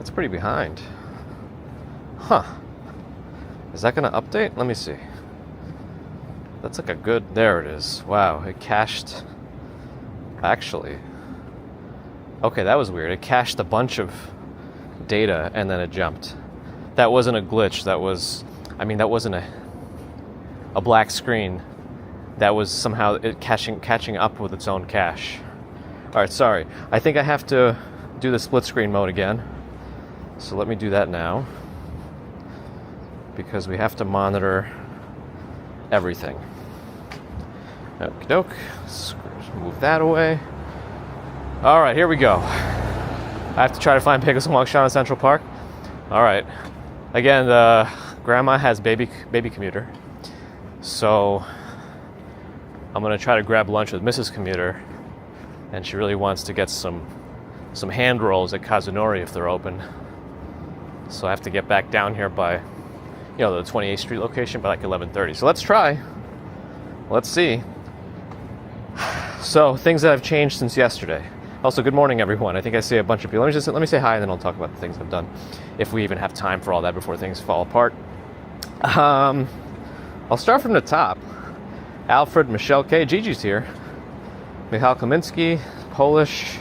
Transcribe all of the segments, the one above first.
That's pretty behind. Huh. Is that going to update? Let me see. That's like a good... There it is. Wow, it cached... Actually... Okay, that was weird. It cached a bunch of data and then it jumped. That wasn't a glitch. That was... I mean, that wasn't a black screen. That was somehow it catching up with its own cache. Alright, sorry. I think I have to do the split screen mode again. So let me do that now. Because we have to monitor everything. Okie doke. Let's move that away. Alright, here we go. I have to try to find Pickles and Walk Shawn in Central Park. Alright. Again, Grandma has baby commuter. So I'm gonna try to grab lunch with Mrs. Commuter, and she really wants to get some hand rolls at Kazunori if they're open. So I have to get back down here by, the 28th Street location by like 11:30. So let's try. Let's see. So things that have changed since yesterday. Also, good morning, everyone. I think I see a bunch of people. Let me say hi, and then I'll talk about the things I've done, if we even have time for all that before things fall apart. I'll start from the top. Alfred, Michelle K. Gigi's here. Michal Kaminsky, Polish.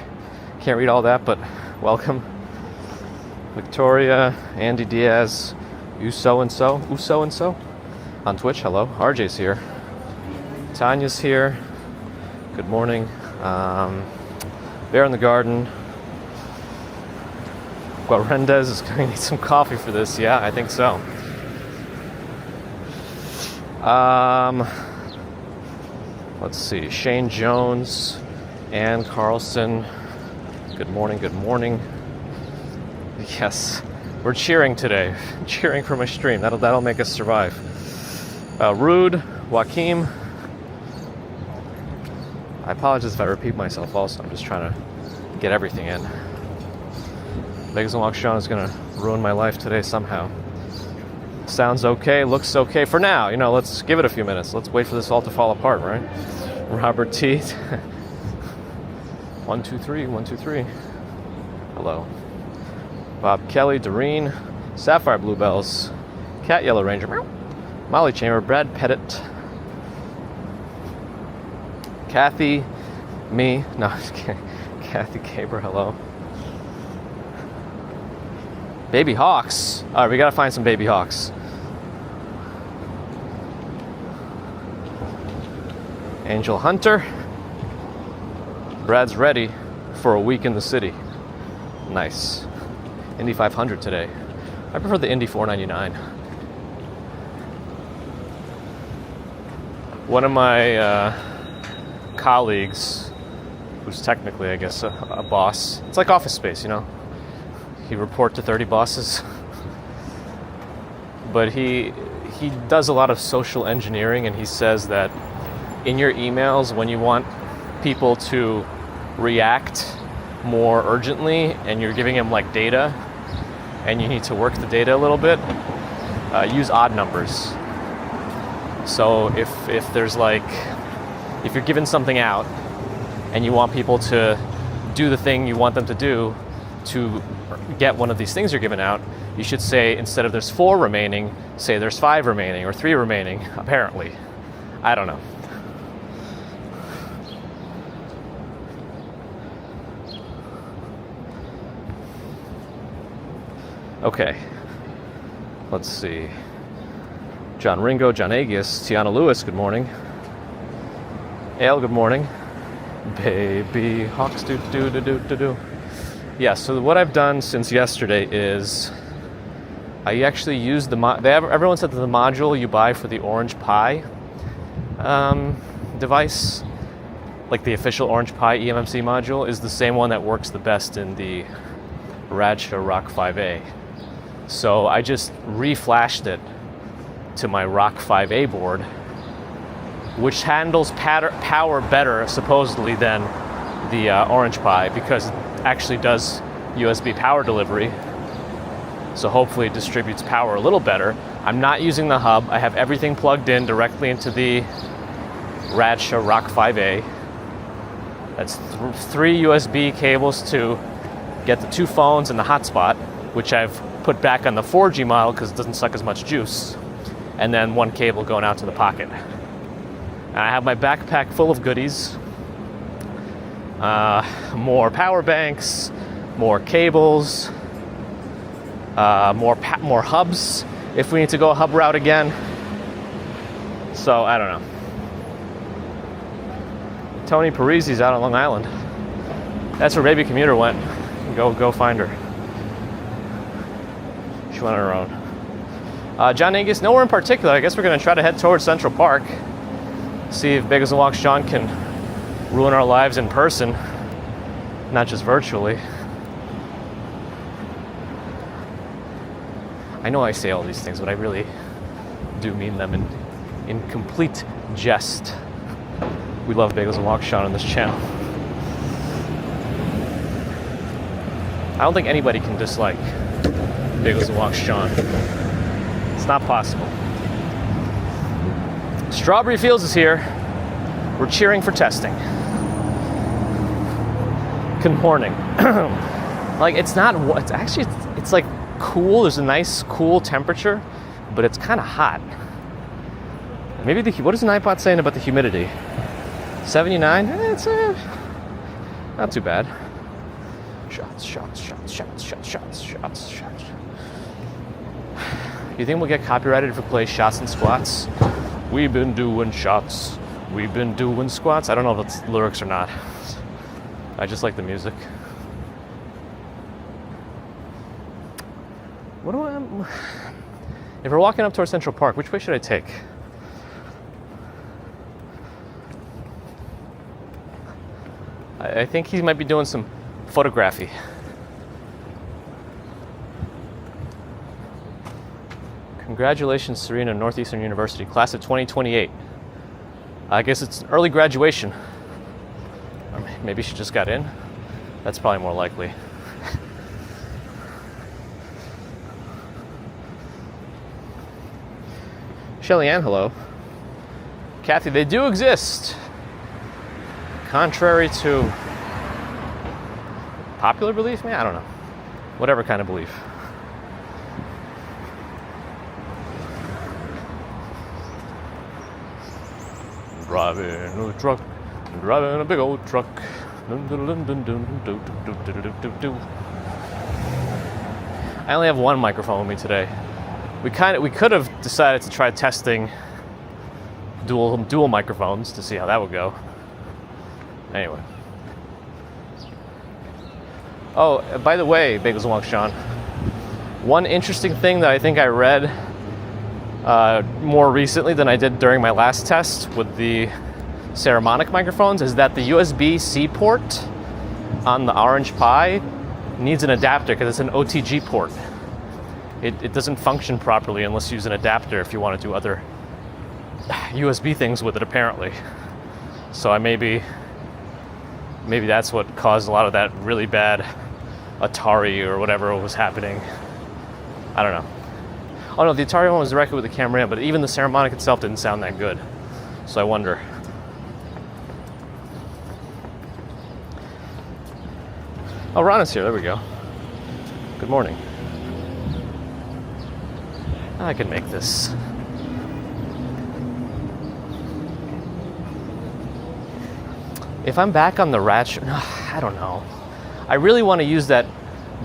Can't read all that, but welcome. Victoria, Andy Diaz, Uso-and-so on Twitch. Hello. RJ's here. Tanya's here. Good morning. Bear in the Garden. Guarendez is going to need some coffee for this. Yeah, I think so. Let's see. Shane Jones, Ann Carlson. Good morning, good morning. Yes, we're cheering today. Cheering for my stream. That'll make us survive. Rude, Joaquim. I apologize if I repeat myself also. I'm just trying to get everything in. Pickles and Walk Shawn is going to ruin my life today somehow. Sounds okay, looks okay for now. Let's give it a few minutes. Let's wait for this all to fall apart, right? Robert T. 1, 2, 3, 1, 2, 3. Hello. Bob Kelly, Doreen, Sapphire Bluebells, Cat Yellow Ranger, Molly Chamber, Brad Pettit, Kathy, me, no, just kidding. Kathy Caber, hello. Baby Hawks. Alright, we gotta find some baby hawks. Angel Hunter. Brad's ready for a week in the city. Nice. Indy 500 today. I prefer the Indy 499. One of my colleagues, who's technically, I guess, a boss. It's like Office Space, You report to 30 bosses. But he does a lot of social engineering, and he says that in your emails, when you want people to react more urgently and you're giving them like data and you need to work the data a little bit, use odd numbers. So if there's if you're giving something out and you want people to do the thing you want them to do to get one of these things you're giving out, you should say, instead of there's 4 remaining, say there's 5 remaining or 3 remaining, apparently. I don't know. Okay. Let's see. John Ringo, John Agius, Tiana Lewis, good morning. Ale, good morning. Baby Hawks, do. Yeah, so what I've done since yesterday is I actually used everyone said that the module you buy for the Orange Pi device, like the official Orange Pi eMMC module, is the same one that works the best in the Radsha Rock 5A. So I just reflashed it to my Rock 5A board, which handles power better, supposedly, than the Orange Pi, because it actually does USB power delivery. So hopefully it distributes power a little better. I'm not using the hub. I have everything plugged in directly into the Radsha Rock 5A. That's 3 USB cables to get the 2 phones and the hotspot. which I've put back on the 4G model because it doesn't suck as much juice, and then one cable going out to the pocket. And I have my backpack full of goodies, more power banks, more cables, more hubs if we need to go a hub route again. So I don't know. Tony Parisi's out on Long Island. That's where Baby Commuter went. Go find her. She went on her own. John Angus, nowhere in particular. I guess we're going to try to head towards Central Park. See if Bagels and Walks Sean can ruin our lives in person, not just virtually. I know I say all these things, but I really do mean them in complete jest. We love Bagels and Walks Sean on this channel. I don't think anybody can dislike Bagels and Walks Sean. It's not possible. Strawberry Fields is here. We're cheering for testing. Good morning. Like, it's like cool. There's a nice cool temperature, but it's kind of hot. Maybe what is an iPod saying about the humidity? 79? It's not too bad. Shots. You think we'll get copyrighted if we play shots and squats? We've been doing shots. We've been doing squats. I don't know if it's lyrics or not. I just like the music. If we're walking up towards Central Park, which way should I take? I think he might be doing some photography. Congratulations, Serena, Northeastern University, class of 2028. I guess it's an early graduation. Or maybe she just got in. That's probably more likely. Shelly Ann, hello. Kathy, they do exist. Contrary to popular belief, man, I don't know. Whatever kind of belief. Driving a big old truck. I only have one microphone with me today. We could have decided to try testing dual microphones to see how that would go. Anyway. Oh, by the way, Bagels and Walks Sean, one interesting thing that I think I read more recently than I did during my last test with the Saramonic microphones is that the USB-C port on the Orange Pi needs an adapter because it's an OTG port. It doesn't function properly unless you use an adapter if you want to do other USB things with it, apparently. So maybe that's what caused a lot of that really bad Atari or whatever was happening. I don't know. Oh no, the Atari one was directly with the camera in, but even the Saramonic itself didn't sound that good. So I wonder. Oh, Ron is here. There we go. Good morning. I can make this. If I'm back on the ratchet, I don't know. I really want to use that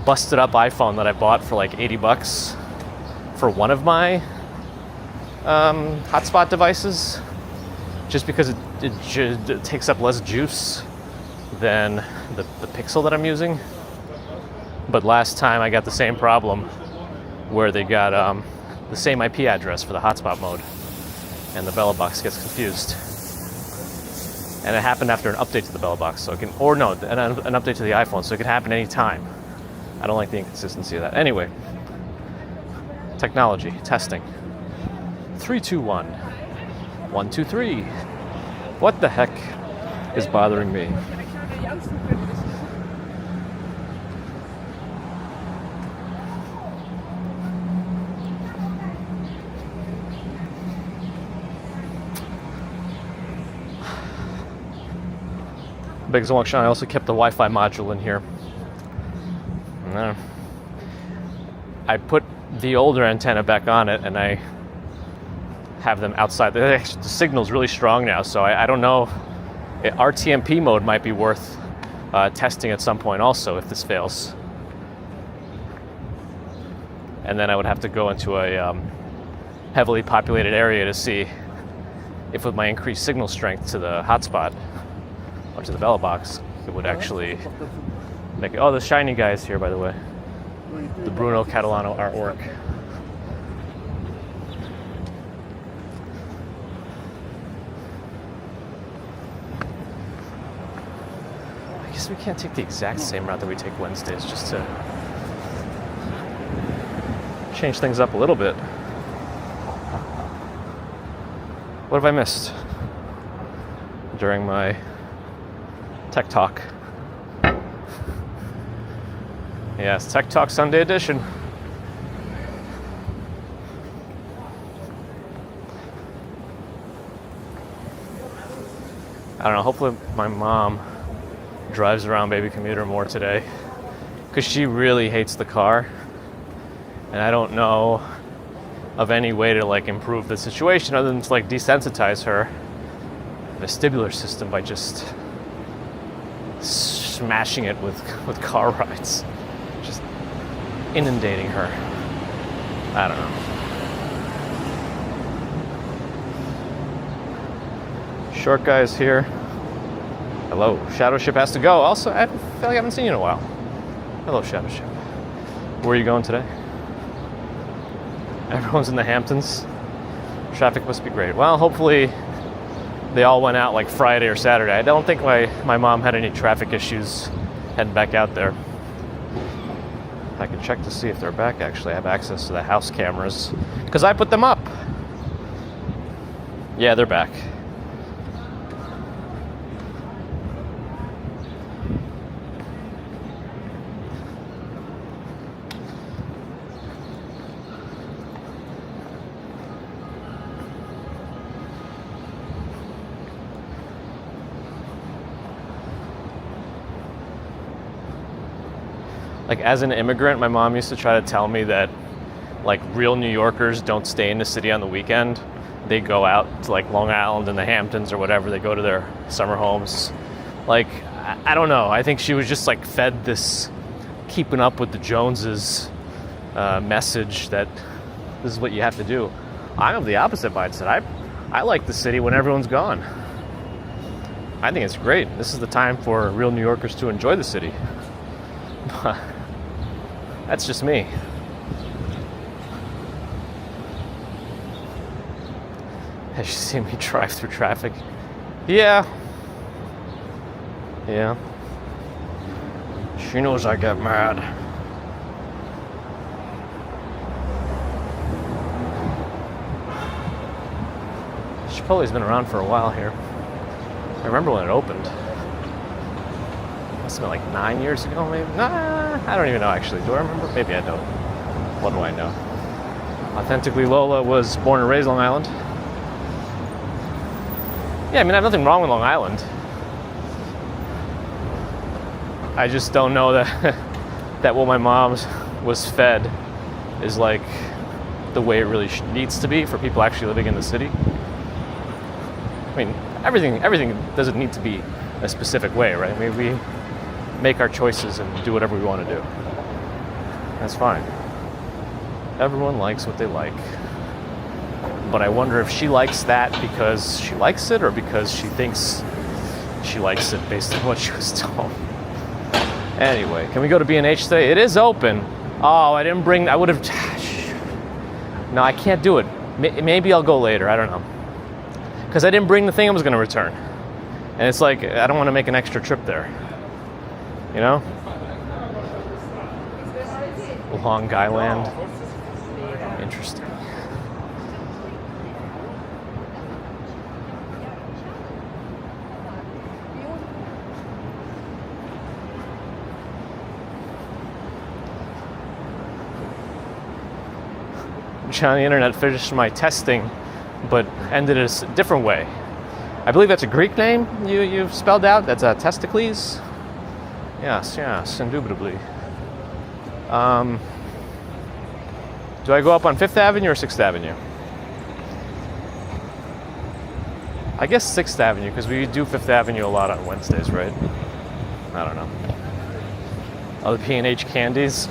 busted up iPhone that I bought for like $80 for one of my hotspot devices, just because it takes up less juice than the Pixel that I'm using. But last time I got the same problem where they got the same IP address for the hotspot mode, and the Bella box gets confused. And it happened after an update to the Bella box, so it can, or no, an update to the iPhone, so it can happen anytime. I don't like the inconsistency of that. Anyway, technology, testing. 3, 2, 1. 1, 2, 3. What the heck is bothering me? Big Zonk Shine. I also kept the Wi-Fi module in here. I put the older antenna back on it, and I have them outside. The signal's really strong now, so I don't know. RTMP mode might be worth testing at some point also if this fails. And then I would have to go into a heavily populated area to see if with my increased signal strength to the hotspot or to the bella box, it would actually make it. Oh, the shiny guy is here, by the way. The Bruno Catalano artwork. I guess we can't take the exact same route that we take Wednesdays, just to change things up a little bit. What have I missed during my Tech Talk? Yes, Tech Talk Sunday edition. I don't know, hopefully my mom drives around baby commuter more today, because she really hates the car, and I don't know of any way to like improve the situation other than to like desensitize her vestibular system by just smashing it with car rides, just inundating her. I don't know. Short guy is here. Hello. Shadow Ship has to go. Also, I feel like I haven't seen you in a while. Hello, Shadow Ship. Where are you going today? Everyone's in the Hamptons. Traffic must be great. Well, hopefully they all went out like Friday or Saturday. I don't think my mom had any traffic issues heading back out there. I can check to see if they're back, actually. I have access to the house cameras because I put them up. Yeah, they're back. Like, as an immigrant, my mom used to try to tell me that like real New Yorkers don't stay in the city on the weekend. They go out to like Long Island and the Hamptons or whatever. They go to their summer homes. Like, I don't know. I think she was just like fed this keeping up with the Joneses message that this is what you have to do. I'm of the opposite mindset. I like the city when everyone's gone. I think it's great. This is the time for real New Yorkers to enjoy the city. That's just me. Has she seen me drive through traffic? Yeah. Yeah. She knows I get mad. Chipotle's been around for a while here. I remember when it opened. Must have been like 9 years ago, maybe? Nah, I don't even know, actually. Do I remember? Maybe I don't. What do I know? Authentically Lola was born and raised Long Island. Yeah, I mean, I have nothing wrong with Long Island. I just don't know that what my mom was fed is like the way it really needs to be for people actually living in the city. I mean, everything doesn't need to be a specific way, right? I mean, we make our choices and do whatever we want to do. That's fine. Everyone likes what they like. But I wonder if she likes that because she likes it or because she thinks she likes it based on what she was told. Anyway, can we go to B&H today? It is open. Oh, I didn't bring... I would have... No, I can't do it. Maybe I'll go later. I don't know. Because I didn't bring the thing I was going to return. And it's like, I don't want to make an extra trip there. You know? Long Guy Land. Interesting. On the internet, finished my testing, but ended it a different way. I believe that's a Greek name you've spelled out. That's Testicles. Yes, indubitably. Do I go up on 5th Avenue or 6th Avenue? I guess 6th Avenue, because we do 5th Avenue a lot on Wednesdays, right? I don't know. Oh, the P&H candies.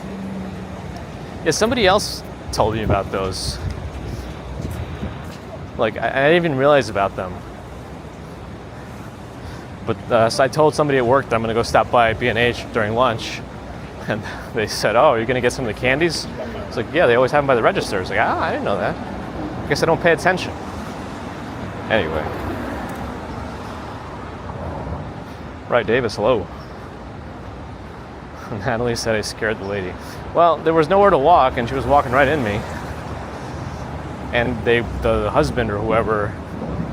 Yeah, somebody else told me about those. Like, I didn't even realize about them. But so I told somebody at work that I'm going to go stop by B&H during lunch. And they said, oh, you're going to get some of the candies? It's like, yeah, they always have them by the register. It's like, I didn't know that. I guess I don't pay attention. Anyway. Right, Davis, hello. Natalie said I scared the lady. Well, there was nowhere to walk, and she was walking right in me. And the husband or whoever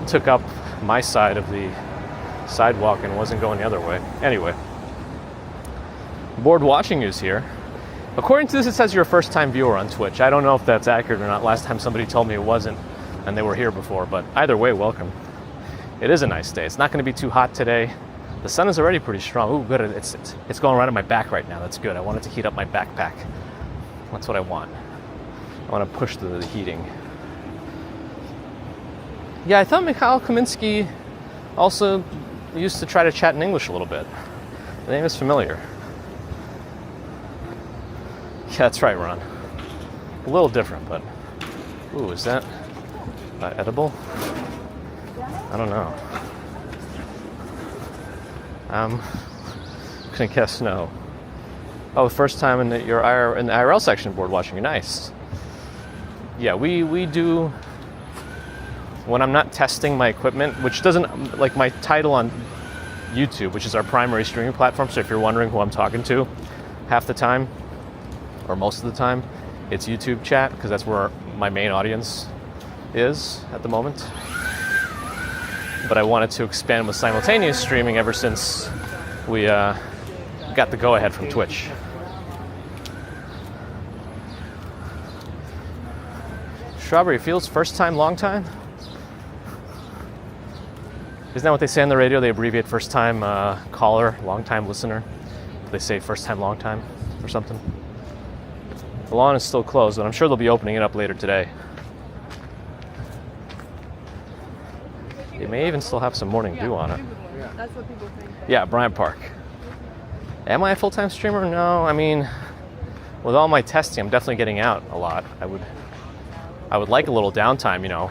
took up my side of the sidewalk and wasn't going the other way. Anyway. Bored watching you's here. According to this, it says you're a first-time viewer on Twitch. I don't know if that's accurate or not. Last time somebody told me it wasn't, and they were here before. But either way, welcome. It is a nice day. It's not going to be too hot today. The sun is already pretty strong. Ooh, good. It's going right on my back right now. That's good. I want it to heat up my backpack. That's what I want. I want to push the heating. Yeah, I thought Mikhail Kaminsky also used to try to chat in English a little bit. The name is familiar. Yeah, that's right, Ron. A little different, but... Ooh, is that edible? I don't know. Gonna guess no. Oh, first time in the IRL section board watching you. Nice. Yeah, we do... When I'm not testing my equipment, which doesn't... Like my title on YouTube, which is our primary streaming platform, so if you're wondering who I'm talking to, half the time, or most of the time, it's YouTube chat, because that's where my main audience is at the moment. But I wanted to expand with simultaneous streaming ever since we got the go-ahead from Twitch. Strawberry Fields, first time, long time? Isn't that what they say on the radio? They abbreviate first time caller, long time listener. They say first time, long time, or something. The lawn is still closed, but I'm sure they'll be opening it up later today. It may even still have some morning dew on it. That's what people think. Yeah, Bryant Park. Am I a full-time streamer? No, I mean, with all my testing, I'm definitely getting out a lot. I would like a little downtime, you know,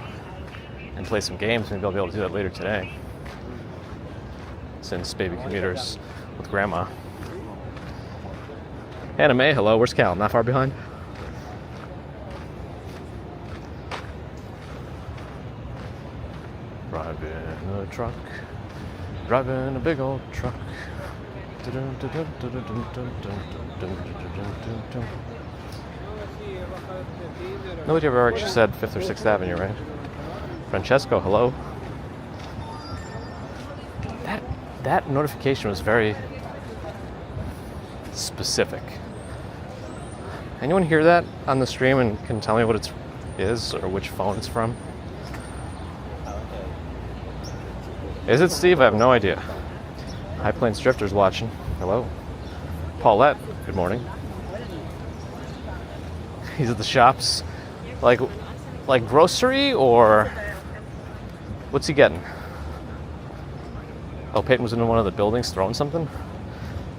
and play some games. Maybe I'll be able to do that later today, since baby commuters with grandma. Anna May, hello. Where's Cal? Not far behind? Driving a truck, driving a big old truck. Nobody ever actually said 5th or 6th Avenue, right? Francesco, hello. That notification was very specific. Anyone hear that on the stream and can tell me what it is or which phone it's from? Is it Steve? I have no idea. High Plains Drifter's watching. Hello. Paulette, good morning. He's at the shops. Like grocery or what's he getting? Oh, Peyton was in one of the buildings throwing something?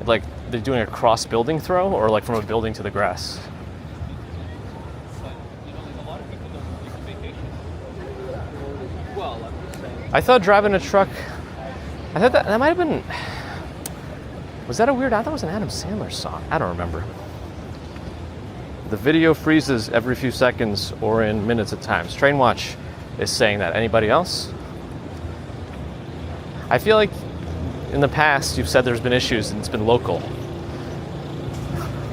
Like they're doing a cross building throw or like from a building to the grass? I thought driving a truck, I thought that might have been, was that a weird, I thought it was an Adam Sandler song. I don't remember. The video freezes every few seconds or in minutes at times. Trainwatch is saying that. Anybody else? I feel like in the past you've said there's been issues and it's been local.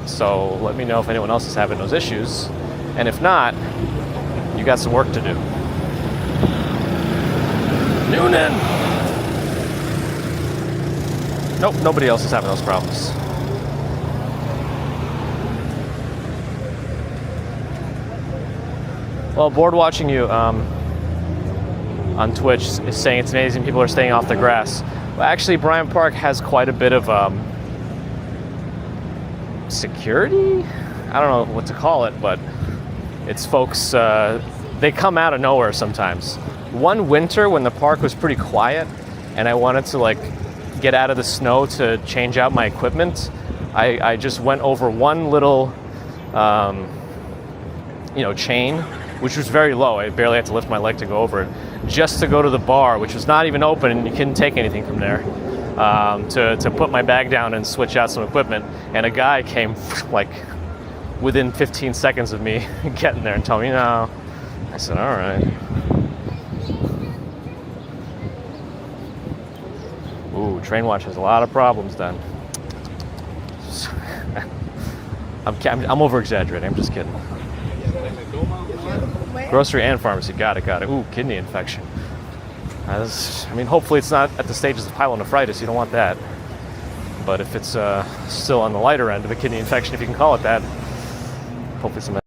So let me know if anyone else is having those issues. And if not, you got some work to do. Noonan! Nope, nobody else is having those problems. Well, bored watching you on Twitch is saying it's amazing people are staying off the grass. Well, actually, Bryant Park has quite a bit of security? I don't know what to call it, but It's folks, they come out of nowhere sometimes. One winter when the park was pretty quiet and I wanted to like get out of the snow to change out my equipment, I just went over one little chain, which was very low. I barely had to lift my leg to go over it, just to go to the bar, which was not even open and you couldn't take anything from there, to put my bag down and switch out some equipment. And a guy came like within 15 seconds of me getting there and told me no. I said, all right. Ooh, Train Watch has a lot of problems then. I'm over-exaggerating, I'm just kidding. Grocery and pharmacy, got it. Ooh, kidney infection. Hopefully it's not at the stages of pyelonephritis, you don't want that. But if it's still on the lighter end of a kidney infection, if you can call it that, hopefully some.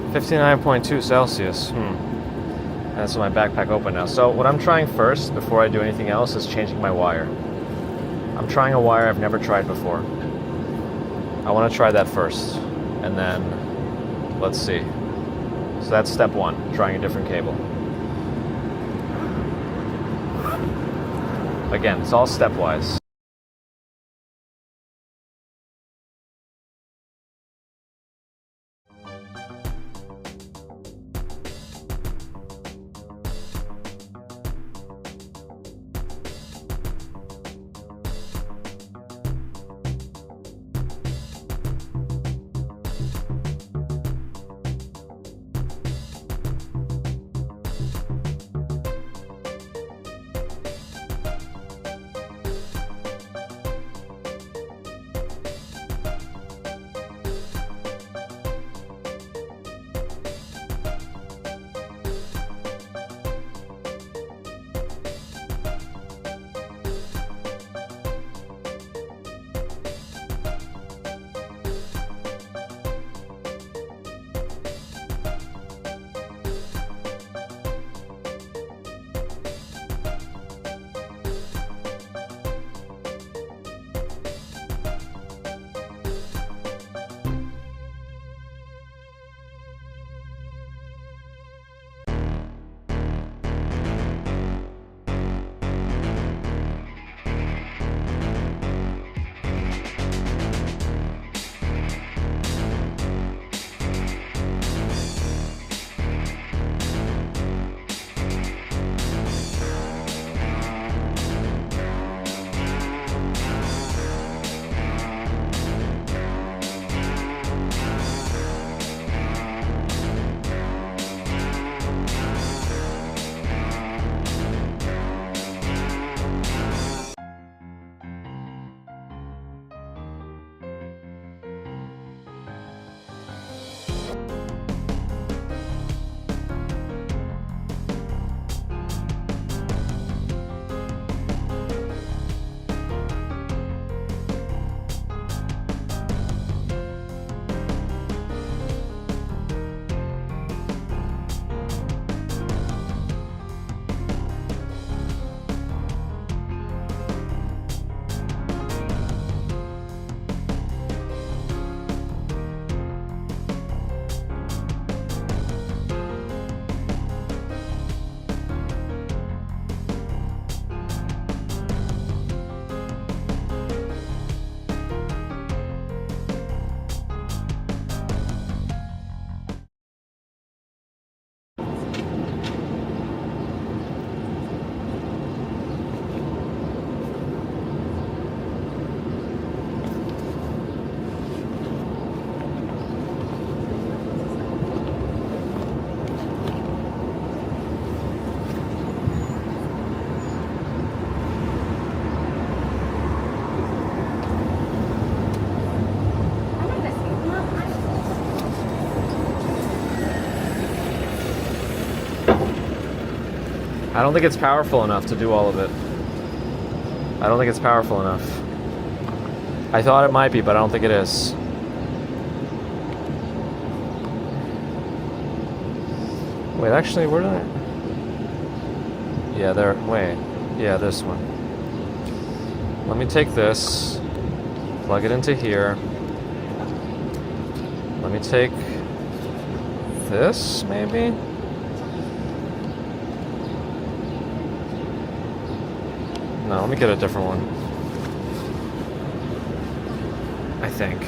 $59.2 Celsius. That's my backpack open now. So what I'm trying first, before I do anything else, is changing my wire. I'm trying a wire I've never tried before. I want to try that first, and then let's see. So that's step one, trying a different cable. Again, it's all stepwise. I don't think it's powerful enough to do all of it. I don't think it's powerful enough. I thought it might be, but I don't think it is. Wait, actually, where did I... Yeah, there... Wait. Yeah, this one. Let me take this, plug it into here. Let me take this, maybe? No, let me get a different one. I think.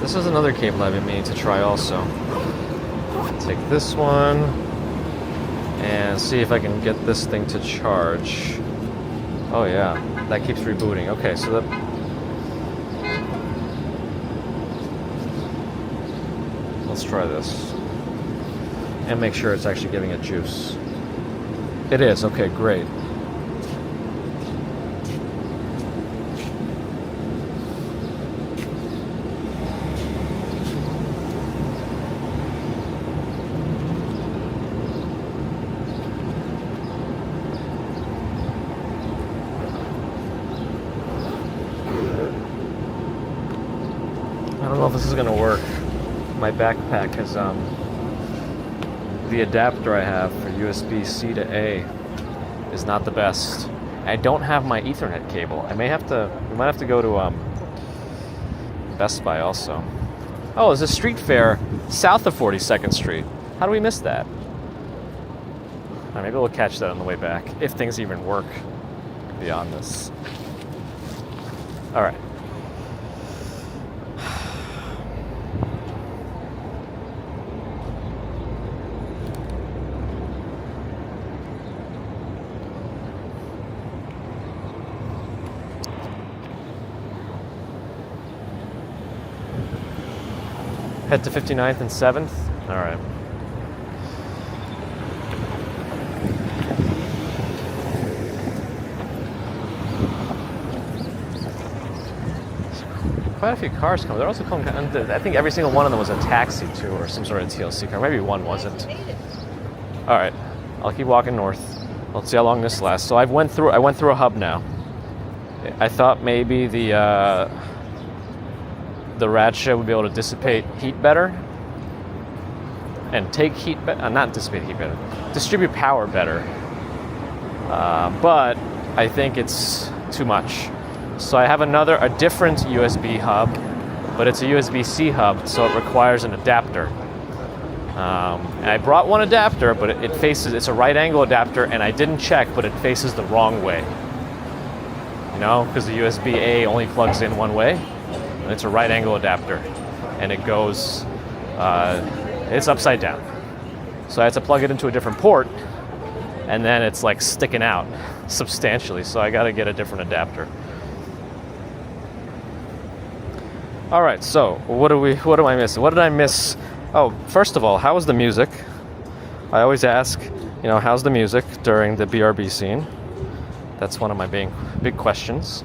This is another cable I've been meaning to try also. Take this one and see if I can get this thing to charge. Oh yeah, that keeps rebooting. Okay, so that... Let's try this. And make sure it's actually giving it juice. It is, okay, great. I don't know if this is gonna work. My backpack has the adapter I have for USB-C to A is not the best. I don't have my Ethernet cable. We might have to go to Best Buy also. Oh, there's a street fair south of 42nd Street. How do we miss that? Maybe we'll catch that on the way back, if things even work beyond this. All right. Head to 59th and 7th? All right. Quite a few cars come. They're also coming. I think every single one of them was a taxi too, or some sort of TLC car. Maybe one wasn't. All right. I'll keep walking north. Let's see how long this lasts. So I went through a hub now. I thought maybe the Radshed would be able to dissipate heat better and take heat better, not dissipate heat better, distribute power better. But I think it's too much. So I have a different USB hub, but it's a USB-C hub, so it requires an adapter. And I brought one adapter, but it's a right angle adapter, and I didn't check, but it faces the wrong way. You know, because the USB-A only plugs in one way. It's a right angle adapter, and it goes, it's upside down. So I had to plug it into a different port, and then it's like sticking out substantially. So I got to get a different adapter. All right, so what am I missing? What did I miss? Oh, first of all, how was the music? I always ask, how's the music during the BRB scene? That's one of my big questions.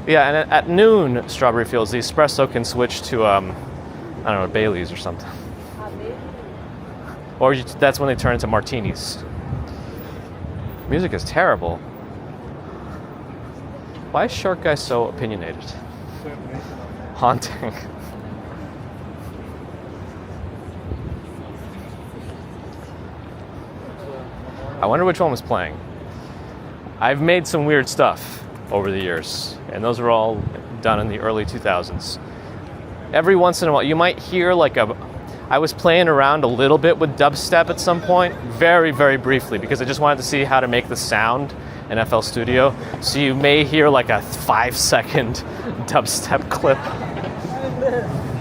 Yeah, and at noon, Strawberry Fields, the espresso can switch to, Bailey's or something. Or that's when they turn into martinis. Music is terrible. Why is Short Guy so opinionated? Haunting. I wonder which one was playing. I've made some weird stuff over the years, and those were all done in the early 2000s. Every once in a while, you might hear I was playing around a little bit with dubstep at some point, very, very briefly, because I just wanted to see how to make the sound in FL Studio. So you may hear a 5-second dubstep clip.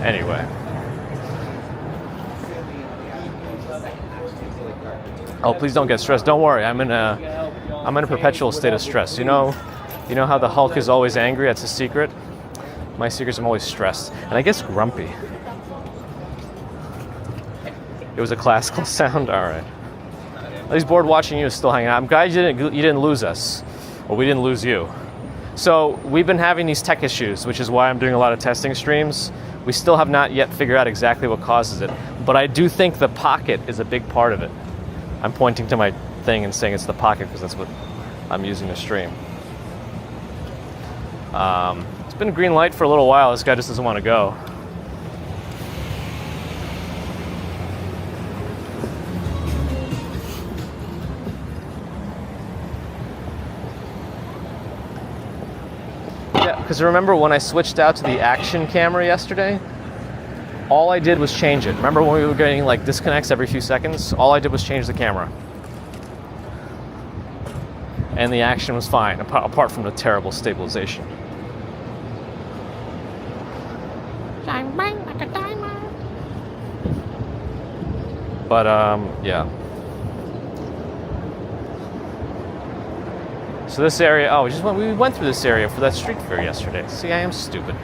Anyway. Oh, please don't get stressed. Don't worry, I'm in a perpetual state of stress. You know how the Hulk is always angry? That's his secret. My secret is I'm always stressed, and I guess grumpy. It was a classical sound. All right. At least bored watching you still hanging out. I'm glad you didn't lose us. Well, we didn't lose you. So we've been having these tech issues, which is why I'm doing a lot of testing streams. We still have not yet figured out exactly what causes it, but I do think the pocket is a big part of it. I'm pointing to my thing and saying it's the pocket because that's what I'm using to stream. It's been a green light for a little while. This guy just doesn't want to go. Yeah, because remember when I switched out to the action camera yesterday? All I did was change it. Remember when we were getting like disconnects every few seconds? All I did was change the camera. And the action was fine, apart from the terrible stabilization. But, yeah. So this area, oh, we went through this area for that street fair yesterday. See, I am stupid.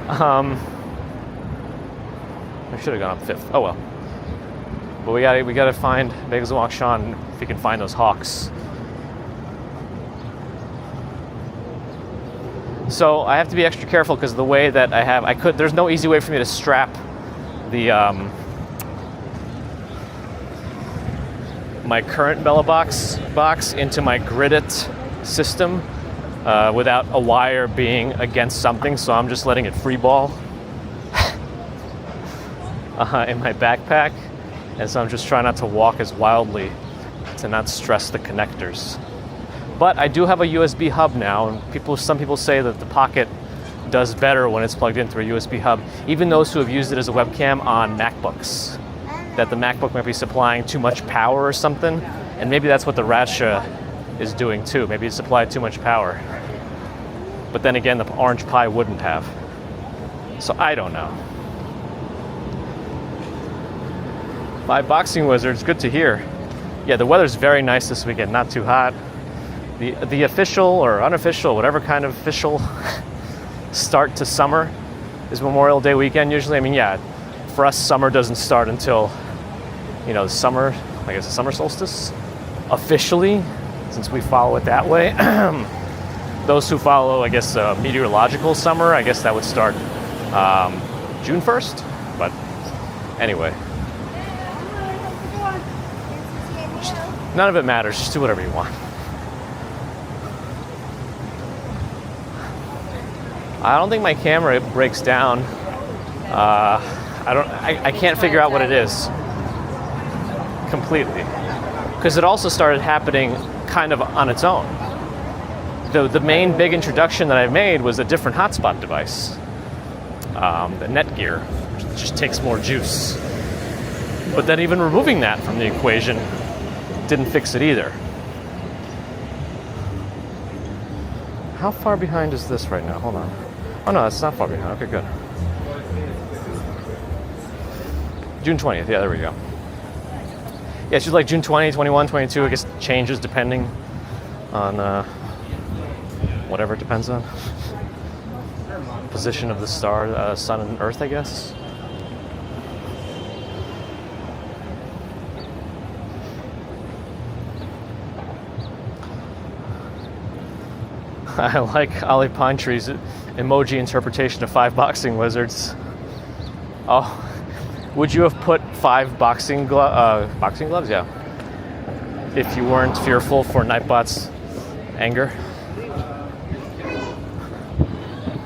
I should have gone up 5th. Oh well. But we gotta find Bagels Walk Sean if he can find those hawks. So I have to be extra careful because the way that there's no easy way for me to strap the my current Bella box into my gridded system without a wire being against something, so I'm just letting it free ball in my backpack, and so I'm just trying not to walk as wildly to not stress the connectors. But I do have a USB hub now, and some people say that the Pocket does better when it's plugged into a USB hub, even those who have used it as a webcam on MacBooks, that the MacBook might be supplying too much power or something, and maybe that's what the Radsha is doing too. Maybe it supplied too much power. But then again, the Orange Pi wouldn't have. So I don't know. 5 Boxing Wizards, good to hear. Yeah, the weather's very nice this weekend, not too hot. The official or unofficial, whatever kind of official start to summer is Memorial Day weekend usually. I mean, yeah, for us, summer doesn't start until, the summer, I guess the summer solstice, officially, since we follow it that way. Those who follow, I guess, meteorological summer, I guess that would start June 1st. But anyway, none of it matters. Just do whatever you want. I don't think my camera breaks down. I can't figure out what it is completely, because it also started happening kind of on its own. The main big introduction that I made was a different hotspot device, the Netgear, which just takes more juice. But then even removing that from the equation didn't fix it either. How far behind is this right now? Hold on. Oh no, it's not far behind. Okay, good. June 20th, yeah, there we go. Yeah, it's just like June 20, 21, 22, I guess changes depending on whatever it depends on. Position of the star, sun and earth, I guess. I like Ollie Pine Tree's emoji interpretation of 5 Boxing Wizards. Oh, would you have put 5 boxing gloves? Yeah. If you weren't fearful for Nightbot's anger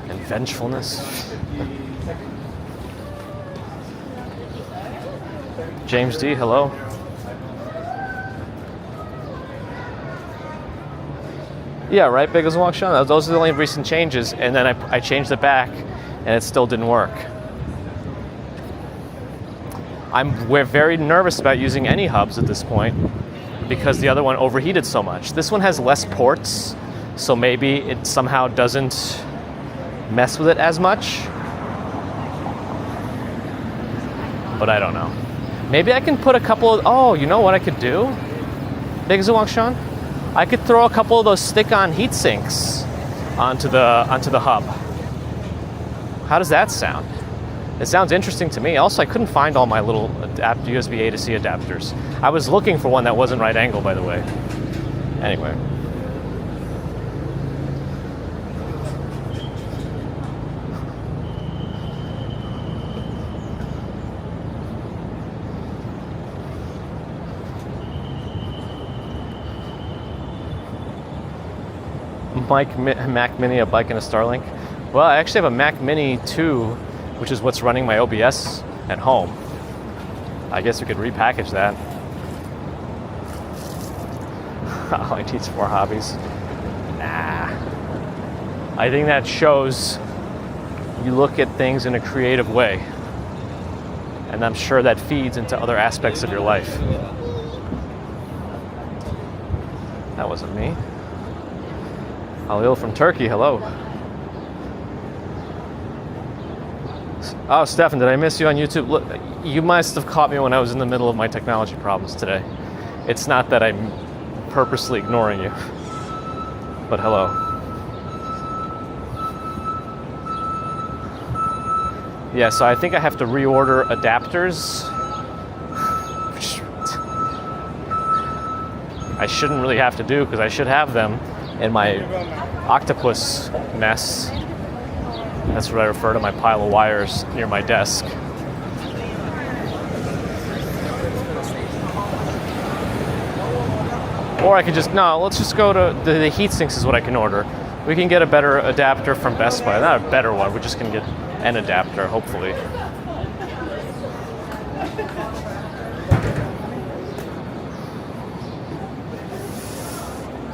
and vengefulness. James D, hello. Yeah, right, Bagels Walk Sean. Those are the only recent changes, and then I changed it back, and it still didn't work. We're very nervous about using any hubs at this point because the other one overheated so much. This one has less ports, so maybe it somehow doesn't mess with it as much. But I don't know. Maybe I can put a couple of, oh, you know what I could do? Bagels Walk Sean? I could throw a couple of those stick-on heat sinks onto the hub. How does that sound? It sounds interesting to me. Also, I couldn't find all my little USB A to C adapters. I was looking for one that wasn't right angle, by the way. Anyway. Mac Mini, a bike, and a Starlink. Well, I actually have a Mac Mini 2, which is what's running my OBS at home. I guess we could repackage that. All I need is 4 hobbies. Nah. I think that shows you look at things in a creative way. And I'm sure that feeds into other aspects of your life. That wasn't me. Halil from Turkey, hello. Oh, Stefan, did I miss you on YouTube? Look, you must have caught me when I was in the middle of my technology problems today. It's not that I'm purposely ignoring you, but hello. Yeah, so I think I have to reorder adapters. I shouldn't really have to do because I should have them in my octopus mess. That's what I refer to my pile of wires near my desk. Or I could just, no, let's just go to, the heat sinks is what I can order. We can get a better adapter from Best Buy. Not a better one, we're just gonna get an adapter, hopefully.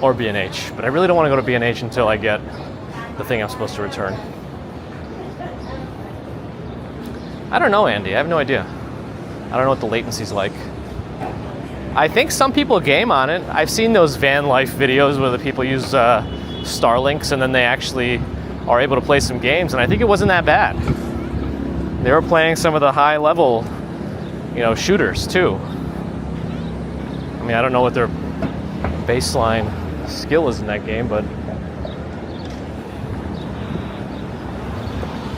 Or B&H, but I really don't want to go to B&H until I get the thing I'm supposed to return. I don't know, Andy. I have no idea. I don't know what the latency's like. I think some people game on it. I've seen those van life videos where the people use Starlinks and then they actually are able to play some games, and I think it wasn't that bad. They were playing some of the high level, shooters too. I mean, I don't know what their baseline skill is in that game, but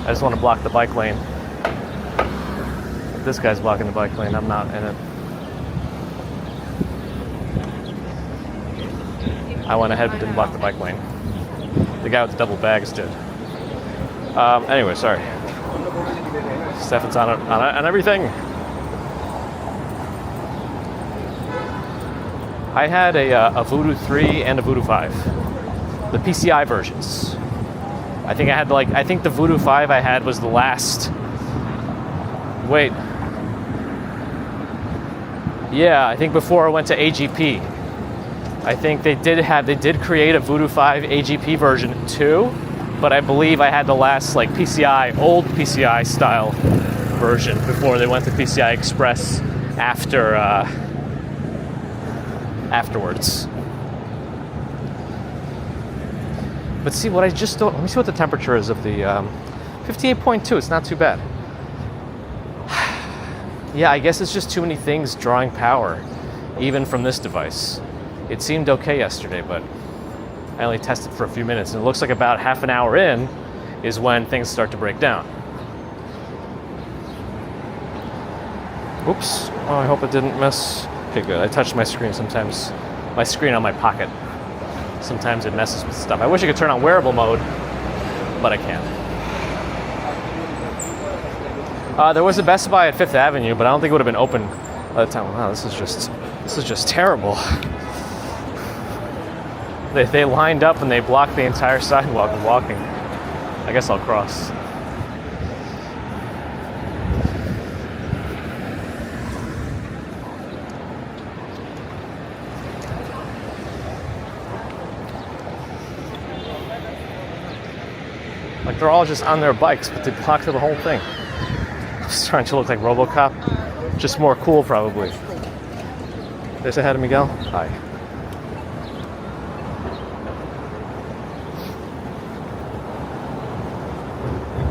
I just want to block the bike lane. This guy's blocking the bike lane. I'm not in it. I went ahead but didn't block the bike lane. The guy with the double bags did. Anyway, sorry. Stefan's on everything. I had a Voodoo 3 and a Voodoo 5. The PCI versions. I think the Voodoo 5 I had was the last. Wait. Yeah, I think before I went to AGP. I think they did create a Voodoo 5 AGP version too, but I believe I had the last old PCI style version before they went to PCI Express afterwards. But see, what I just don't, let me see what the temperature is of the 58.2. It's not too bad. Yeah, I guess it's just too many things drawing power, even from this device. It seemed okay yesterday, but I only tested for a few minutes, and it looks like about half an hour in is when things start to break down. Oops. Oh, I hope it didn't mess. Okay, good. I touched my screen sometimes. My screen on my pocket. Sometimes it messes with stuff. I wish I could turn on wearable mode, but I can't. There was a Best Buy at 5th Avenue, but I don't think it would have been open by the time. Wow, this is just terrible. They lined up and they blocked the entire sidewalk of walking. I guess I'll cross. Like they're all just on their bikes, but they blocked the whole thing. It's starting to look like RoboCop, just more cool probably. There's ahead of Miguel. Hi.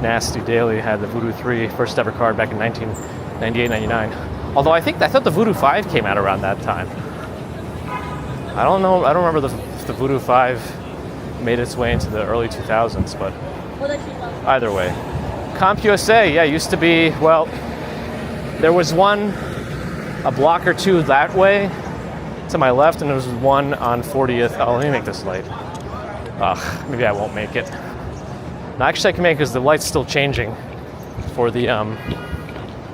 Nasty Daily had the Voodoo 3 first ever card back in 1998-99. Although I thought the Voodoo 5 came out around that time. I don't know. I don't remember if the Voodoo 5 made its way into the early 2000s, but either way. CompUSA, yeah, used to be, well, there was a block or two that way to my left, and there was one on 40th. Oh, let me make this light. Ugh, maybe I won't make it. No, actually I can make it because the light's still changing for the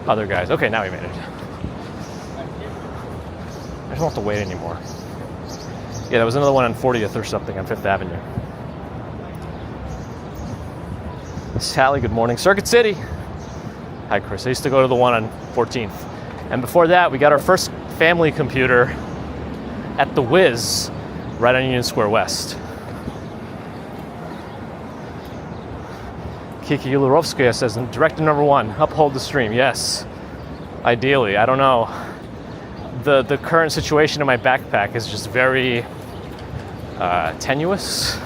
other guys. Okay, now we made it. I don't have to wait anymore. Yeah, there was another one on 40th or something on 5th Avenue. Sally, good morning. Circuit City. Hi, Chris. I used to go to the one on 14th. And before that, we got our first family computer at the Wiz, right on Union Square West. Kiki Ularovskaya says, directive number 1, uphold the stream. Yes, ideally. I don't know. The current situation in my backpack is just very tenuous.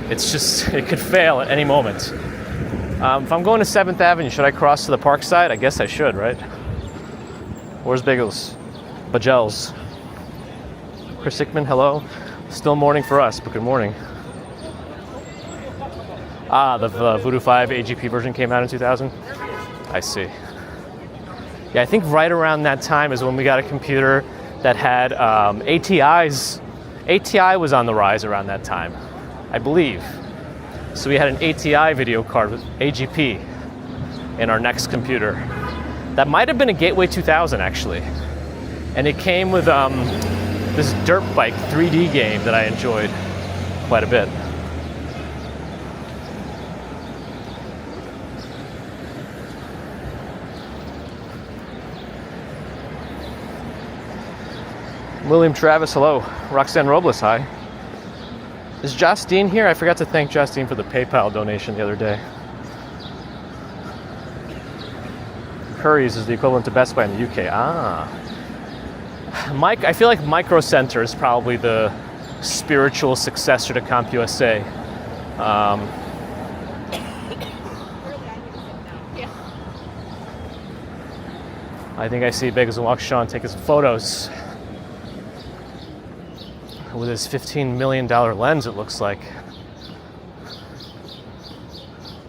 It's just, it could fail at any moment. If I'm going to 7th Avenue, should I cross to the Park side? I guess I should, right? Where's Bagels? Bajels. Chris Hickman, hello. Still morning for us, but good morning. The Voodoo 5 AGP version came out in 2000? I see. Yeah, I think right around that time is when we got a computer that had ATIs. ATI was on the rise around that time, I believe. So we had an ATI video card with AGP in our next computer. That might have been a Gateway 2000, actually. And it came with this dirt bike 3D game that I enjoyed quite a bit. William Travis, hello. Roxanne Robles, hi. Is Justine here? I forgot to thank Justine for the PayPal donation the other day. Curry's is the equivalent to Best Buy in the UK. Mike, I feel like Micro Center is probably the spiritual successor to CompUSA. I think I see Bagels and Walk Sean taking some photos with his $15 million lens, it looks like.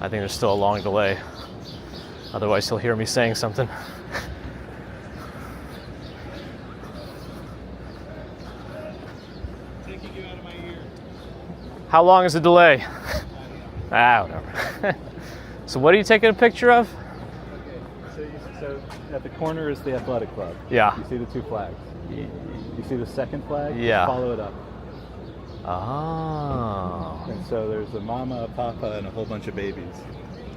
I think there's still a long delay. Otherwise, he'll hear me saying something. Taking you out of my ear. How long is the delay? Whatever. So what are you taking a picture of? Okay, so at the corner is the athletic club. Yeah. You see the 2 flags. You see the second flag? Yeah. Follow it up. Oh. And so there's a mama, a papa, and a whole bunch of babies.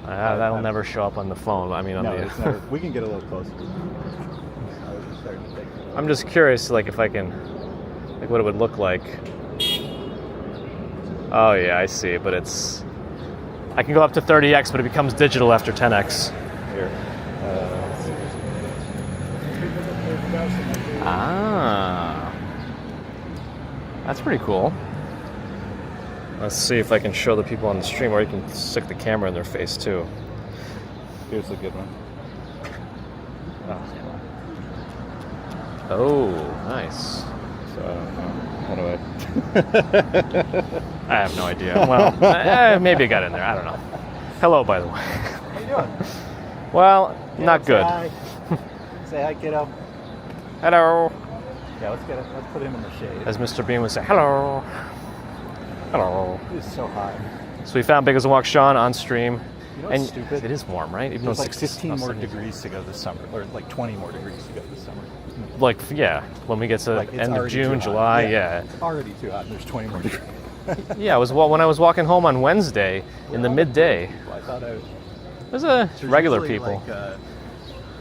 That'll never show up on the phone. I mean, on No, the. it's never, we can get a little closer. I'm just curious, like, if I can, like, what it would look like. Oh yeah, I see. But it's, I can go up to 30x, but it becomes digital after 10x. Here. That's pretty cool. Let's see if I can show the people on the stream, or you can stick the camera in their face too. Here's a good one. Oh, nice. So I don't know. How do I? I have no idea. Well, maybe I got in there. I don't know. Hello, by the way. How you doing? Well, not good. Say hi. Say hi, kiddo. Hello. Yeah, let's put him in the shade. As Mr. Bean would say, hello. Hello. It's so hot. So we found Bagels and Walk Sean on stream. You know what's stupid? It is warm, right? Even There's though like 15 more degrees to go this summer, or like 20 more degrees to go this summer. Like, yeah, when we get to Like, it's end of already June, too hot. July, yeah. It's already too hot, and there's 20 more degrees. Yeah, it was when I was walking home on Wednesday in the midday. I thought There's regular usually, people. Like,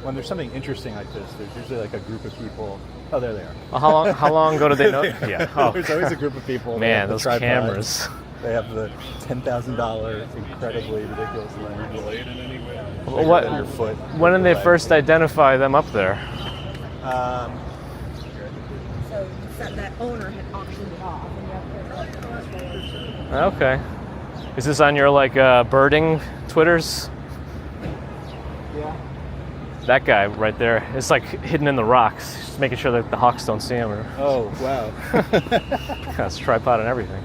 when there's something interesting like this, there's usually like a group of people. Oh, there they are. Well, how long ago did they know? Yeah. Oh. There's always a group of people. Man, those tripods. cameras. They have the $10,000 incredibly ridiculous lens. Delayed in any way? What? Your foot. When did they first identify them up there? So that owner had auctioned it off, and you have to Okay. Is this on your like birding Twitters? Yeah. That guy right there. It's like hidden in the rocks, just making sure that the hawks don't see him. Oh, wow. That's tripod and everything.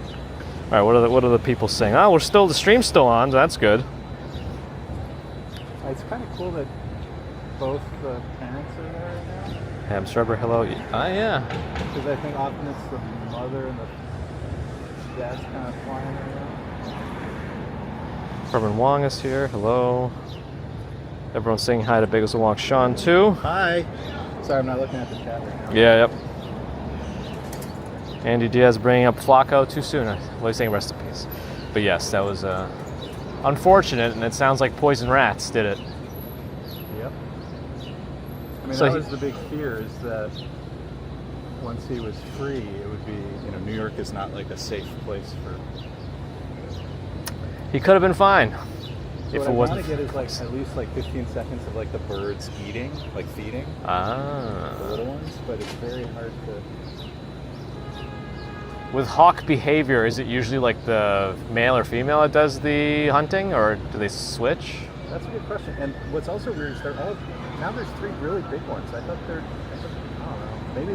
All right, what are the people saying? Oh, the stream's still on. So that's good. It's kind of cool that both the parents are there right now. Ham Serber, hello. Yeah. Because I think often it's the mother and the dad's kind of flying around. Herman Wong is here. Hello. Everyone's saying hi to Bagels and Walk Sean too. Hi. Sorry, I'm not looking at the chat right now. Yeah, yep. Andy Diaz bringing up Flacco too soon. Well, he's saying rest in peace. But yes, that was unfortunate, and it sounds like poison rats did it. Yep. I mean, So that he- was the big fear, is that once he was free, it would be, New York is not like a safe place for. He could have been fine So if what it I wasn't. want to get is like at least like 15 seconds of like the birds eating, like feeding the little ones, but it's very hard to. With hawk behavior, is it usually like the male or female that does the hunting, or do they switch? That's a good question. And what's also weird is they're all now. There's 3 really big ones. I don't know. Maybe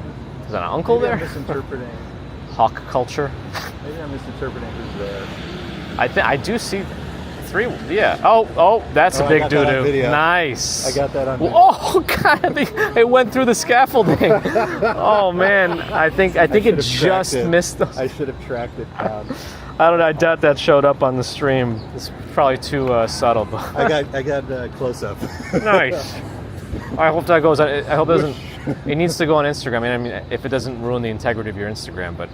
Is that an uncle maybe I'm there? misinterpreting. Hawk culture. Maybe I'm misinterpreting who's there. I do see 3. Yeah. Oh, that's Oh, a I big got that on doo-doo. video. Nice. I got that on video. Oh God! It went through the scaffolding. Oh man, I think it should've just tracked it. missed those. I should have tracked it down. I don't know. I doubt that showed up on the stream. It's probably too subtle. But I got close up. nice. I hope that goes on. I hope it doesn't. It needs to go on Instagram. I mean, if it doesn't ruin the integrity of your Instagram, but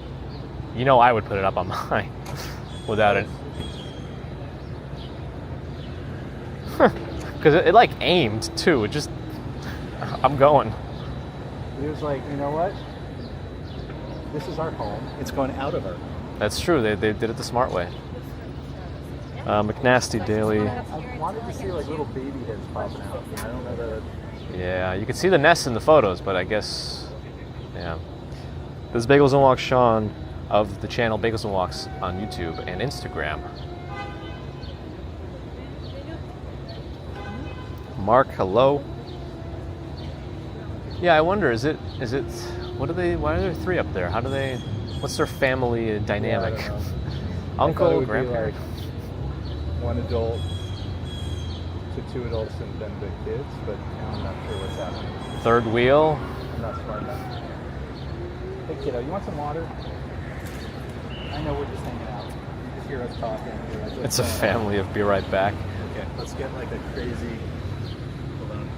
I would put it up on mine without it. Because it like aimed too. It just, I'm going. He was like, you know what? This is our home. It's going out of our home. That's true. They did it the smart way. McNasty Daily. I wanted to see like little baby heads popping out. I don't know that. Yeah, you can see the nest in the photos, but I guess, yeah. This is Bagels and Walks Sean of the channel Bagels and Walks on YouTube and Instagram. Mark, hello. Yeah, I wonder, why are there 3 up there? What's their family dynamic? Yeah, I don't know. I thought it Uncle, would be, grandparent? like, 1 adult to 2 adults and then the kids, but now I'm not sure what's happening. Third wheel? I'm not smart enough. Hey kiddo, you want some water? I know we're just hanging out. You just hear us talking. It's a family of Be Right Back. Okay, let's get like a crazy. Hold on.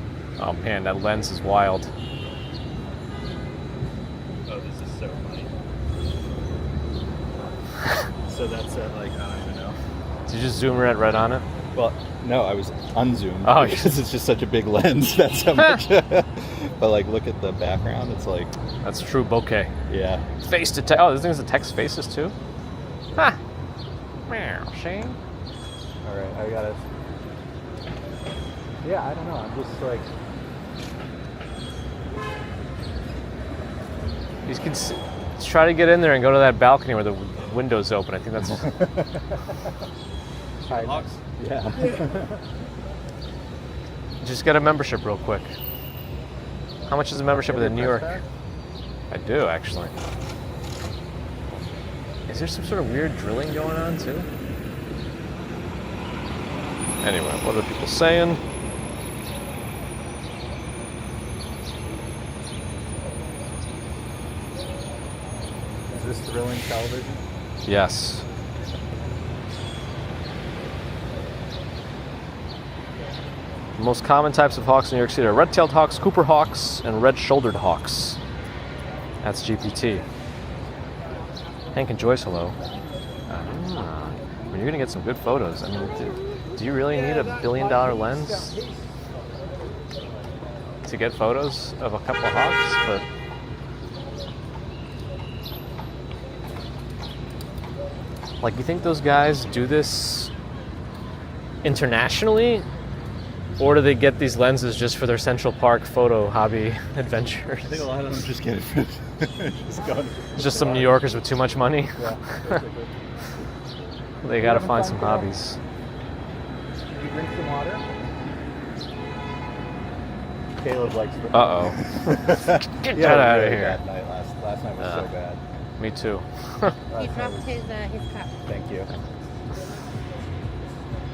Oh man, that lens is wild. Oh, this is so funny. So that's at like, I don't even know. Did you just zoom right on it? Well, no, I was unzoomed Oh, because it's just such a big lens. That's how much. But like, look at the background. It's like, That's true bokeh. yeah. Face to text. Oh, this thing's a text faces too? Ha! Meow, Shane. All right, I got it. Yeah, I don't know. I'm just like, You can see, let's try to get in there and go to that balcony where the window's open. I think that's. Hawks? Yeah. Just get a membership real quick. How much is a membership at the New York? I do, actually. Is there some sort of weird drilling going on, too? Anyway, what are people saying? Is this thrilling television? Yes. The most common types of hawks in New York City are red-tailed hawks, Cooper hawks, and red-shouldered hawks. That's GPT. Hank and Joyce, hello. Ah, I mean, you're gonna get some good photos. I mean, do you really need a $1 billion lens to get photos of a couple of hawks? But like, you think those guys do this internationally? Or do they get these lenses just for their Central Park photo hobby adventures? I think a lot of them just get it. Just going. Just some New Yorkers with too much money. Yeah, basically. They gotta having find fun some today? hobbies. Did you drink some water? Caleb likes. Uh-oh. Get that out of here. Bad night last night was so bad. Me too. He Last night dropped was- his cup. Thank you.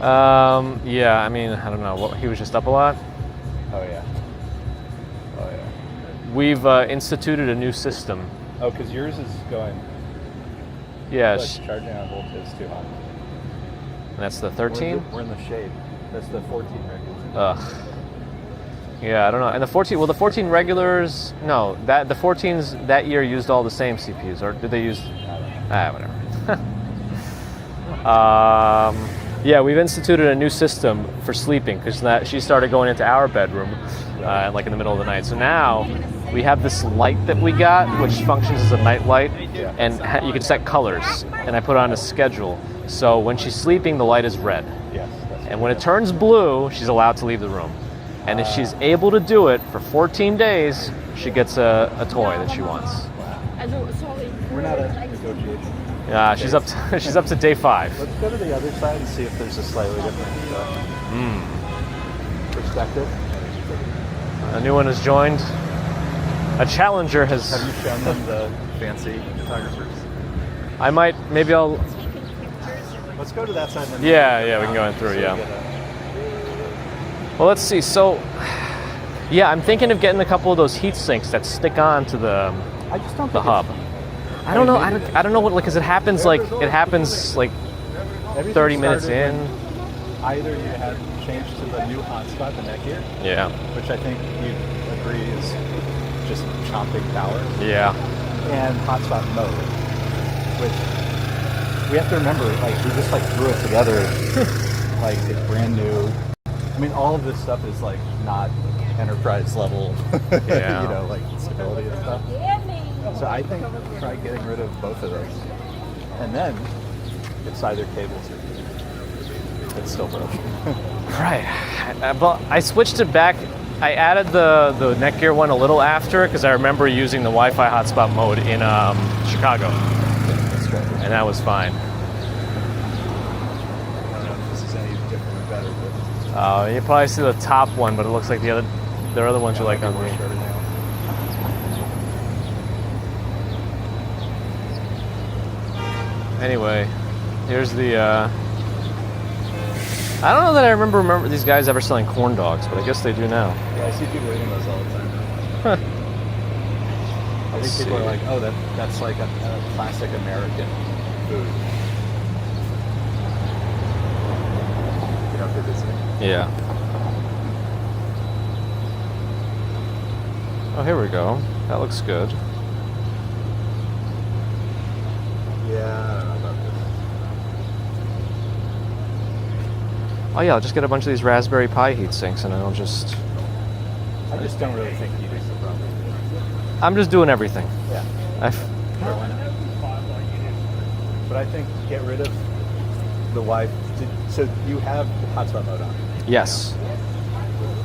Yeah, I mean, I don't know. He was just up a lot. Oh yeah. Oh yeah. We've instituted a new system. Oh, because yours is going. Yeah, Like charging on voltage is too hot. and that's the 13? We're in the shade. That's the 14 record. Ugh. Yeah, I don't know. And the 14, well, the 14 regulars, no, the 14s that year used all the same CPUs, or did they use? Whatever. Yeah, we've instituted a new system for sleeping because she started going into our bedroom, like in the middle of the night. So now we have this light that we got, which functions as a night light, and you can set colors. And I put it on a schedule. So when she's sleeping, the light is red. Yes. And when it turns blue, she's allowed to leave the room. And if she's able to do it for 14 days, she gets a toy that she wants. We're not a negotiation. Yeah, she's up to day 5. Let's go to the other side and see if there's a slightly different perspective. A new one has joined. A challenger has. Have you shown them the fancy photographers? I might. Maybe I'll. Let's go to that side. And then Yeah, we can go in through. Yeah. Well, let's see. So, yeah, I'm thinking of getting a couple of those heat sinks that stick on to the I just don't the think hub. I don't know. I don't know what, because it happens like 30 minutes in. Either you had changed to the new hotspot, the neck gear, Yeah. which I think you agree is just chomping power, Yeah. and hotspot mode, which we have to remember, like we just like threw it together, like it's brand new. I mean, all of this stuff is like not enterprise level, Yeah. you know, like stability and stuff. So I think try getting rid of both of those, and then it's either cables or it's still broken. Right. But I switched it back. I added the Netgear one a little after because I remember using the Wi-Fi hotspot mode in Chicago, That's great. and that was fine. I don't know if this is any different or better, but You probably see the top one, but it looks like the other ones are like on the. Anyway, here's the. I don't know that I remember these guys ever selling corn dogs, but I guess they do now. Yeah, I see people eating those all the time. I think people are like, oh, that's like a classic American food. You know, for Disney. Yeah. Oh, here we go. That looks good. Yeah, I don't know about this. Oh yeah, I'll just get a bunch of these Raspberry Pi heat sinks, and I'll just. I just don't really think you do the problem. I'm just doing everything. Yeah. Sure, why not? But I think get rid of the Wi-Fi. So you have hotspot mode on. Yes.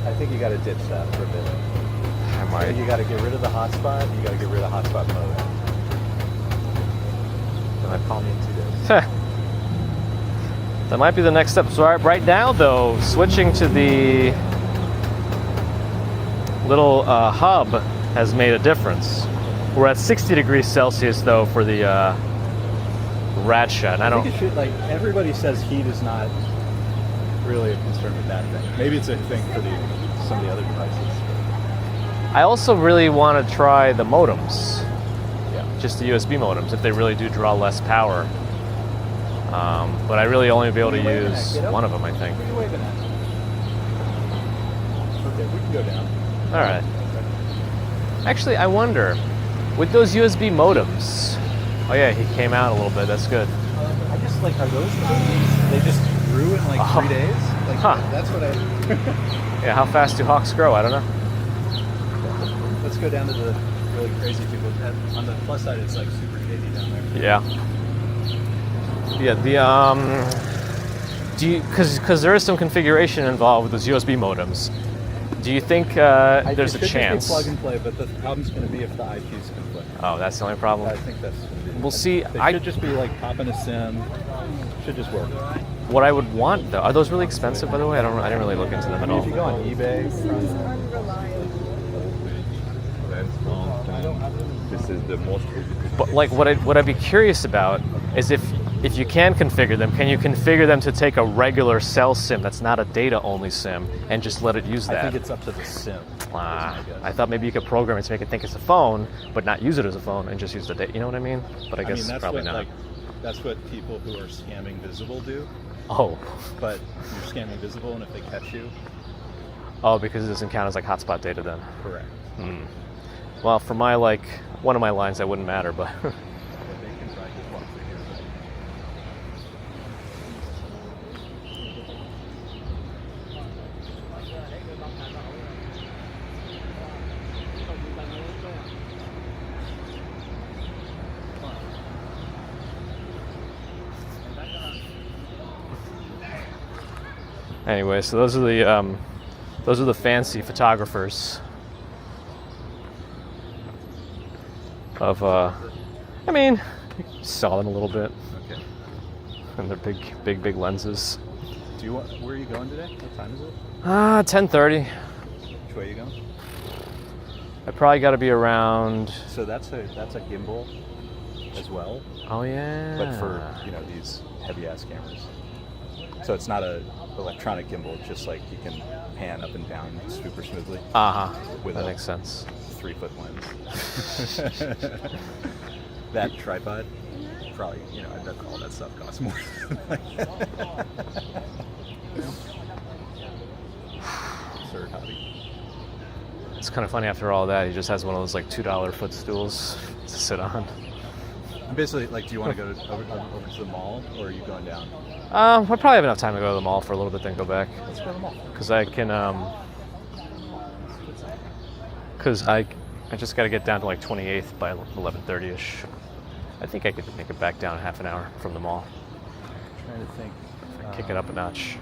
I think you got to ditch that for a bit. I might. You got to get rid of the hotspot. You got to get rid of hotspot mode. And I call me in 2 days. That might be the next step. So right now, though, switching to the little hub has made a difference. We're at 60 degrees Celsius, though, for the rat shed. I think it should, like, everybody says heat is not really a concern with that thing. Maybe it's a thing for some of the other devices. I also really want to try the modems. Yeah. Just the USB modems, if they really do draw less power. But I really only be able to use one of them, I think. What are you waving at? Okay, we can go down. All right. Actually, I wonder, with those USB modems. Oh yeah, he came out a little bit. That's good. I just like, are those modems? They just grew in like 3 days? Like, Huh. That's what I. Yeah, how fast do hawks grow? I don't know. Let's go down to the really crazy people. On the plus side, it's like super shady down there. Yeah. Yeah, because there is some configuration involved with those USB modems. Do you think there's a chance? It should just be plug and play, but the problem's going to be if the IPs conflict. Oh, that's the only problem. I think that's. We'll see. They should just be like popping a SIM. Should just work. What I would want, though, are those really expensive? By the way, I didn't really look into them at all. If you go on eBay, This is the most. But like, what I'd be curious about is if you can configure them, can you configure them to take a regular cell SIM that's not a data-only SIM and just let it use that? I think it's up to the SIM. I thought maybe you could program it to make it think it's a phone, but not use it as a phone and just use the data. You know what I mean? But I guess that's probably what, not. Like, that's what people who are scamming Visible do. Oh. But you're scamming Visible, and if they catch you. Oh, because it doesn't count as like hotspot data then. Correct. Well, for my one of my lines, that wouldn't matter, but. They can try to walk through Anyway, so those are the fancy photographers of I mean, you saw them a little bit. Okay. And their big lenses. Where are you going today? What time is it? 10:30. Which way are you going? I probably got to be around. So that's a gimbal as well, Oh yeah. but for these heavy ass cameras. So it's not a electronic gimbal. It's just like you can pan up and down super smoothly. With that makes sense. 3-foot lens. That tripod, probably I bet all that stuff costs more. Absurd hobby. It's kind of funny. After all that, he just has one of those like $2 footstools to sit on. Basically, like, do you want to go over to the mall, or are you going down? I probably have enough time to go to the mall for a little bit, then go back. Let's go to the mall. Because I can, I just got to get down to like 28th by 11:30ish. I think I could make it back down in half an hour from the mall. I'm trying to think. Kick it up a notch. If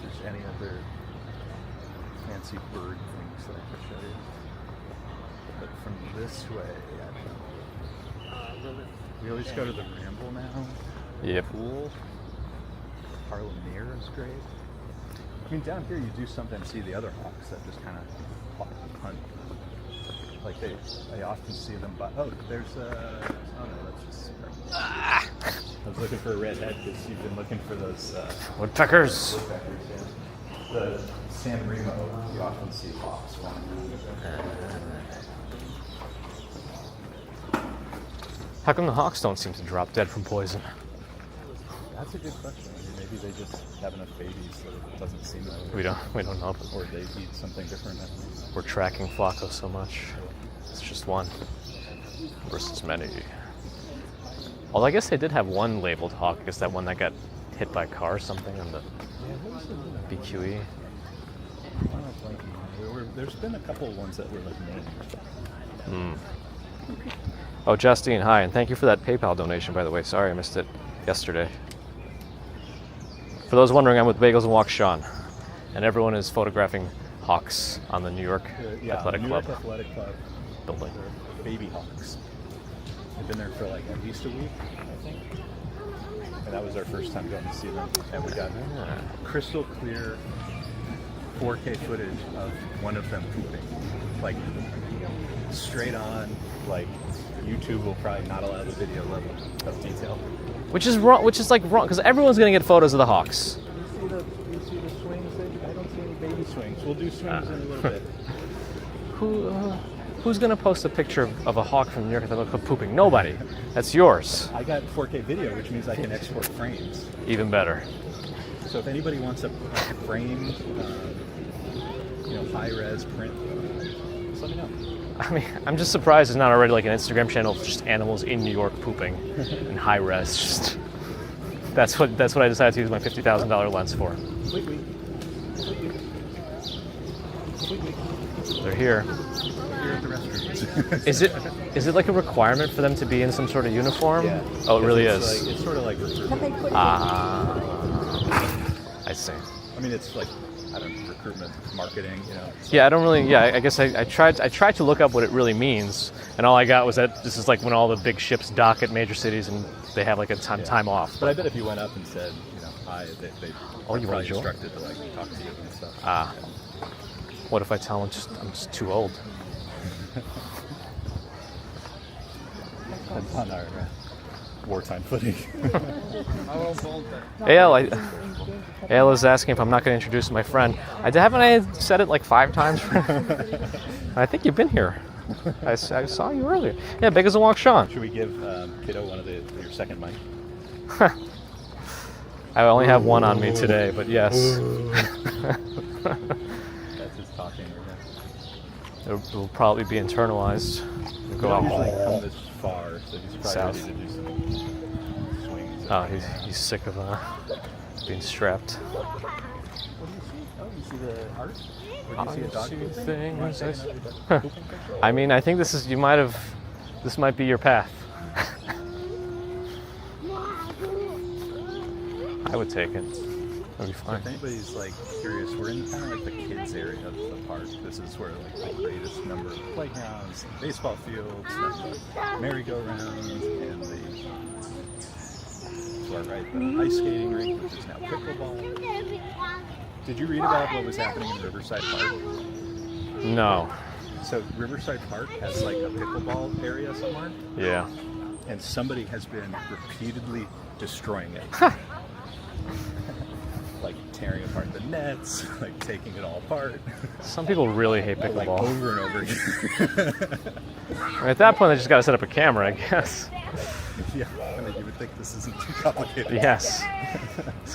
there's any other fancy bird things that I could show you. But from this way, we always go to the Ramble now. Yep. Pool. Harlem Near is great. I mean, down here you do sometimes see the other hawks that just kind of hunt. Like I often see them. There's a. Oh no, that's just. I was looking for a redhead because you've been looking for those Woodpeckers. Yeah. The San Remo, you often see hawks flying around. How come the hawks don't seem to drop dead from poison? That's a good question. I mean, maybe they just have enough babies that it doesn't seem that way. We don't know. Or they eat something different. We're tracking Flacco so much. It's just one versus many. Although I guess they did have one labeled hawk. I guess that one that got hit by a car or something on the BQE. There's been a couple of ones that were like named. Oh, Justine, hi, and thank you for that PayPal donation, by the way. Sorry I missed it yesterday. For those wondering, I'm with Bagels and Walk Sean, and everyone is photographing hawks on the New York Athletic New Club York Athletic Club building. They're baby hawks. They've been there for like at least a week, I think. And that was our first time going to see them. And we got crystal clear 4K footage of one of them pooping. Like, straight on, like, YouTube will probably not allow the video level of detail. Which is wrong, because everyone's going to get photos of the hawks. You see the swings? I don't see any baby swings. We'll do swings in a little bit. Who's going to post a picture of a hawk from New York Athletic Club pooping? Nobody. That's yours. I got 4K video, which means I can export frames. Even better. So if anybody wants a frame, high-res print, just let me know. I mean, I'm just surprised there's not already like an Instagram channel of just animals in New York pooping in high res. Just that's what I decided to use my $50,000 lens for. They're here. Here at the restrooms. Is it like a requirement for them to be in some sort of uniform? Yeah. Oh, it really it's is. Like, it's sort of like recruitment. I see. I mean, it's like, I don't know, recruitment, marketing, Yeah, I don't really. Yeah, I guess I tried to look up what it really means, and all I got was that this is like when all the big ships dock at major cities and they have like a time off. But I bet if you went up and said, hi, they you probably bonjour? instructed to like talk to you and stuff. What if I tell them I'm just too old? That's on our wartime footing. Ale is asking if I'm not going to introduce my friend. Haven't I said it like 5 times? I think you've been here. I saw you earlier. Yeah, Big as a Walk Sean. Should we give Kiddo one of your second mic? I only have one on me today, but yes. That's his talking right It will probably be internalized. Go out. He's like come this far, so he's probably South. ready to do some swings. Oh, he's sick of being strapped. What do you see? Oh, you see the art? Or do you see a dog pooping? things. You wanna say another dog pooping picture? I mean, I think this might be your path. I would take it. It'll be So fine. if anybody's like curious, we're in kind of like the kids area of the park. This is where like the greatest number of playgrounds, and baseball fields, and the merry-go-rounds, and the to our right the ice skating rink, which is now pickleball. Did you read about what was happening in Riverside Park? No. So Riverside Park has like a pickleball area somewhere, Yeah. and somebody has been repeatedly destroying it. Like tearing apart the nets, like taking it all apart. Some people really hate Like pickleball. over and over again. At that point, they just got to set up a camera, I guess. Yeah, I mean, you would think this isn't too complicated. Yes.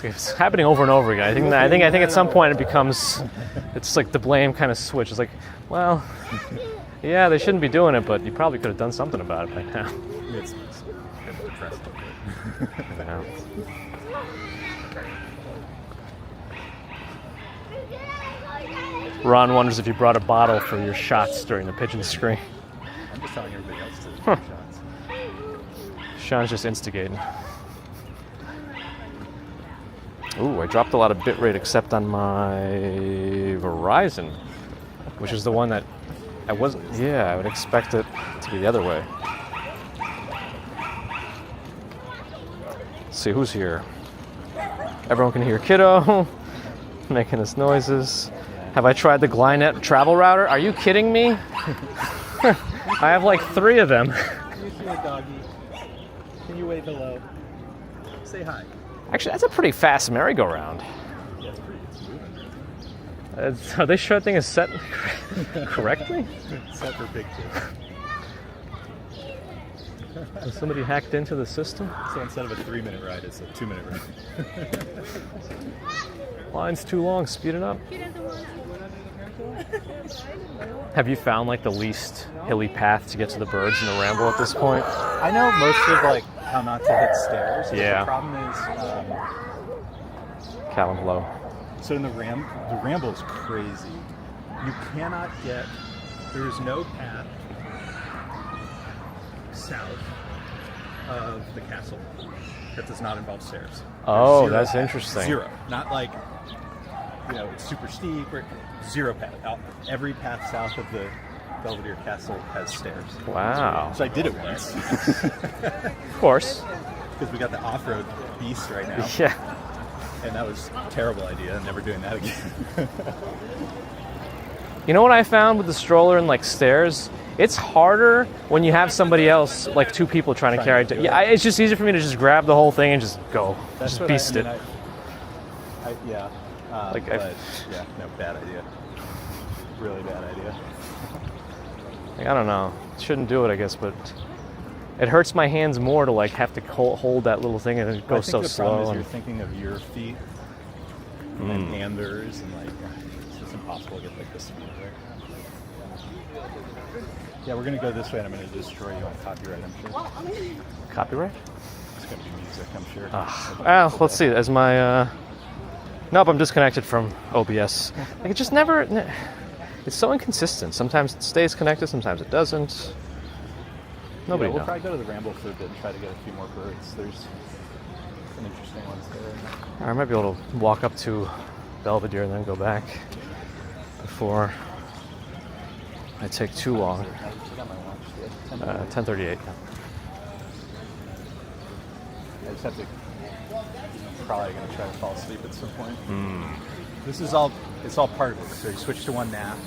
It's happening over and over again. I think at some point it becomes, it's like the blame kind of switch. It's like, well, yeah, they shouldn't be doing it, but you probably could have done something about it by now. It's depressing. Yeah. Ron wonders if you brought a bottle for your shots during the pigeon screen. I'm just telling everybody else to take shots. Sean's just instigating. Ooh, I dropped a lot of bitrate except on my Verizon, which is the one that I wasn't. Yeah, I would expect it to be the other way. Let's see who's here. Everyone can hear Kiddo making his noises. Have I tried the Glynet travel router? Are you kidding me? I have like 3 of them. You see a doggy? Can you wave hello? Say hi. Actually, that's a pretty fast merry-go-round. Yeah, it's pretty. It's moving. Are they sure that thing is set correctly? Except for big kids. Has somebody hacked into the system? So instead of a 3-minute ride, it's a 2-minute ride. Line's too long, speed it up. He doesn't want to. Have you found like the least hilly path to get to the birds in the ramble at this point? I know most of like how not to hit stairs. But Yeah. The problem is, Callum Low. so in the ramble is crazy. You cannot get. There is no path south of the castle that does not involve stairs. Oh, Zero that's path. interesting. 0. Not like, it's super steep or 0 path. Every path south of the Belvedere Castle has stairs. Wow. So I did it once Of course. because we got the off-road beast right now, Yeah. and that was a terrible idea. I'm never doing that again. You know what I found with the stroller and like stairs? It's harder when you have somebody else, like 2 people trying to carry it. to do Yeah, it. it's just easier for me to just grab the whole thing and just go. Just what beast it. Yeah. Like, but yeah, no, bad idea. Really bad idea. Like, I don't know. Shouldn't do it, I guess, but it hurts my hands more to like have to hold that little thing and it Well, I goes think so the problem slow. is you're thinking of your feet and theirs, and like it's just impossible to get like the speed there. Yeah, we're gonna go this way, and I'm gonna destroy you on copyright. I'm sure Copyright? it's gonna be music. I'm sure. Well, let's see. As my nope, I'm disconnected from OBS. Like it just never. It's so inconsistent. Sometimes it stays connected, sometimes it doesn't. Nobody We'll knows. probably go to the ramble for a bit and try to get a few more birds. There's some interesting ones there. I might be able to walk up to Belvedere and then go back before I take too long. I got my watch. 10:38. I just have to. Probably gonna try to fall asleep at some point. This is all. It's all part of it. So he switched to one nap,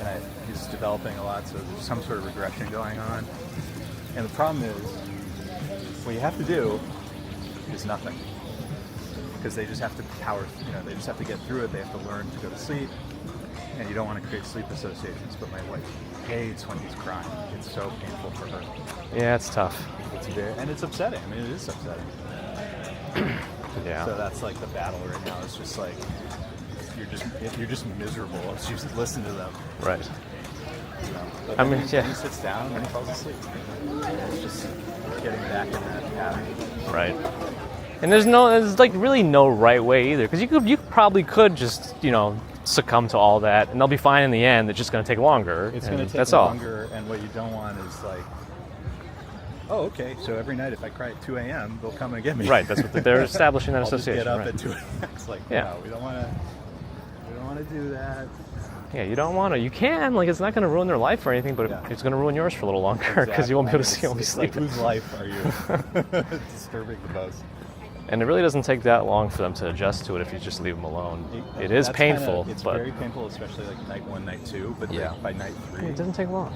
and he's developing a lot. So there's some sort of regression going on. And the problem is, what you have to do is nothing, because they just have to power. They just have to get through it. They have to learn to go to sleep, and you don't want to create sleep associations. But my wife hates when he's crying. It's so painful for her. Yeah, it's tough. And it's upsetting. I mean, it is upsetting. Yeah. So that's like the battle right now. It's just like you're just miserable as you just listen to them. Right. But I then mean, he, yeah. then he sits down and then he falls asleep. It's just getting back in that pattern. Right. And there's like really no right way either, because you probably could just succumb to all that and they'll be fine in the end. It's just going to take longer. It's going to take that's longer, and what you don't want is like, oh, okay. So every night if I cry at 2 a.m., they'll come and get me. Right. That's what they're establishing that I'll just association. get up Right. at 2 a.m. It's like, Yeah. no, we don't want to do that. Yeah, you don't want to. You can. Like, it's not going to ruin their life or anything, but Yeah. it's going to ruin yours for a little longer because you won't be able to see. You'll be It's like, sleeping. whose life are you disturbing the most? And it really doesn't take that long for them to adjust to it if you just leave them alone. It is That's painful, it's but very painful, especially like night 1, night 2. But Yeah. by night 3, it doesn't take long.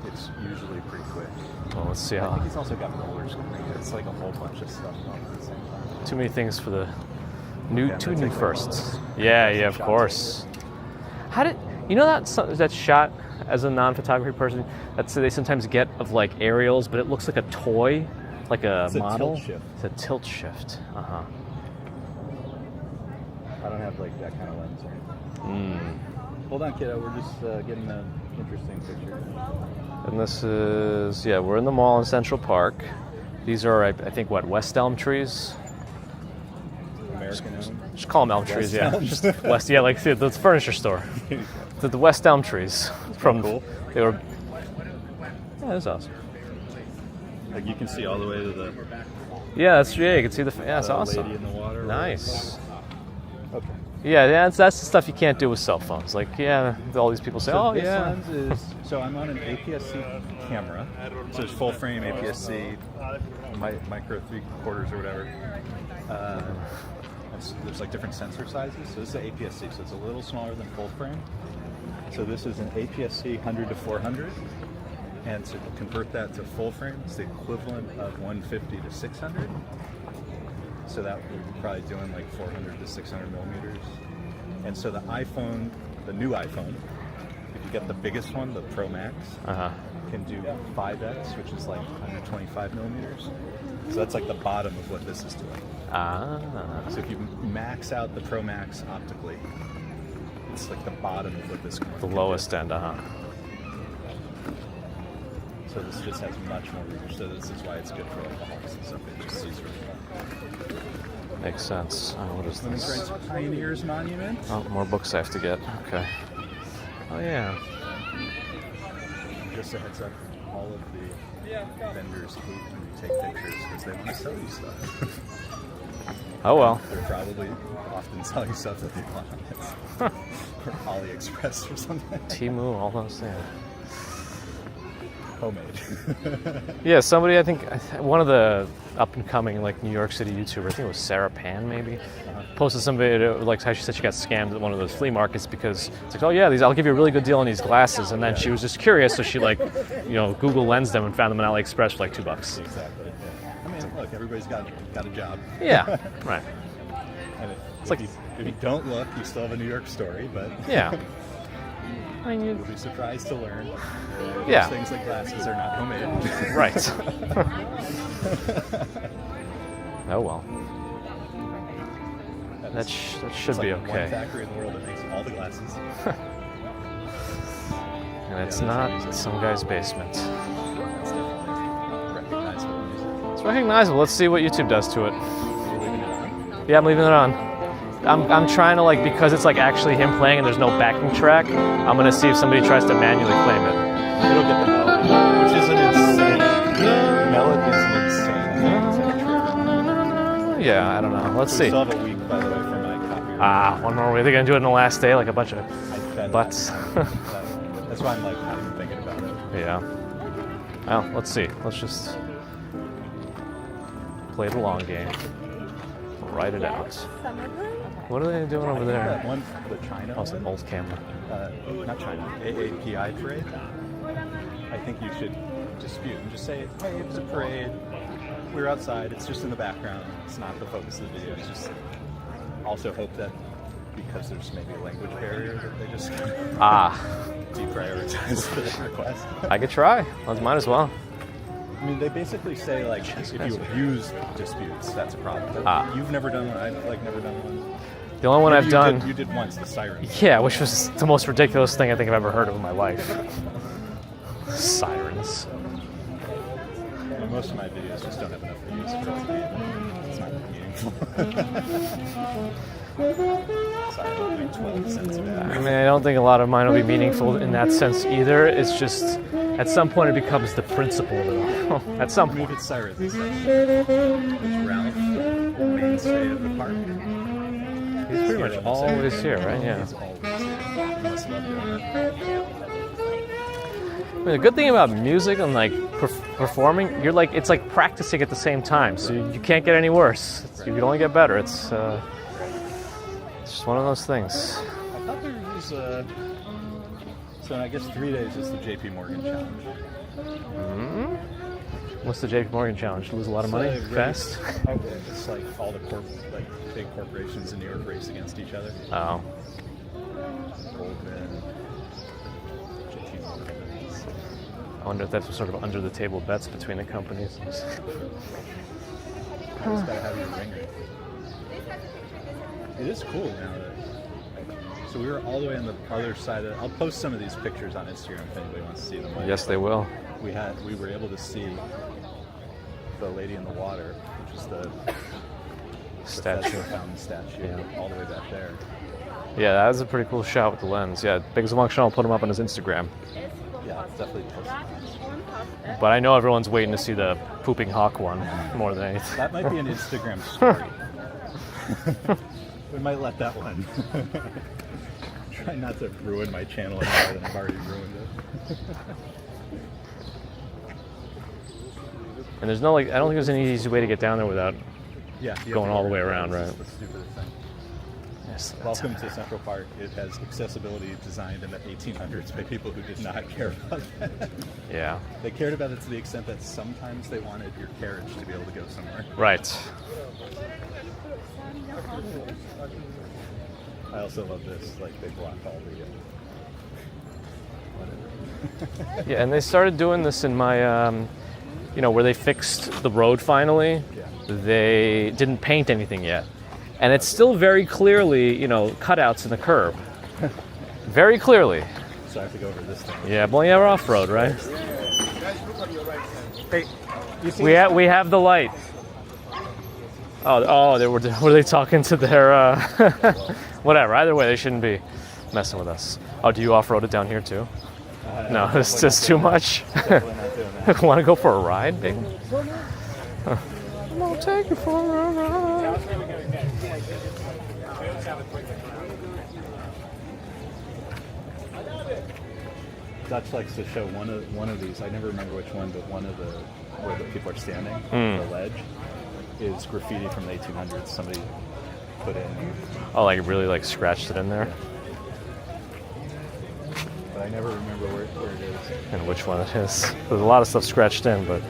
it's usually pretty quick. Well, let's see I think how. he's also got roller skating. It's like a whole bunch of stuff going on at the same time. Too many things for the Yeah, two that's new like firsts. Yeah, of shots. course. How did you know that shot as a non-photography person? That's they sometimes get of like aerials, but it looks like a toy, like a It's a model. tilt shift. It's a tilt shift. Uh huh. I don't have like that kind of lens or anything. Hold on, kiddo. We're just getting an interesting picture. And this is we're in the mall in Central Park. These are I think what West Elm trees. American owned. Just call them elm trees, yeah. Elms. Just West, yeah, like the furniture store. The West Elm trees from cool. They were. Yeah, that's awesome. Like you can see all the way to the Yeah, you can see the. Yeah, that's awesome. lady in the water. Nice. Okay. Yeah, that's the stuff you can't do with cell phones. Like, yeah, all these people say, So oh this yeah. lens is, so I'm on an APS-C camera. So it's full frame APS-C, micro 3/4 or whatever. There's like different sensor sizes. So this is an APS-C, so it's a little smaller than full frame. So this is an APS-C 100 to 400. And to convert that to full frame, it's the equivalent of 150 to 600. So that would be probably doing like 400 to 600 millimeters. And so the iPhone, the new iPhone, if you get the biggest one, the Pro Max, can do 5X, which is like 125 millimeters. So that's like the bottom of what this is doing. So if you max out the Pro Max optically, it's like the bottom of what this can do. The lowest end, So this just has much more reach. So this is why it's good for like the homes and stuff. It just sees really well. Makes sense. Oh, what is Women's this? Rights Pioneers Monument. Oh, more books I have to get. Okay. Oh yeah. Just a heads up, all of the vendors hate when you take pictures because they want to sell you stuff. Oh well. They're probably often selling stuff that they want on or AliExpress or something. Temu, all those things. Homemade. Yeah, somebody, I think, one of the up-and-coming, like, New York City YouTuber, I think it was Sarah Pan, maybe, posted some video, like, how she said she got scammed at one of those flea markets because it's like, oh, yeah, I'll give you a really good deal on these glasses, and then she was just curious, so she, like, Google Lensed them and found them on AliExpress for, like, $2. Exactly. Yeah. I mean, look, everybody's got a job. Yeah, right. And It's like- if you don't look, you still have a New York story, but Yeah. I mean, you'll be surprised to learn Yeah. those things like glasses are not homemade. right. Oh, well. That should It's be like one okay. factory in the world that makes all the glasses. And it's not some guy's basement. It's definitely recognizable. It's recognizable. Let's see what YouTube does to it. You're leaving it on? Yeah, I'm leaving it on. I'm trying to, like, because it's like actually him playing and there's no backing track, I'm gonna see if somebody tries to manually claim it. It'll get the melody, which is an insane. Melody is an insane thing to trigger. Yeah, I don't know. Let's We see. still have a week, by the way, for my copyright. One more. Are they gonna do it in the last day, like a bunch of I bet butts? That's why I'm like not even thinking about it. Yeah. Well, let's see. Let's just play the long game. Write it out. What are they doing over there? That one, the China Oh, it's an one, old camera. not China, AAPI parade. I think you should dispute and just say, hey, it was a parade. We were outside. It's just in the background. It's not the focus of the video. It's just also hope that because there's maybe a language barrier that they just deprioritize the request. I could try. Might as well. I mean, they basically say like if you abuse disputes, that's a problem. But you've never done one. I've like never done one. The only one I've done. You did once the siren. Yeah, which was the most ridiculous thing I think I've ever heard of in my life. Sirens. Yeah, most of my videos just don't have enough views for it to be. It's not meaningful. Sorry, like 12 cents a I video. mean, I don't think a lot of mine will be meaningful in that sense either. It's just At some point, it becomes the principle. Though. At some point. Movie sirens. It's Ralph, the mainstay of the park. He's pretty much always here, right? Yeah. He's always here. You must love doing that. I mean, the good thing about music and like performing, you're like it's like practicing at the same time, so you can't get any worse. You can only get better. It's just one of those things. I thought there was so I guess 3 days is the JP Morgan challenge. Mm-hmm. What's the JP Morgan challenge? Lose a lot of money fast? It's like all the big corporations in New York race against each other. Oh. Goldman, JP Morgan. I wonder if that's sort of under the table bets between the companies. I just gotta have your ringer. It is cool now that. So we were all the way on the other side of. I'll post some of these pictures on Instagram if anybody wants to see them. Yes, they will. We were able to see the lady in the water, which is the Statue. fountain statue, Yeah. all the way back there. Yeah, that was a pretty cool shot with the lens. Yeah, Biggest Monk Sean will put him up on his Instagram. Yeah, it's definitely posted. But I know everyone's waiting to see the pooping hawk one more than anything. That might be an Instagram story. We might let that one. Try not to ruin my channel any more than I've already ruined it. And there's no I don't think there's any easy way to get down there without going all the way around, right? That's the stupidest thing. Yes. Welcome to Central Park. It has accessibility designed in the 1800s by people who did not care about that. Yeah. They cared about it to the extent that sometimes they wanted your carriage to be able to go somewhere. Right. I also love this, they block all the whatever. Yeah, and they started doing this in my, where they fixed the road finally. Yeah. They didn't paint anything yet. And it's still very clearly, cutouts in the curb. Very clearly. So I have to go over this thing. Yeah, but we have off-road, right? Hey, you see We have the light. Were they talking to their, whatever. Either way, they shouldn't be messing with us. Oh, do you off-road it down here too? No, it's just too much. Definitely not doing that. Want to go for a ride, baby? I'll take you for a ride. Dutch likes to show one of these. I never remember which one, but one of the where the people are standing, the ledge, is graffiti from the 1800s. Somebody put in. Oh, really scratched it in there. Yeah. But I never remember where it is. And which one it is. There's a lot of stuff scratched in, but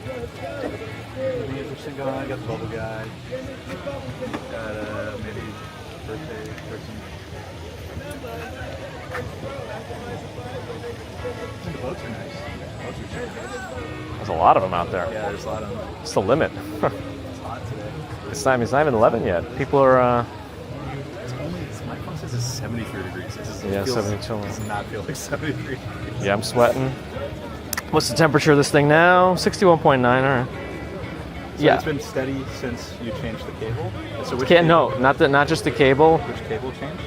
Anything interesting going on? I got the bubble guy. Got maybe birthday person. The boats are nice. Boats are cheap. there's a lot of them out there. Yeah, there's a lot of them. It's the limit. It's hot today. It's not even 11 yet. People are, My phone says it's 73 degrees. It just Yeah, feels, 72. It does not feel like 73 degrees. yeah, I'm sweating. What's the temperature of this thing now? 61.9, all right. So Yeah. it's been steady since you changed the cable? So which No, not just the cable. Which cable changed?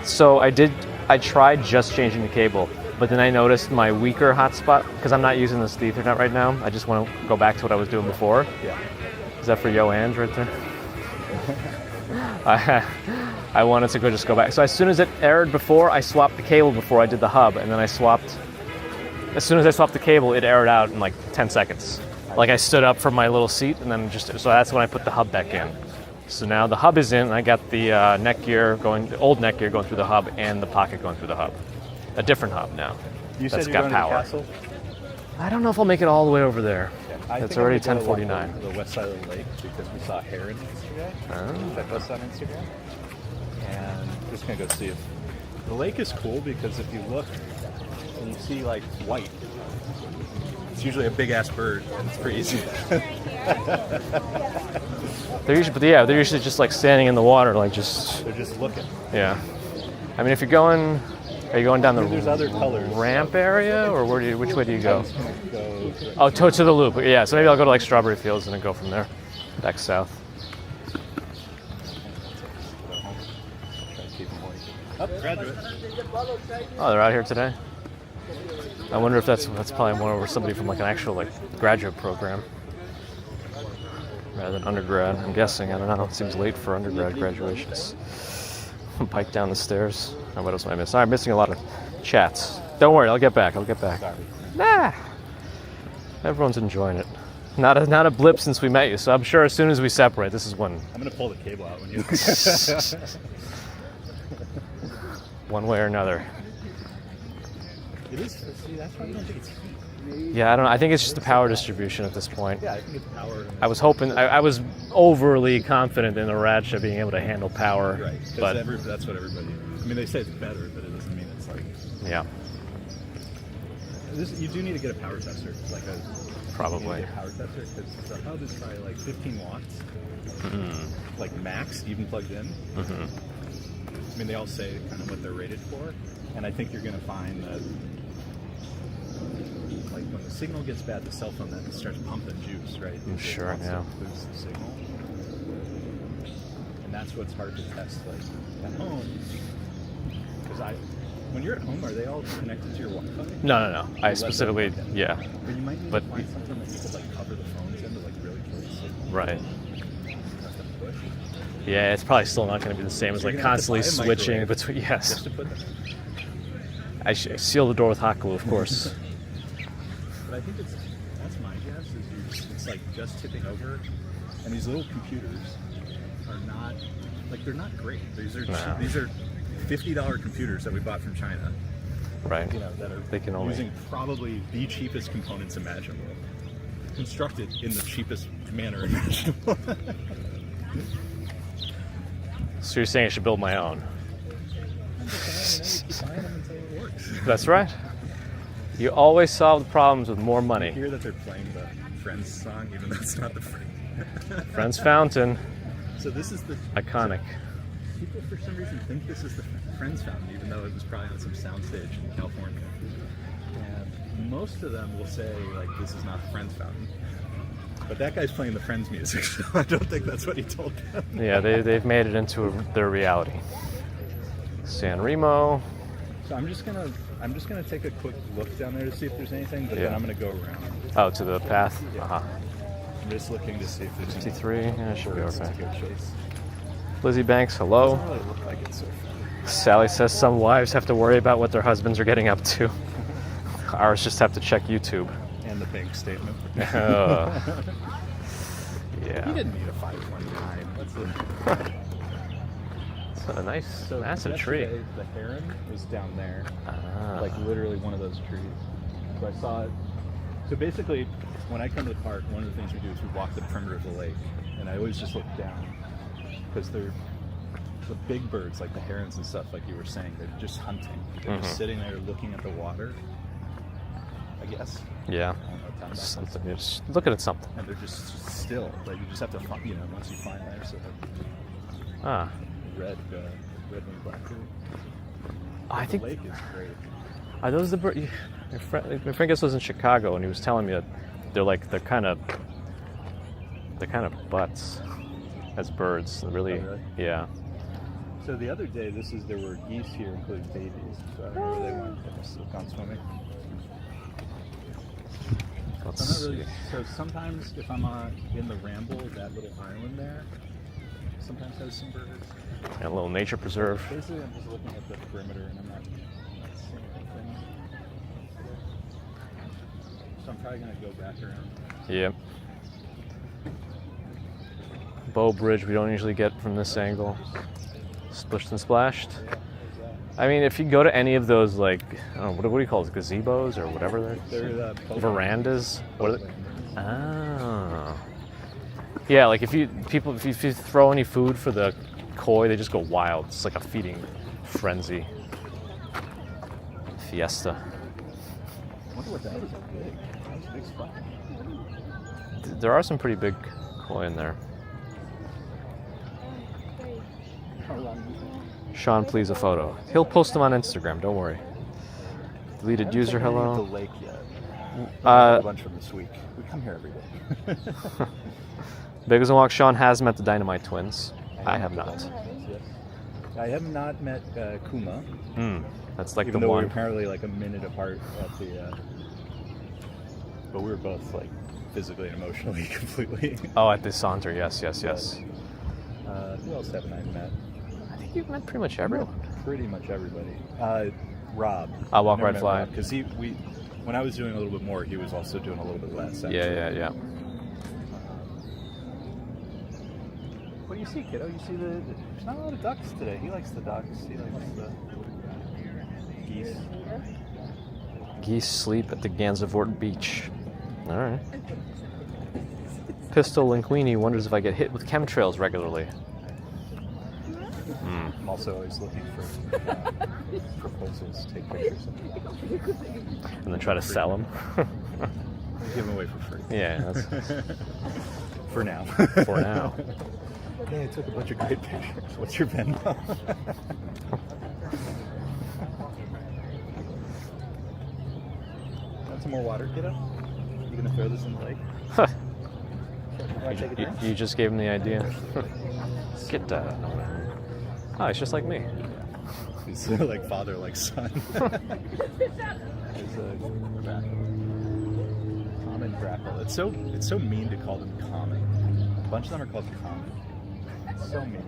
So I tried just changing the cable, but then I noticed my weaker hotspot, because I'm not using this Ethernet right now. I just want to go back to what I was doing before. Yeah. Is that for Yo Ange right there? I wanted to just go back. So as soon as it aired before, I swapped the cable before I did the hub, and then as soon as I swapped the cable, it aired out in like 10 seconds. Like I stood up from my little seat, and then so that's when I put the hub back in. So now the hub is in, and I got the the old neck gear going through the hub, and the pocket going through the hub. A different hub now. You That's said you're got going power. to the castle? I don't know if I'll make it all the way over there. I It's think I'm already gonna go to 10:49. The west side of the lake because we saw herons yesterday. Check us on Instagram. And just going to go see if... The lake is cool because if you look and you see like white, it's usually a big-ass bird and it's pretty easy. They're usually just like standing in the water, like just... They're just looking. Yeah. I mean, if you're going... Are you going down the There's other colors. ramp area, or which way do you go? I'm just gonna go Oh, to the loop. Yeah, so maybe I'll go to like Strawberry Fields and then go from there back south. Try to keep them awake. Oh, graduate. Oh, they're out here today. I wonder if that's probably more over somebody from like an actual like graduate program rather than undergrad. I'm guessing. I don't know. It seems late for undergrad graduations. Bike down the stairs. Oh, what else am I missing? I'm missing a lot of chats. Don't worry, I'll get back. Sorry. Nah. Everyone's enjoying it. Not a blip since we met you, so I'm sure as soon as we separate, this is when. I'm gonna pull the cable out when you. One way or another. It is. See, that's why you don't think it's heat. Yeah, I don't know. I think it's just the power distribution at this point. Yeah, I think it's power. I was hoping. I was overly confident in the Ratchet being able to handle power. Right. But That's what everybody. I mean, they say it's better, but it doesn't mean it's like. yeah, You do need to get a power tester, like a. probably. You need to get a power tester because the hub is probably like 15 watts, like max, even plugged in. I mean, they all say kind of what they're rated for, and I think you're going to find that, like, when the signal gets bad, the cell phone then starts pumping juice, right? Sure, It wants yeah. to boost the signal, and that's what's hard to test, like, at home. Because when you're at home, are they all connected to your Wi-Fi? No. I specifically, Okay. yeah, But you might need But to find something that you could, like, cover the phones in to, like, really kill the signal. right. Have to push. Yeah, it's probably still not going to be the same as You're like gonna have to constantly buy a switching microwave between. Yes, Just to put that. I seal the door with hot glue, of course. But I think that's my guess is it's like just tipping over, and these little computers are not like they're not great. These are No. these are $50 computers that we bought from China. Right. You know that are They can only- using probably the cheapest components imaginable, constructed in the cheapest manner imaginable. So you're saying I should build my own? I'm just saying, keep buying them until it works. That's right. You always solve the problems with more I money. hear that they're playing the Friends song, even though it's not the Friends. Friends Fountain, So this is the iconic. people for some reason think this is the Friends Fountain, even though it was probably on some soundstage in California. And most of them will say like this is not the Friends Fountain. But that guy's playing the Friends music, so I don't think that's what he told them. Yeah, they've made it into their reality. San Remo. So I'm just gonna take a quick look down there to see if there's anything, but then Yeah. I'm gonna go around. Oh, to the path. Yeah. I'm just looking to see if there's any 53. Yeah, should be birds okay. to go chase. Lizzie Banks. Hello. Doesn't really look like it's so far. Sally says some wives have to worry about what their husbands are getting up to. Ours just have to check YouTube. And the bank statement. Yeah. He didn't need a 529. That's a It's a nice, massive yesterday, tree. The heron was down there, Ah. like literally one of those trees. So I saw it. So basically, when I come to the park, one of the things we do is we walk the perimeter of the lake, and I always just look down because they're the big birds, like the herons and stuff, like you were saying. They're just hunting. They're just sitting there looking at the water. I guess. Yeah. I don't know what time that is. Something. You're just looking at something. And they're just still. Like you just have to find, once you find there, so Ah. red winged blackbird. I The think. lake is great. Are those the birds? My friend guest was in Chicago, and he was telling me that they're kind of butts as birds. Really. Oh, really? Yeah. So the other day, there were geese here, including babies. So I don't know where they went. They must have gone swimming. Let's I'm not see. really, so sometimes if I'm in the Ramble, that little island there, sometimes has some birds. And a little nature preserve. Basically, I'm just looking at the perimeter and I'm not seeing anything. So I'm probably going to go back around. Yep. Bow Bridge we don't usually get from this angle. Splished and splashed. I mean, if you go to any of those, like, I don't know, what do you call it, gazebos or whatever They're verandas? What are they? Oh. Yeah, like if you throw any food for the koi, they just go wild. It's like a feeding frenzy. Fiesta. I wonder what that was. Big. That was a big spot. There are some pretty big koi in there. How long? Sean, please, a photo. He'll post them on Instagram, don't worry. Deleted I haven't user, taken any hello. at the lake yet. A bunch from this week. We come here every day. Bagels and Walk, Sean has met the Dynamite Twins. I have not. I have not met Kuma. That's like Even the though we one. were apparently like a minute apart at the. But we were both like physically and emotionally completely. Oh, at the Saunter. Yes. Who else haven't I met? I think you've met pretty much everyone. Pretty much everybody. Rob. Walk, Ride, Fly. Because when I was doing a little bit more, he was also doing a little bit less. Actually. Yeah. What do you see, kiddo? You see there's not a lot of ducks today. He likes the ducks. He likes the geese. Geese sleep at the Gansevoort Beach. All right. Pistol Linguini wonders if I get hit with chemtrails regularly. I'm also always looking for proposals, take pictures of them. And then try to sell them. Give them away for free. Yeah, that's For now. for now. Hey, I took a bunch of great pictures. What's your Venmo? Want some more water, kiddo? You gonna throw this in the lake? Wanna take a drink? You just gave him the idea. Get that. Oh, it's just like me. He's like father, like son. It's a common grackle. It's so mean to call them common. A bunch of them are called common. It's so mean.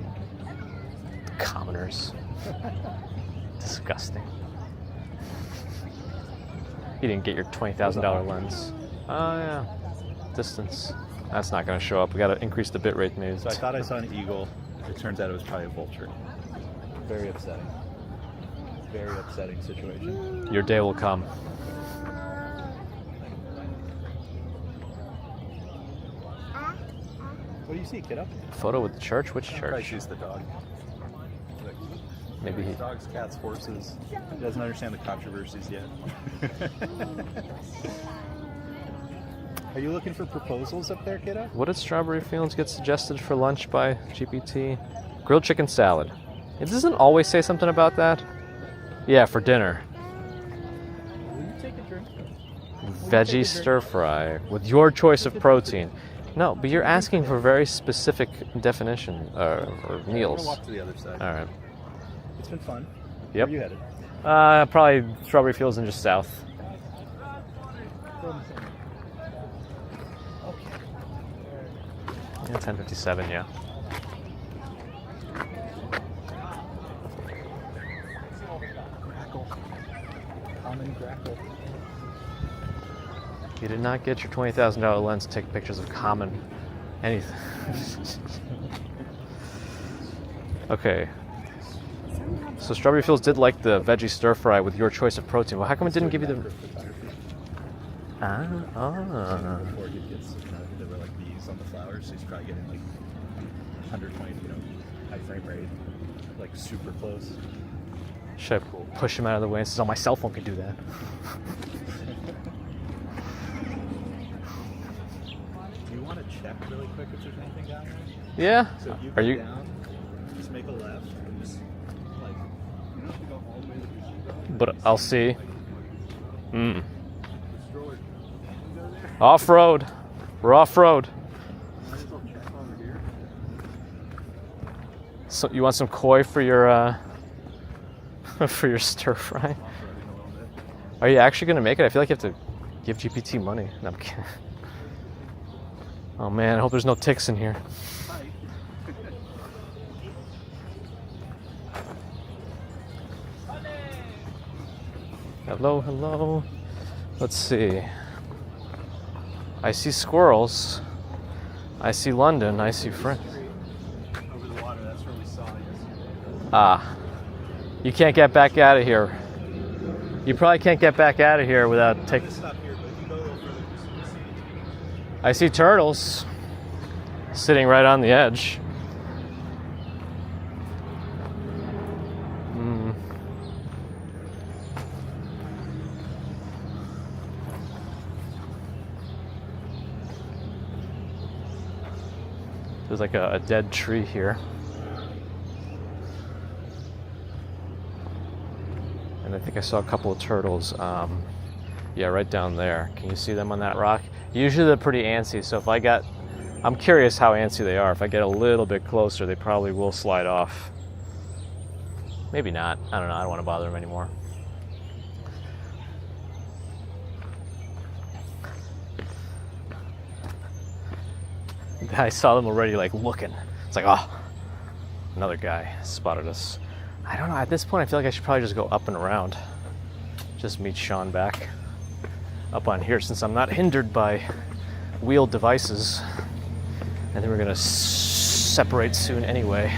Commoners. Disgusting. You didn't get your $20,000 lens. Oh yeah. Distance. That's not going to show up. We got to increase the bit rate maybe. So I thought I saw an eagle. It turns out it was probably a vulture. Very upsetting. Very upsetting situation. Your day will come. What do you see, kiddo? Photo with the church? Which Probably church? she's the dog. Maybe he. Dogs, cats, horses. He doesn't understand the controversies yet. Are you looking for proposals up there, kiddo? What did Strawberry Fields get suggested for lunch by GPT? Grilled chicken salad. It doesn't always say something about that. Yeah, for dinner. Will you take a drink? Veggie stir fry with your choice of protein. No, but you're asking for very specific definition or I'm meals. gonna walk to the other side. All right. It's been fun. Yep. Where are you headed? Probably Strawberry Fields and just south. Yeah, 10:57. Yeah. Grackle. Common grackle. You did not get your $20,000 lens to take pictures of common anything. Okay. So Strawberry Fields did like the veggie stir fry with your choice of protein. Well, how come it didn't give you the? Before he gets, there were like bees on the flowers, so he's probably getting like 120, high frame rate, like super close. Should I push him out of the way and says, "Oh, my cell phone can do that." Do you want to check really quick if there's anything down there? Yeah. So if you Are go you? down, just make a left, and just like you don't have to go all the way to the zebra. But I'll see. Off road. We're off road. Might as well check over here. So you want some koi for your for your stir fry? Off-roading a little bit. Are you actually gonna make it? I feel like you have to give GPT money. No, I'm kidding. Oh man, I hope there's no ticks in here. Hi. Hello, hello. Let's see. I see squirrels. I see London. I see France. Over the water, that's where we saw yesterday. Ah. You can't get back out of here. You probably can't get back out of here without taking. Stop here, but if you go a little further, just see. I see turtles sitting right on the edge. There's like a dead tree here. And I think I saw a couple of turtles. Yeah, right down there. Can you see them on that rock? Usually they're pretty antsy, so I'm curious how antsy they are. If I get a little bit closer, they probably will slide off. Maybe not. I don't know. I don't want to bother them anymore. I saw them already, like, looking. It's like, oh, another guy spotted us. I don't know, at this point I feel like I should probably just go up and around. Just meet Sean back up on here since I'm not hindered by wheeled devices. And then we're gonna separate soon anyway.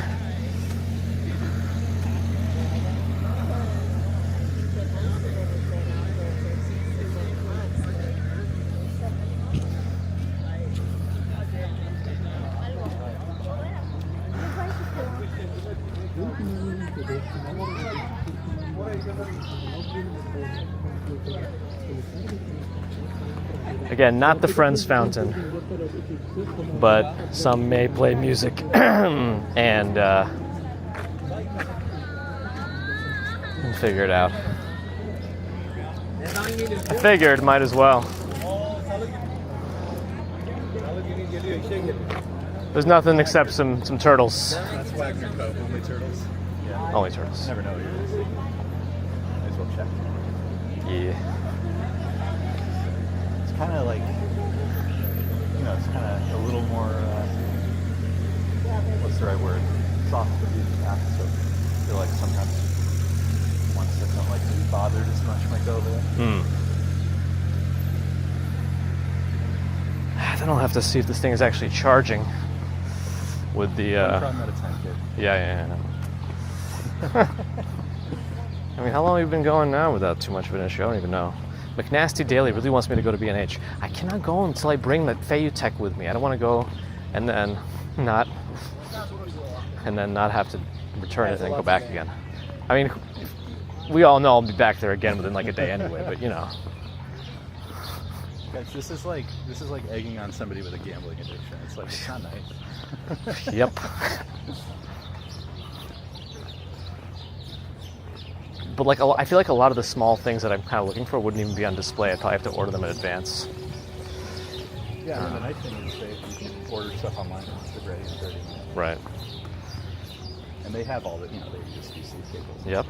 Again, not the Friends Fountain, but some may play music and figure it out. I figured, might as well. There's nothing except some turtles. That's Wagner Cove, only turtles. Yeah. Only turtles. Never know what you're going to see. Might as well check. Yeah. It's kind of like, it's kind of a little more, what's the right word? Soft to be path. So I feel like sometimes ones that don't like to be bothered as much might go there. Then I'll have to see if this thing is actually charging with the. One problem at a time, kid. Yeah. I mean, how long have we been going now without too much of an issue? I don't even know. McNasty Daily really wants me to go to B&H. I cannot go until I bring the Fayutech with me. I don't want to go and then not have to return it and then go back again. I mean, we all know I'll be back there again within like a day anyway, but you know. Guys, this is like egging on somebody with a gambling addiction. It's like, it's not nice. Yep. But like, I feel like a lot of the small things that I'm kind of looking for wouldn't even be on display. I'd probably have to order them in advance. Yeah, and the nice thing is that you can order stuff online and it's ready in 30 minutes. Right. And they have all the, they just use these cables. Yep.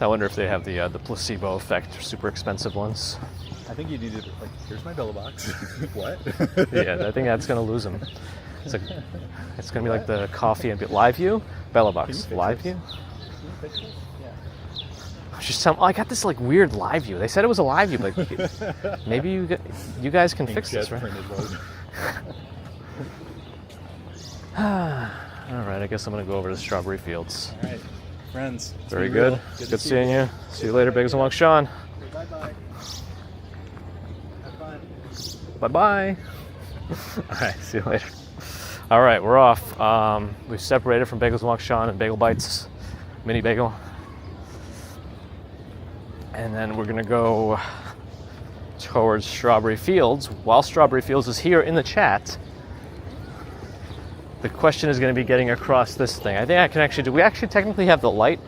I wonder if they have the placebo effect or super expensive ones. I think you need to, like, here's my Bella box. What? Yeah, I think that's going to lose them. It's going to be like the coffee and Live View? Bella box. Live View? Yeah. Just tell them, I got this like weird Live View. They said it was a Live View, but maybe you guys can fix this, right? All right, I guess I'm going to go over to the strawberry fields. All right, friends. Very good. Good seeing you. See you later, Bagels and Walk, Sean. Bye-bye. Have fun. Bye-bye. All right, see you later. All right, we're off. We've separated from Bagels and Walk, Sean, and Bagel Bites, mini bagel. And then we're gonna go towards Strawberry Fields. While Strawberry Fields is here in the chat, the question is gonna be getting across this thing. I think I can actually do, we actually technically have the light,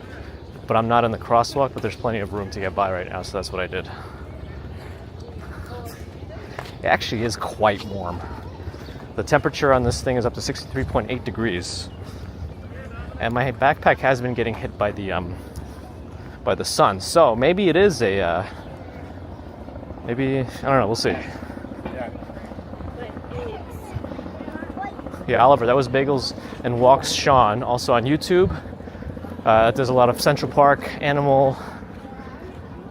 but I'm not in the crosswalk, but there's plenty of room to get by right now, so that's what I did. It actually is quite warm. The temperature on this thing is up to 63.8 degrees. And my backpack has been getting hit by the sun. So maybe it is a, maybe, I don't know, we'll see. Yeah, Oliver, that was Bagels and Walks Sean, also on YouTube. There's a lot of Central Park animal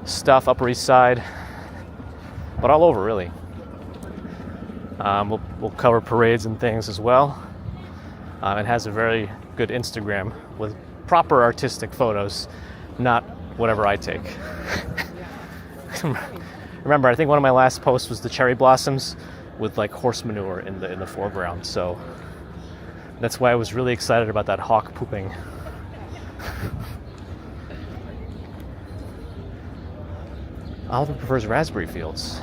stuff, Upper East Side, but all over really. We'll cover parades and things as well. It has a very good Instagram with proper artistic photos, not whatever I take. Remember, I think one of my last posts was the cherry blossoms with like horse manure in the foreground. So that's why I was really excited about that hawk pooping. Oliver prefers raspberry fields.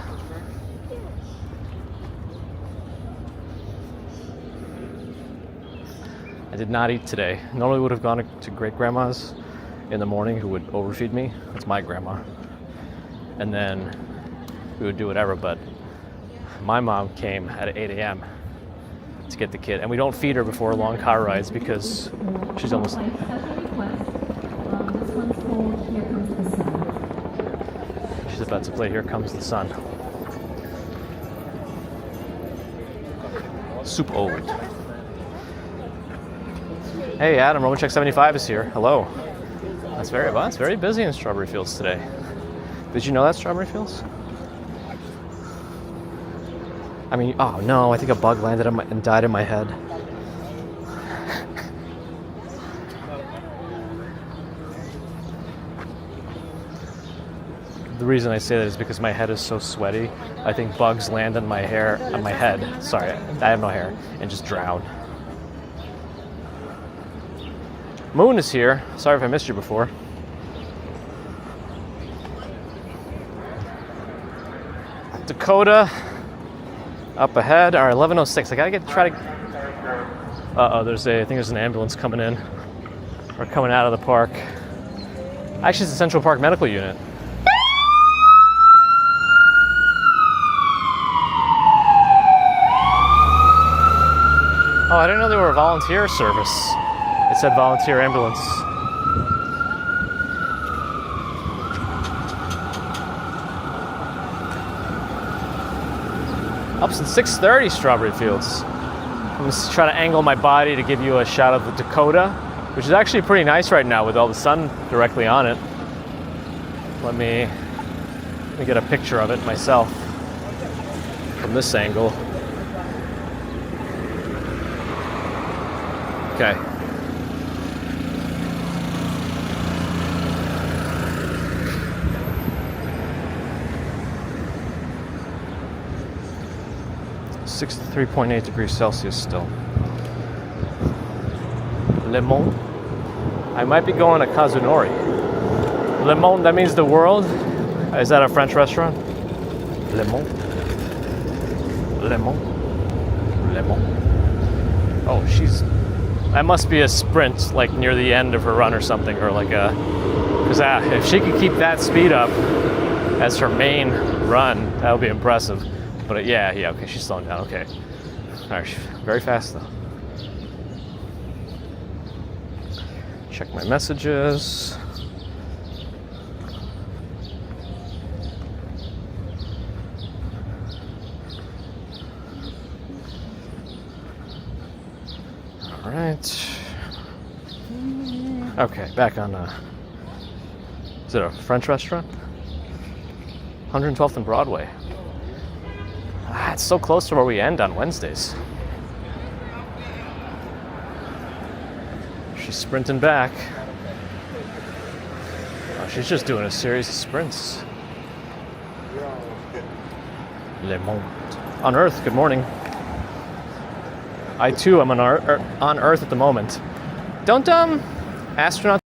I did not eat today. Normally would have gone to great grandma's in the morning who would overfeed me. That's my grandma. And then we would do whatever, but my mom came at 8 a.m. to get the kid. And we don't feed her before long car rides because she's almost... She's about to play Here Comes the Sun. Soup old. Hey Adam, Roman Check 75 is here. Hello. It's very busy in Strawberry Fields today. Did you know that, Strawberry Fields? I mean, oh no, I think a bug landed on and died in my head. The reason I say that is because my head is so sweaty. I think bugs land on my hair, on my head. Sorry, I have no hair, and just drown. Moon is here. Sorry if I missed you before. Dakota up ahead. All right, 11:06. I gotta try to. I think there's an ambulance coming in or coming out of the park. Actually, it's the Central Park Medical Unit. Oh, I didn't know they were a volunteer service. It said volunteer ambulance. Up since 6:30, Strawberry Fields. I'm just trying to angle my body to give you a shot of the Dakota, which is actually pretty nice right now with all the sun directly on it. Let me get a picture of it myself from this angle. Okay. (63.8 degrees Celsius still. Le Monde. I might be going to Kazunori. Le Monde, that means the world. Is that a French restaurant? Le Monde. Le Monde. Le Monde. Oh, that must be a sprint, like near the end of her run or something, or like because if she could keep that speed up as her main run, that would be impressive. But yeah, okay, she's slowing down, okay. All right, very fast though. Check my messages. All right. Okay, back on, is it a French restaurant? 112th and Broadway. It's so close to where we end on Wednesdays. She's sprinting back. Oh, she's just doing a series of sprints. Le Monde. On Earth, good morning. I too am on Earth at the moment. Don't astronauts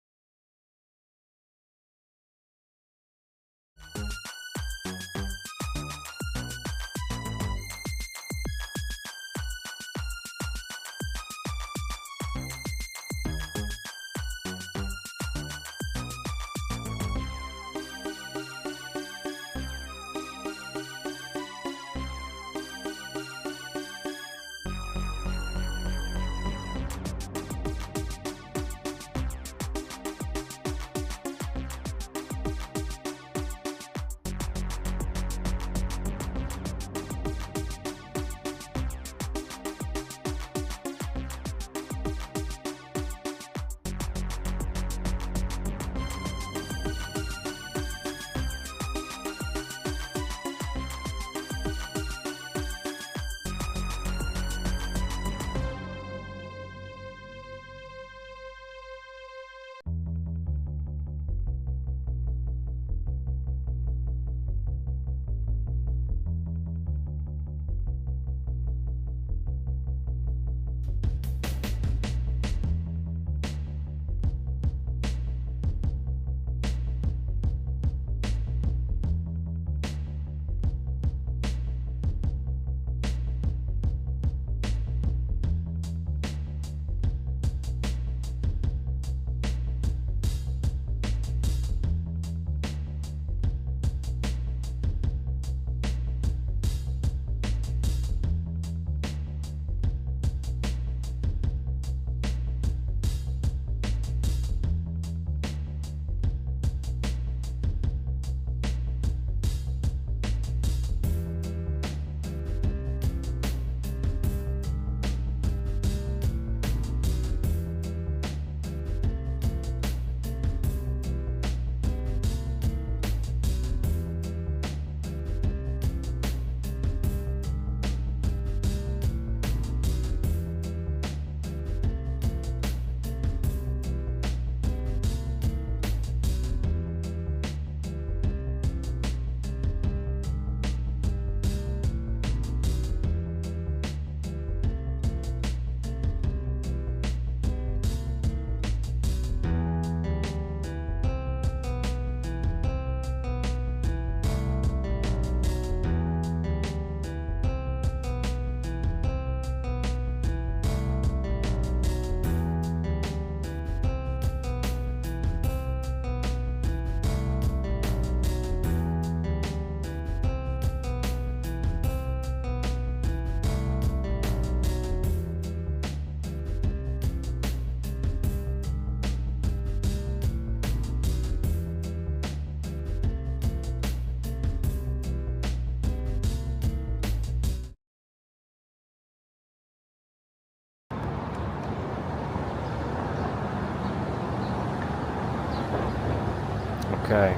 Okay.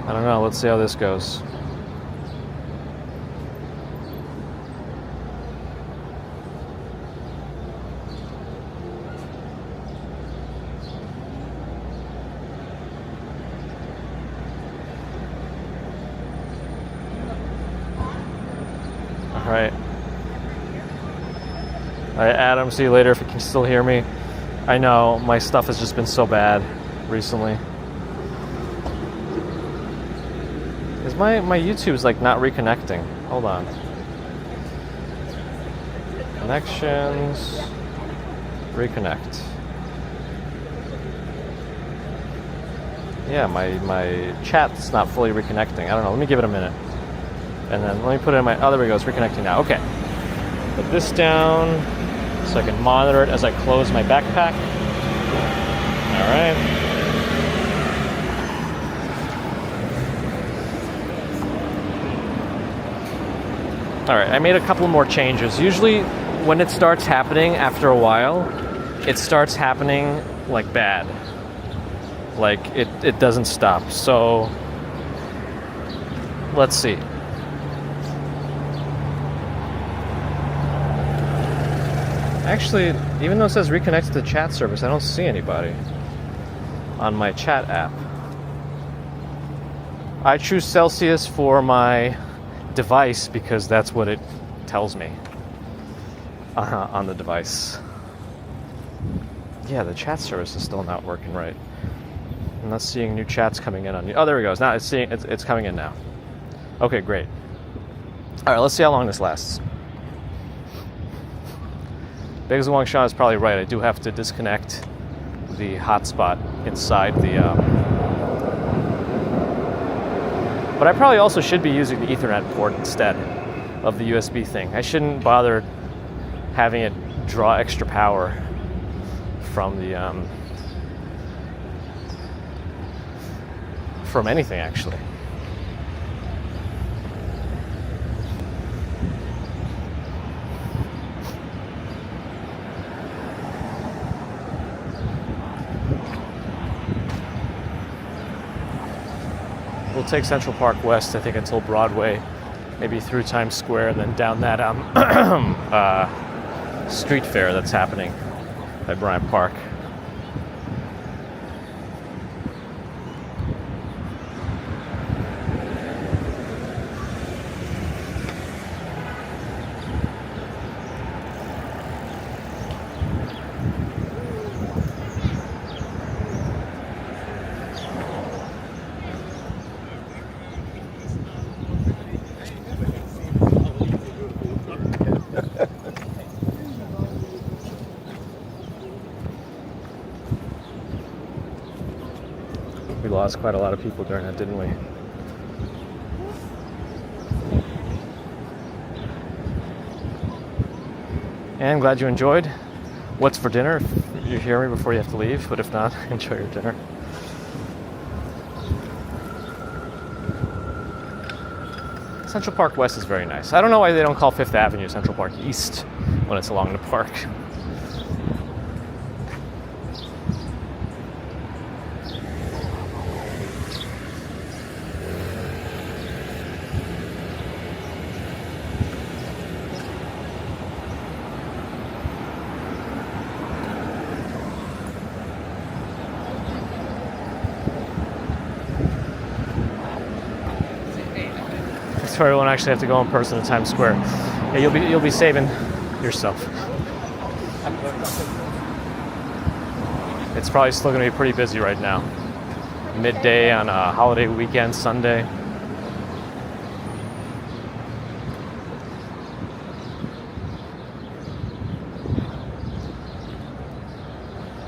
I don't know. Let's see how this goes. All right. All right, Adam, see you later if you can still hear me. I know, my stuff has just been so bad recently. Is my YouTube's like not reconnecting? Hold on. Connections. Reconnect. Yeah, my chat's not fully reconnecting. I don't know, let me give it a minute. And then let me put it in my, oh, there we go, it's reconnecting now. Okay. Put this down so I can monitor it as I close my backpack. All right. All right, I made a couple more changes. Usually when it starts happening after a while, it starts happening like bad. Like it doesn't stop. So let's see. Actually, even though it says reconnect to the chat service, I don't see anybody on my chat app. I choose Celsius for my device because that's what it tells me on the device. Yeah, the chat service is still not working right. I'm not seeing new chats coming in on you. Oh, there we go. Now it's coming in now. Okay, great. All right, let's see how long this lasts. Biggs Wang Sha is probably right. I do have to disconnect the hotspot inside the. But I probably also should be using the Ethernet port instead of the USB thing. I shouldn't bother having it draw extra power from the from anything actually. We'll take Central Park West, I think, until Broadway, maybe through Times Square, and then down that street fair that's happening at Bryant Park. We lost quite a lot of people during that, didn't we? And glad you enjoyed. What's for dinner? If you hear me before you have to leave, but if not, enjoy your dinner. Central Park West is very nice. I don't know why they don't call Fifth Avenue Central Park East when it's along the park. Sorry, we won't actually have to go in person to Times Square. Yeah, you'll be saving yourself. It's probably still going to be pretty busy right now. Midday on a holiday weekend, Sunday.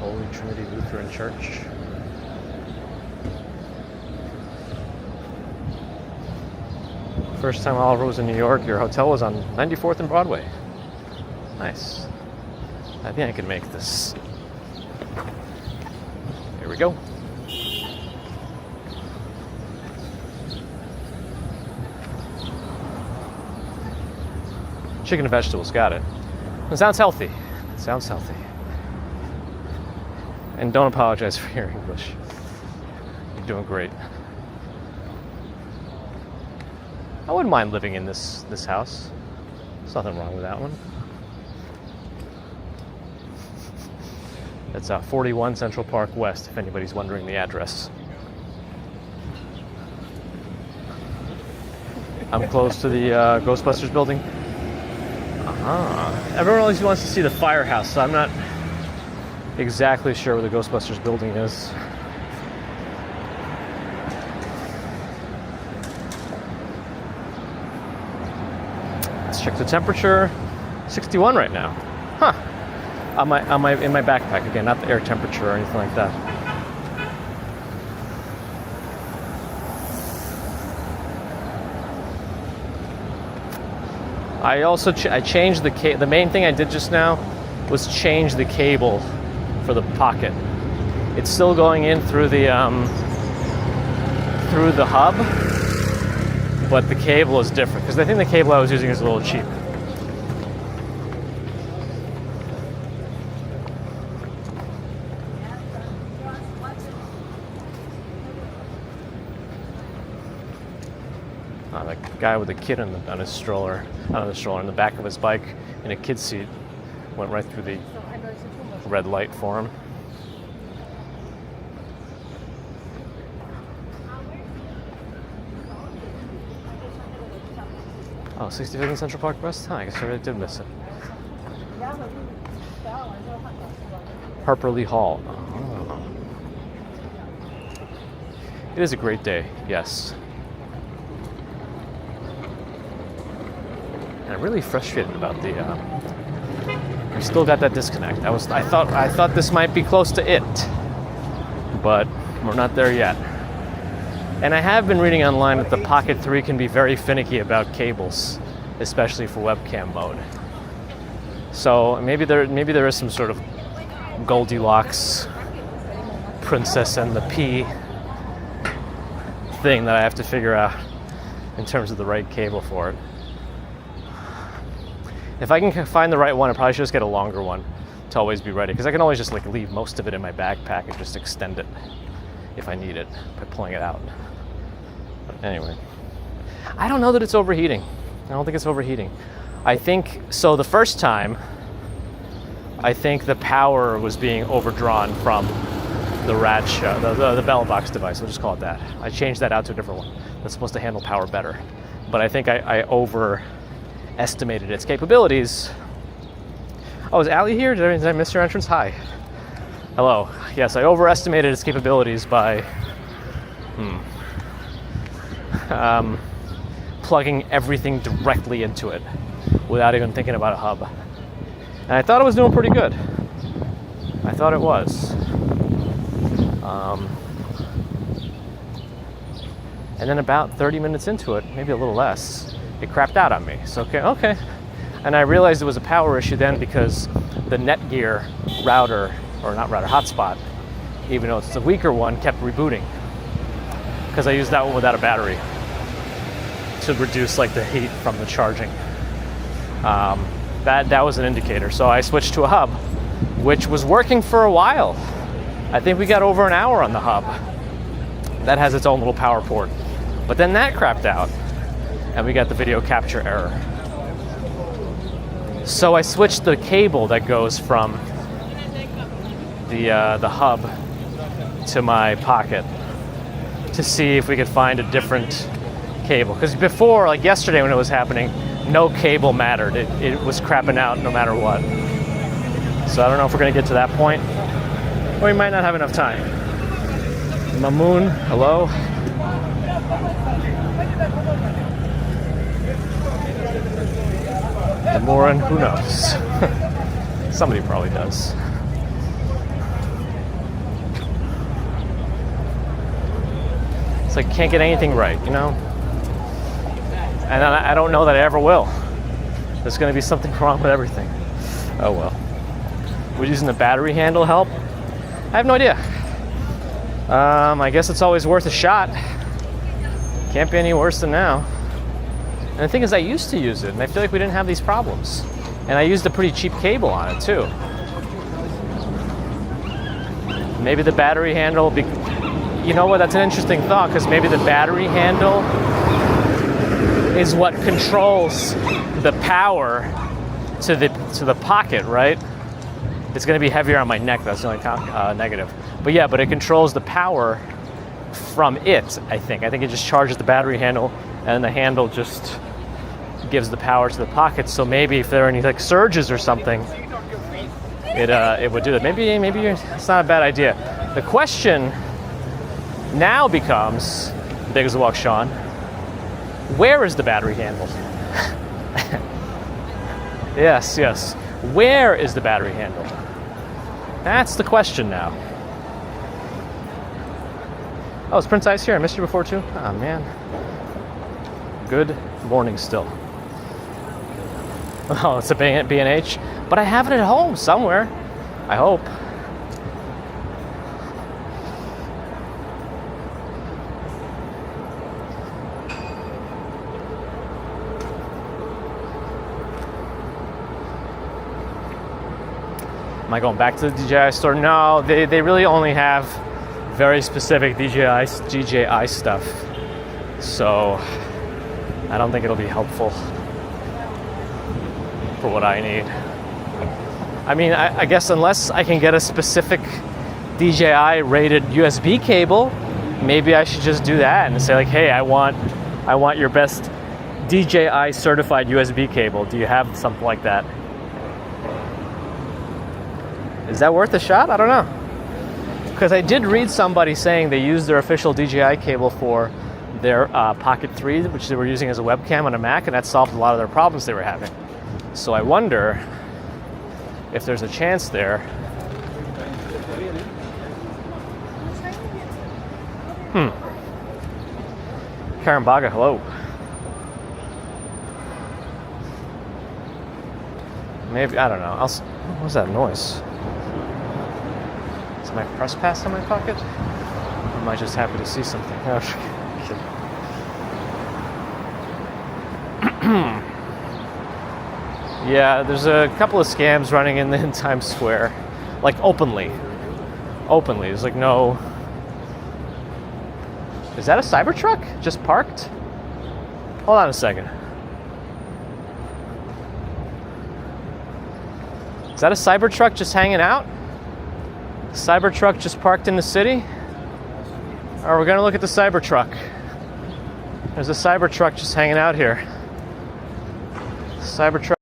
Holy Trinity Lutheran Church. First time Oliver was in New York, your hotel was on 94th and Broadway. Nice. I think I can make this. Here we go. Chicken and vegetables, got it. It sounds healthy. It sounds healthy. And don't apologize for your English. You're doing great. I wouldn't mind living in this house. There's nothing wrong with that one. It's 41 Central Park West, if anybody's wondering the address. I'm close to the Ghostbusters building. Everyone always wants to see the firehouse, so I'm not exactly sure where the Ghostbusters building is. Let's check the temperature. 61 right now. Huh. In my backpack again, not the air temperature or anything like that. I also I changed the main thing I did just now was change the cable for the pocket. It's still going in through the hub, but the cable is different because I think the cable I was using is a little cheap. The guy with a kid on his stroller, not on the stroller, in the back of his bike in a kid's seat, went right through the red light for him. Oh, 65th and Central Park West? Huh, I guess I really did miss it. Harper Lee Hall. Oh. It is a great day, yes. And I'm really frustrated about the. We still got that disconnect. I thought this might be close to it, but we're not there yet. And I have been reading online that the Pocket 3 can be very finicky about cables, especially for webcam mode. So maybe there is some sort of Goldilocks, Princess and the Pea thing that I have to figure out in terms of the right cable for it. If I can find the right one, I probably should just get a longer one to always be ready, because I can always just leave most of it in my backpack and just extend it if I need it by pulling it out. But anyway, I don't know that it's overheating. I don't think it's overheating. I think so. The first time, I think the power was being overdrawn from the the bell box device. We'll just call it that. I changed that out to a different one that's supposed to handle power better. But I think I overestimated its capabilities. Oh, is Allie here? Did I miss your entrance? Hi. Hello. Yes, I overestimated its capabilities by plugging everything directly into it without even thinking about a hub. And I thought it was doing pretty good. I thought it was. And then about 30 minutes into it, maybe a little less, it crapped out on me. So, okay. And I realized it was a power issue then because the Netgear router, or not router, hotspot, even though it's a weaker one, kept rebooting. Because I used that one without a battery to reduce the heat from the charging. That was an indicator. So I switched to a hub, which was working for a while. I think we got over an hour on the hub. That has its own little power port. But then that crapped out, and we got the video capture error. So I switched the cable that goes from the hub to my Pocket to see if we could find a different cable. Because before, yesterday when it was happening, no cable mattered. It was crapping out no matter what. So I don't know if we're going to get to that point, or we might not have enough time. Mamoon, hello. Demorin, who knows? Somebody probably does. It's can't get anything right, you know? And I don't know that I ever will. There's going to be something wrong with everything. Oh well. Would using the battery handle help? I have no idea. I guess it's always worth a shot. Can't be any worse than now. And the thing is, I used to use it, and I feel like we didn't have these problems. And I used a pretty cheap cable on it, too. Maybe the battery handle, you know what, that's an interesting thought, because maybe the battery handle is what controls the power to the pocket, right? It's going to be heavier on my neck, that's the only negative. But yeah, but it controls the power from it, I think. I think it just charges the battery handle, and the handle just gives the power to the pocket. So maybe if there are any like surges or something, it would do that. Maybe it's not a bad idea. The question now becomes, big as a walk, Sean, where is the battery handle? Yes. Where is the battery handle? That's the question now. Oh, is Prince Ice here? I missed you before too? Oh man. Good morning still. Oh, it's a B&H? But I have it at home somewhere. I hope. Am I going back to the DJI store? No, they really only have very specific DJI stuff. So I don't think it'll be helpful for what I need. I mean, I guess unless I can get a specific DJI rated USB cable, maybe I should just do that and say like, hey, I want your best DJI certified USB cable. Do you have something like that? Is that worth a shot? I don't know. Because I did read somebody saying they used their official DJI cable for their Pocket 3, which they were using as a webcam on a Mac, and that solved a lot of their problems they were having. So I wonder if there's a chance there. Karen Baga, hello. Maybe, I don't know. What was that noise? Is my press pass in my pocket? Or am I just happy to see something? Yeah, there's a couple of scams running in Times Square, like openly. There's like no. Is that a Cybertruck just parked? Hold on a second. Is that a Cybertruck just hanging out? Cybertruck just parked in the city? Or we're gonna look at the Cybertruck. There's a Cybertruck just hanging out here. Cybertruck.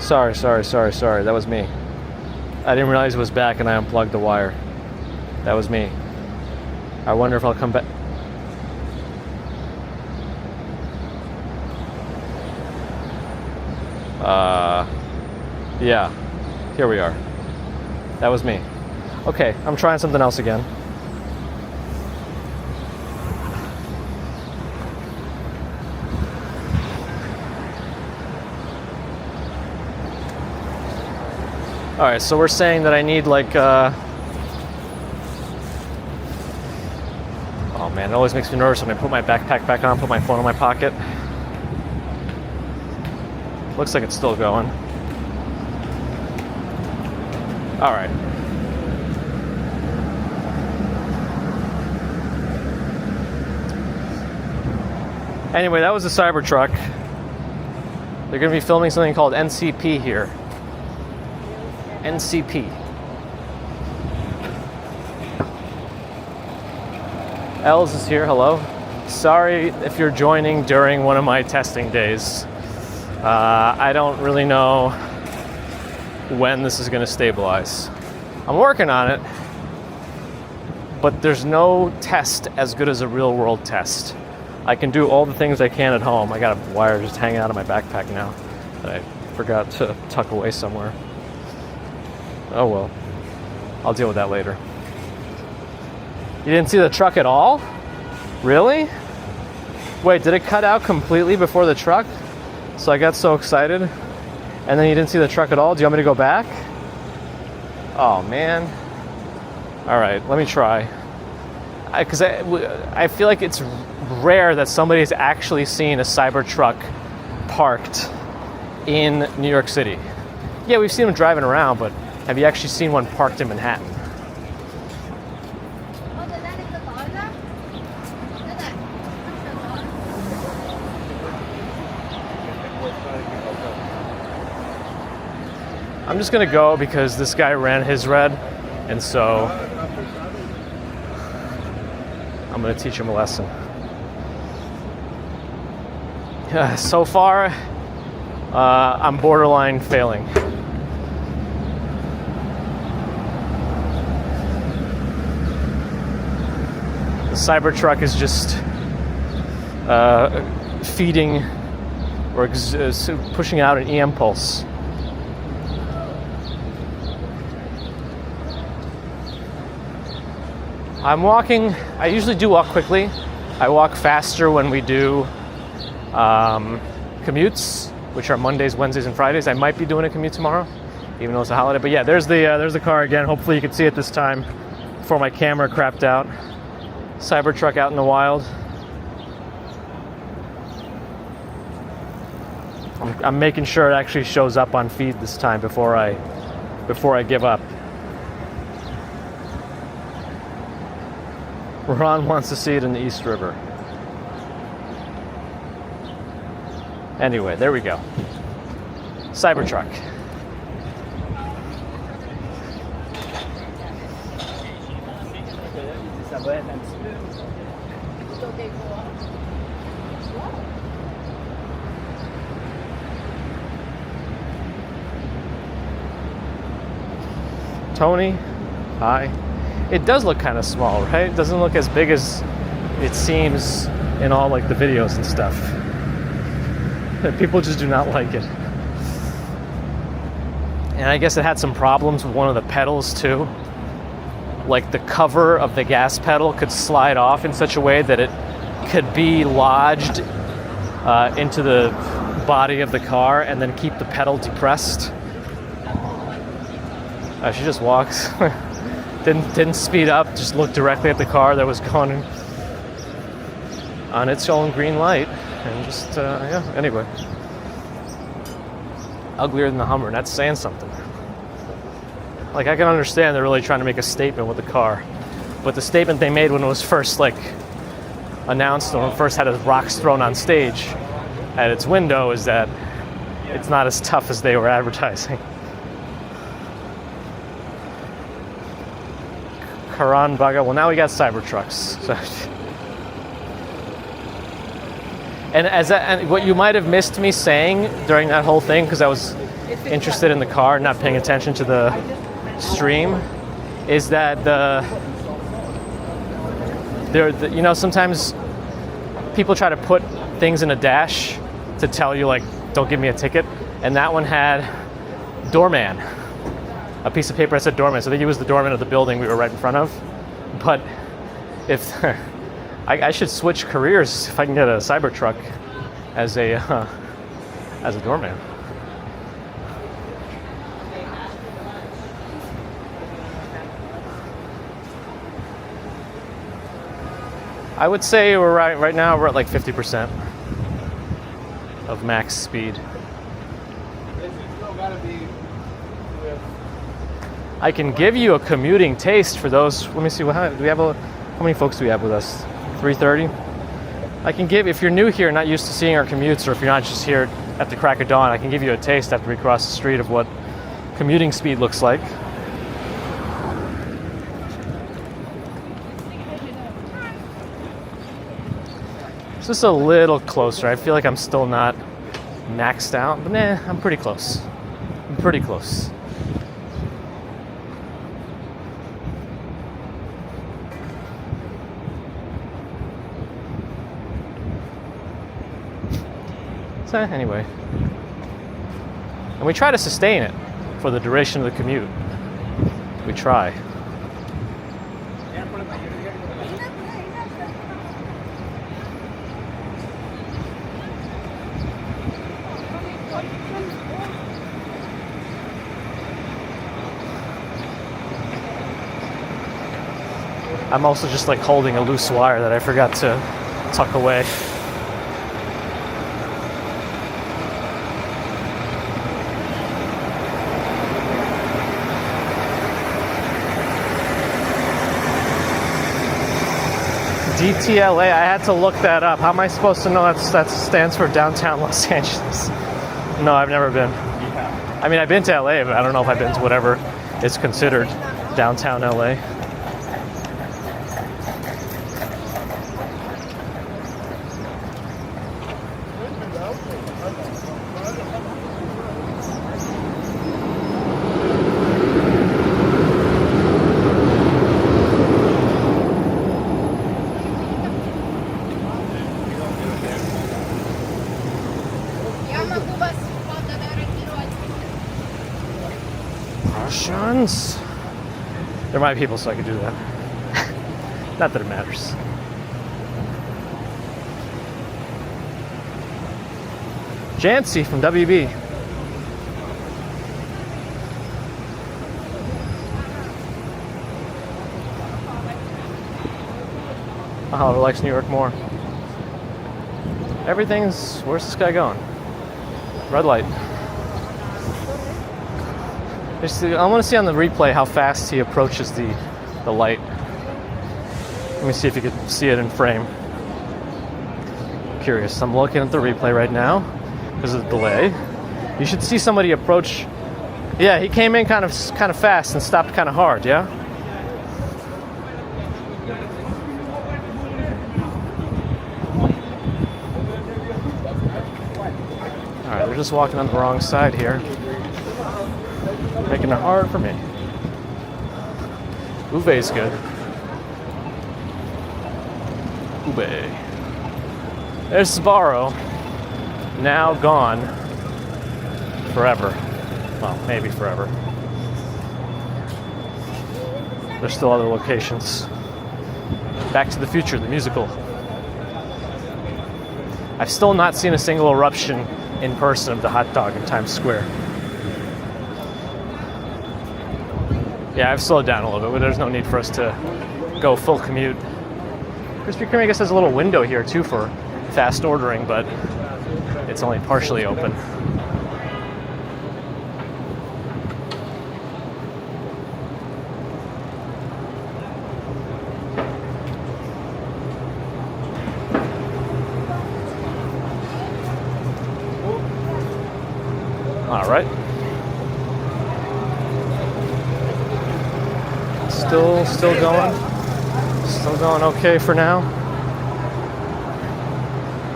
Sorry. That was me. I didn't realize it was back and I unplugged the wire. That was me. I wonder if I'll come back. Yeah. Here we are. That was me. Okay, I'm trying something else again. Alright, so we're saying that I need like, oh man, it always makes me nervous when I put my backpack back on, put my phone in my pocket. Looks like it's still going. Alright. Anyway, that was the Cybertruck. They're going to be filming something called NCP here. NCP. Els is here, hello. Sorry if you're joining during one of my testing days. I don't really know when this is going to stabilize. I'm working on it, but there's no test as good as a real world test. I can do all the things I can at home. I got a wire just hanging out of my backpack now that I forgot to tuck away somewhere. Oh well, I'll deal with that later. You didn't see the truck at all? Really? Wait, did it cut out completely before the truck? So I got so excited. And then you didn't see the truck at all? Do you want me to go back? Oh man. All right, let me try. Because I feel like it's rare that somebody's actually seen a Cybertruck parked in New York City. Yeah, we've seen them driving around, but have you actually seen one parked in Manhattan? I'm just gonna go because this guy ran his red, and so I'm gonna teach him a lesson. So far, I'm borderline failing. The Cybertruck is just feeding or pushing out an EM pulse. I'm walking. I usually do walk quickly. I walk faster when we do commutes, which are Mondays, Wednesdays, and Fridays. I might be doing a commute tomorrow, even though it's a holiday. But yeah, there's the car again. Hopefully you can see it this time before my camera crapped out. Cybertruck out in the wild. I'm making sure it actually shows up on feed this time before I give up. Ron wants to see it in the East River. Anyway, there we go. Cybertruck. Tony, hi. It does look kind of small, right? It doesn't look as big as it seems in all like the videos and stuff. People just do not like it. And I guess it had some problems with one of the pedals too. Like the cover of the gas pedal could slide off in such a way that it could be lodged into the body of the car and then keep the pedal depressed. She just walks. Didn't speed up, just looked directly at the car that was going on its own green light, and just, yeah, anyway. Uglier than the Hummer, and that's saying something. Like, I can understand they're really trying to make a statement with the car, but the statement they made when it was first, like, announced, when it first had its rocks thrown on stage at its window, is that it's not as tough as they were advertising. Karan Baga. Well, now we got Cybertrucks. So. And what you might have missed me saying during that whole thing, because I was interested in the car, not paying attention to the stream, is that you know, sometimes people try to put things in a dash to tell you, like, don't give me a ticket, and that one had doorman, a piece of paper that said doorman. So I think he was the doorman of the building we were right in front of. But if I should switch careers if I can get a Cybertruck as a doorman. I would say we're right now we're at like 50% of max speed. I can give you a commuting taste for those. Let me see. How many folks do we have with us? 3:30. I can give, if you're new here, not used to seeing our commutes, or if you're not just here at the crack of dawn, I can give you a taste after we cross the street of what commuting speed looks like. It's just a little closer. I feel like I'm still not maxed out, but nah, I'm pretty close. I'm pretty close. So anyway, and we try to sustain it for the duration of the commute. We try. I'm also just like holding a loose wire that I forgot to tuck away. DTLA, I had to look that up. How am I supposed to know that stands for downtown Los Angeles? No, I've never been. Yeah. I mean, I've been to LA, but I don't know if I've been to whatever is considered downtown LA. Russians. They're my people, so I could do that. Not that it matters. Jancy from WB. Oliver likes New York more. Everything's... Where's this guy going? Red light. I want to see on the replay how fast he approaches the light. Let me see if you can see it in frame. Curious. I'm looking at the replay right now because of the delay. You should see somebody approach. Yeah, he came in kind of fast and stopped kind of hard. Yeah. All right, they're just walking on the wrong side here. Making it hard for me. Uwe's good. Uwe. There's Sbarro. Now gone. Forever. Well, maybe forever. There's still other locations. Back to the Future, the musical. I've still not seen a single eruption in person of the hot dog in Times Square. Yeah, I've slowed down a little bit, but there's no need for us to go full commute. Krispy Kreme, I guess, has a little window here, too, for fast ordering, but it's only partially open. All right. Still going. Still going okay for now.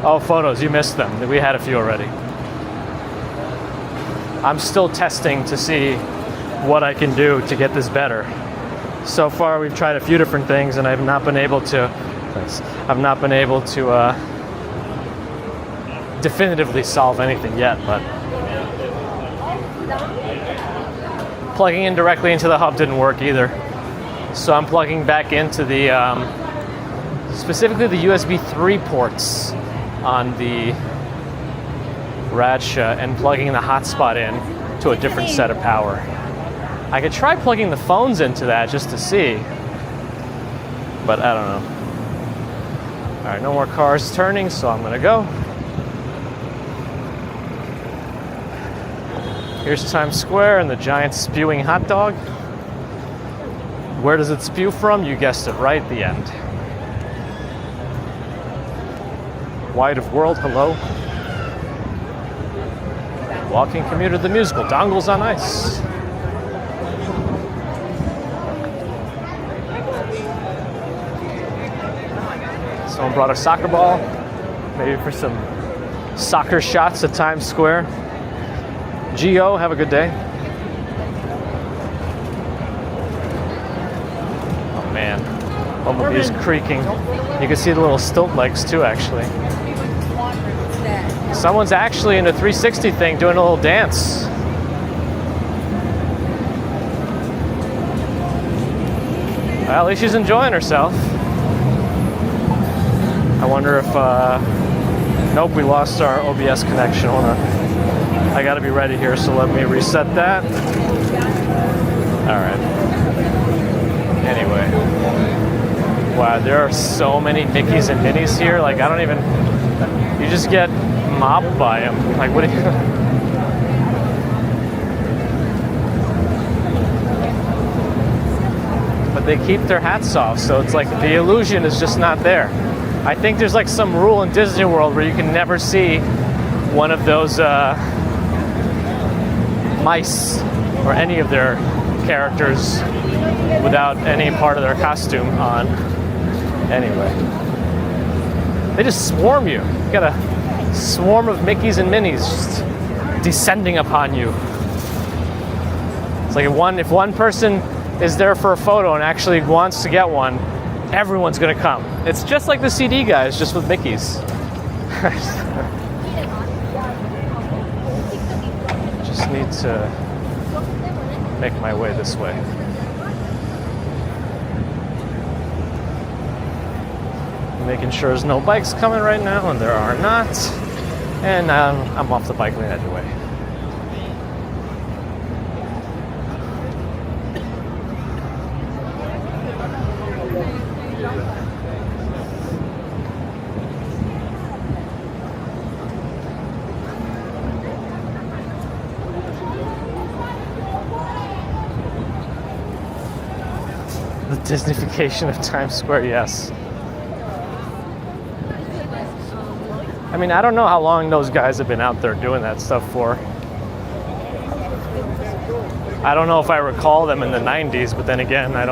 Oh, photos. You missed them. We had a few already. I'm still testing to see what I can do to get this better. So far, we've tried a few different things, and I've not been able to. I've not been able to definitively solve anything yet. But plugging in directly into the hub didn't work either. So I'm plugging back into the specifically the USB 3 ports on the Radsha and plugging the hotspot in to a different set of power. I could try plugging the phones into that just to see, but I don't know. All right, no more cars turning, so I'm gonna go. Here's Times Square and the giant spewing hot dog. Where does it spew from? You guessed it right, the end. Wide of World, hello. Walking Commuter the Musical, Dongles on Ice. Someone brought a soccer ball, maybe for some soccer shots at Times Square. Geo, have a good day. Oh man, Bumblebee's creaking. You can see the little stilt legs too, actually. Someone's actually in a 360 thing doing a little dance. Well, at least she's enjoying herself. I wonder if, nope, we lost our OBS connection. Hold on. I gotta be ready here, so let me reset that. All right. Anyway. Wow, there are so many Mickeys and Minnies here. Like, I don't even, you just get mobbed by them. Like, what do you... But they keep their hats off, so it's like the illusion is just not there. I think there's like some rule in Disney World where you can never see one of those mice or any of their characters without any part of their costume on. Anyway, they just swarm you. You got a swarm of Mickeys and Minnies just descending upon you. It's like if one person is there for a photo and actually wants to get one, everyone's gonna come. It's just like the CD guys, just with Mickeys. Just need to make my way this way. Making sure there's no bikes coming right now, and there are not. And I'm off the bike lane anyway. The Disneyfication of Times Square, yes. I mean, I don't know how long those guys have been out there doing that stuff for. I don't know if I recall them in the 90s, but then again, I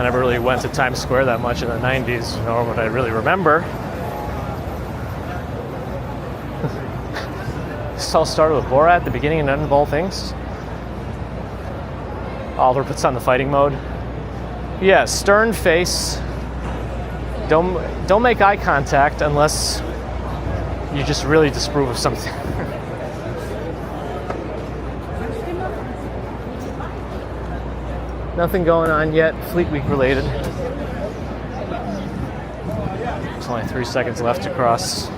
never really went to Times Square that much in the 90s, nor would I really remember. This all started with Borat at the beginning and end of all things. Oliver puts on the fighting mode. Yeah, stern face. Don't make eye contact unless you just really disapprove of something. Nothing going on yet, Fleet Week related. There's only 3 seconds left to cross.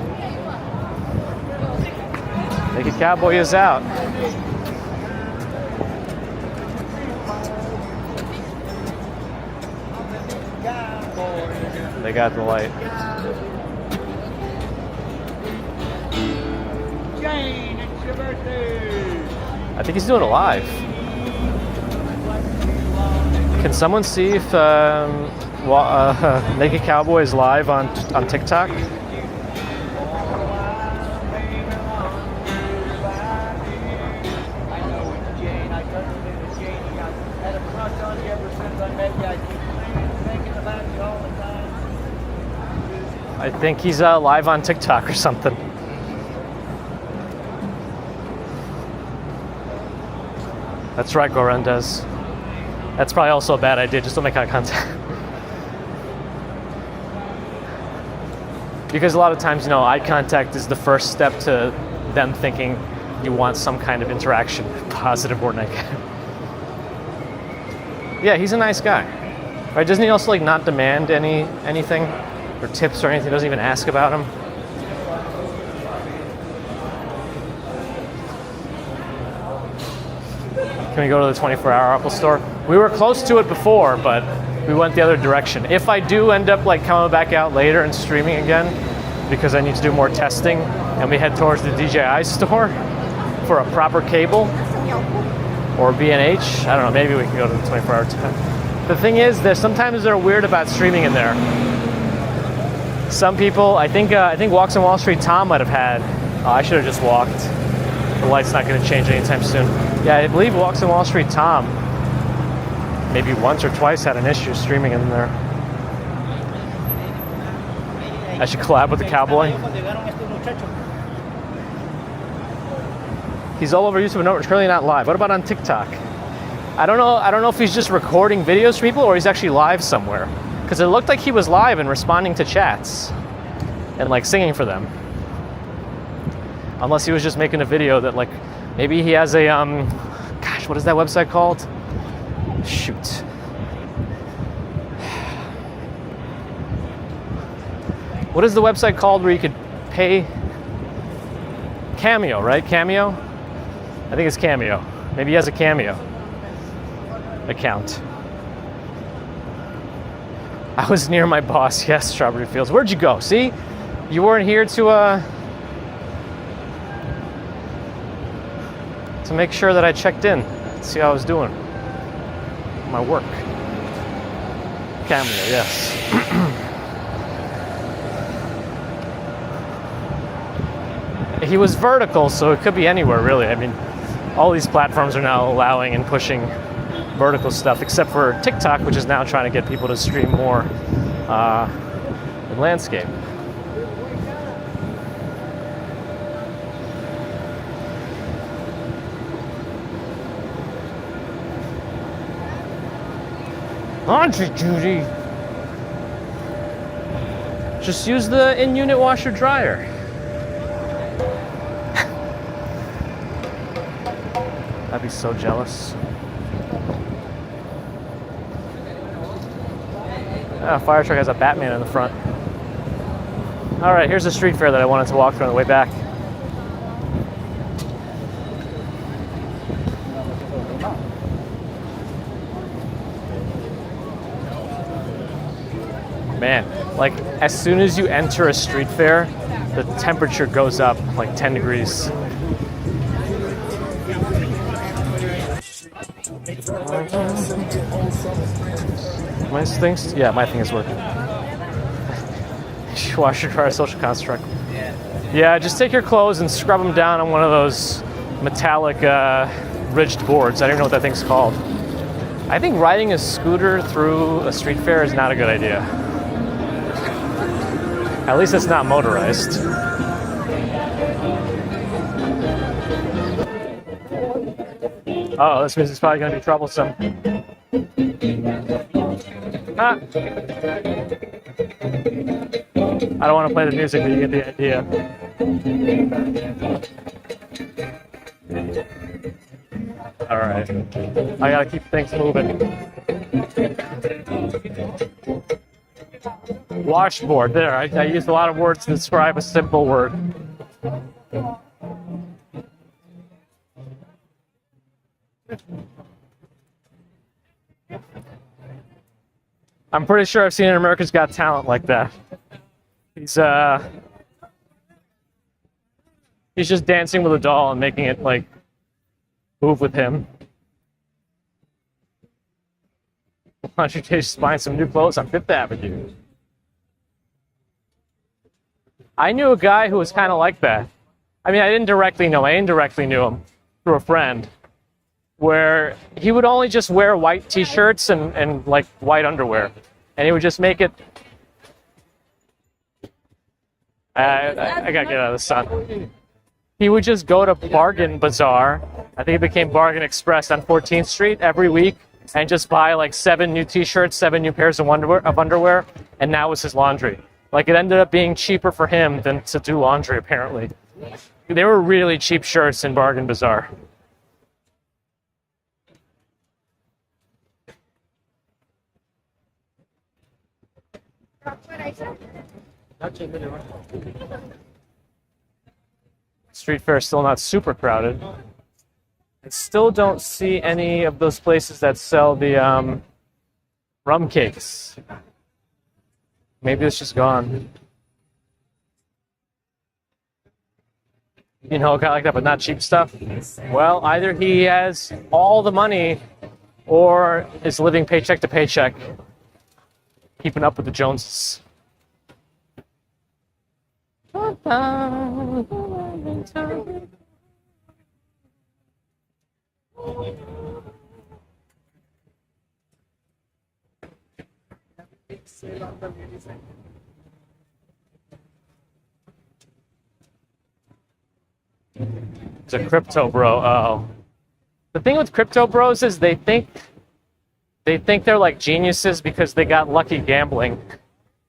Naked Cowboy is out. They got the light. Jane, it's your birthday. I think he's doing it live. Can someone see if Naked Cowboy is live on TikTok? I think he's live on TikTok or something. That's right, Gorendez. That's probably also a bad idea. Just don't make eye contact. Because a lot of times, eye contact is the first step to them thinking you want some kind of interaction, positive or negative. Yeah, he's a nice guy. Right? Doesn't he also not demand anything or tips or anything? He doesn't even ask about them. Can we go to the 24-hour Apple store? We were close to it before, but we went the other direction. If I do end up coming back out later and streaming again, because I need to do more testing, and we head towards the DJI store for a proper cable or B&H, I don't know, maybe we can go to the 24-hour time. The thing is, sometimes they're weird about streaming in there. Some people, I think Walks on Wall Street Tom might have had. I should have just walked. The light's not going to change anytime soon. Yeah, I believe Walks on Wall Street Tom maybe once or twice had an issue streaming in there. I should collab with the cowboy. He's all over YouTube, no, currently not live. What about on TikTok? I don't know if he's just recording videos for people or he's actually live somewhere. Because it looked like he was live and responding to chats and singing for them. Unless he was just making a video that maybe he has a gosh, what is that website called? Shoot. What is the website called where you could pay? Cameo, right? Cameo? I think it's Cameo. Maybe he has a Cameo account. I was near my boss, yes, Strawberry Fields. Where'd you go? See? You weren't here to make sure that I checked in, see how I was doing. My work. Cameo, yes. He was vertical, so it could be anywhere, really. I mean, all these platforms are now allowing and pushing vertical stuff, except for TikTok, which is now trying to get people to stream more in landscape. Laundry duty. Just use the in-unit washer dryer. I'd be so jealous. Fire truck has a Batman in the front. All right, here's the street fair that I wanted to walk through on the way back. Man, as soon as you enter a street fair, the temperature goes up 10 degrees. My things? Yeah, my thing is working. Wash your car, social construct. Yeah, just take your clothes and scrub them down on one of those metallic ridged boards. I don't even know what that thing's called. I think riding a scooter through a street fair is not a good idea. At least it's not motorized. Oh, this means it's probably going to be troublesome. Ah. I don't want to play the music, but you get the idea. All right. I got to keep things moving. Washboard. There. I used a lot of words to describe a simple word. I'm pretty sure I've seen an America's Got Talent like that. He's just dancing with a doll and making it move with him. Why don't you just find some new clothes on Fifth Avenue? I knew a guy who was kind of like that. I mean, I didn't directly know him. I indirectly knew him through a friend, where he would only just wear white t-shirts and white underwear. And he would just make it... I gotta get out of the sun. he would just go to Bargain Bazaar. I think it became Bargain Express on 14th Street every week and just buy like 7 new t-shirts, 7 new pairs of underwear, and that was his laundry. Like it ended up being cheaper for him than to do laundry, apparently. They were really cheap shirts in Bargain Bazaar. Street fair is still not super crowded. I still don't see any of those places that sell the rum cakes. Maybe it's just gone. You know, a guy like that, but not cheap stuff. Well, either he has all the money or is living paycheck to paycheck, keeping up with the Joneses. It's a crypto bro. Oh, the thing with crypto bros is they think they're like geniuses because they got lucky gambling.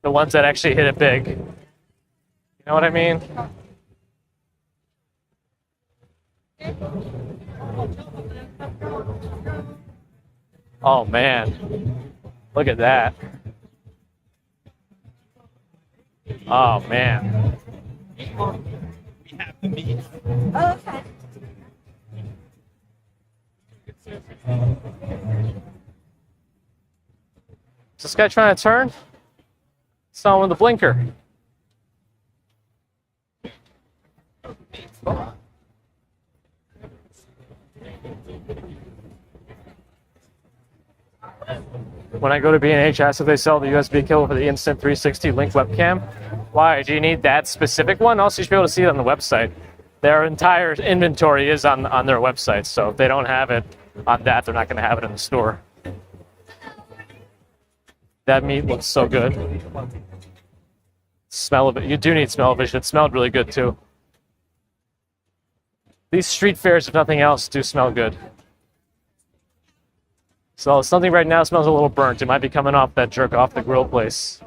The ones that actually hit it big. You know what I mean? Oh man, look at that. Oh man. We have the meat. Oh, okay. Is this guy trying to turn? Saw him with the blinker. When I go to B&H, ask if they sell the USB cable for the Instant 360 Link webcam. Why? Do you need that specific one? Also, you should be able to see it on the website. Their entire inventory is on their website, so if they don't have it on that, they're not going to have it in the store. That meat looks so good. Smell of it. You do need smell vision. It smelled really good, too. These street fairs, if nothing else, do smell good. So something right now smells a little burnt. It might be coming off that jerk off the grill place.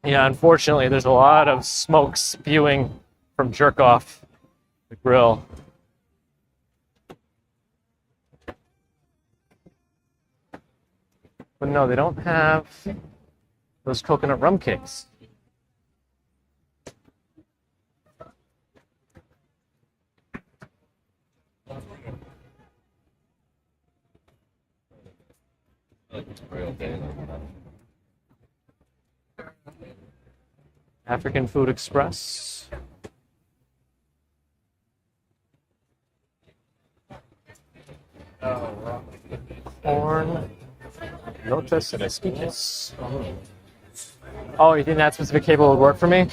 Yeah, unfortunately, there's a lot of smoke spewing from jerk off the grill. But no, they don't have those coconut rum cakes. African Food Express. Corn, lotus, and esquites. Oh, you think that specific cable would work for me?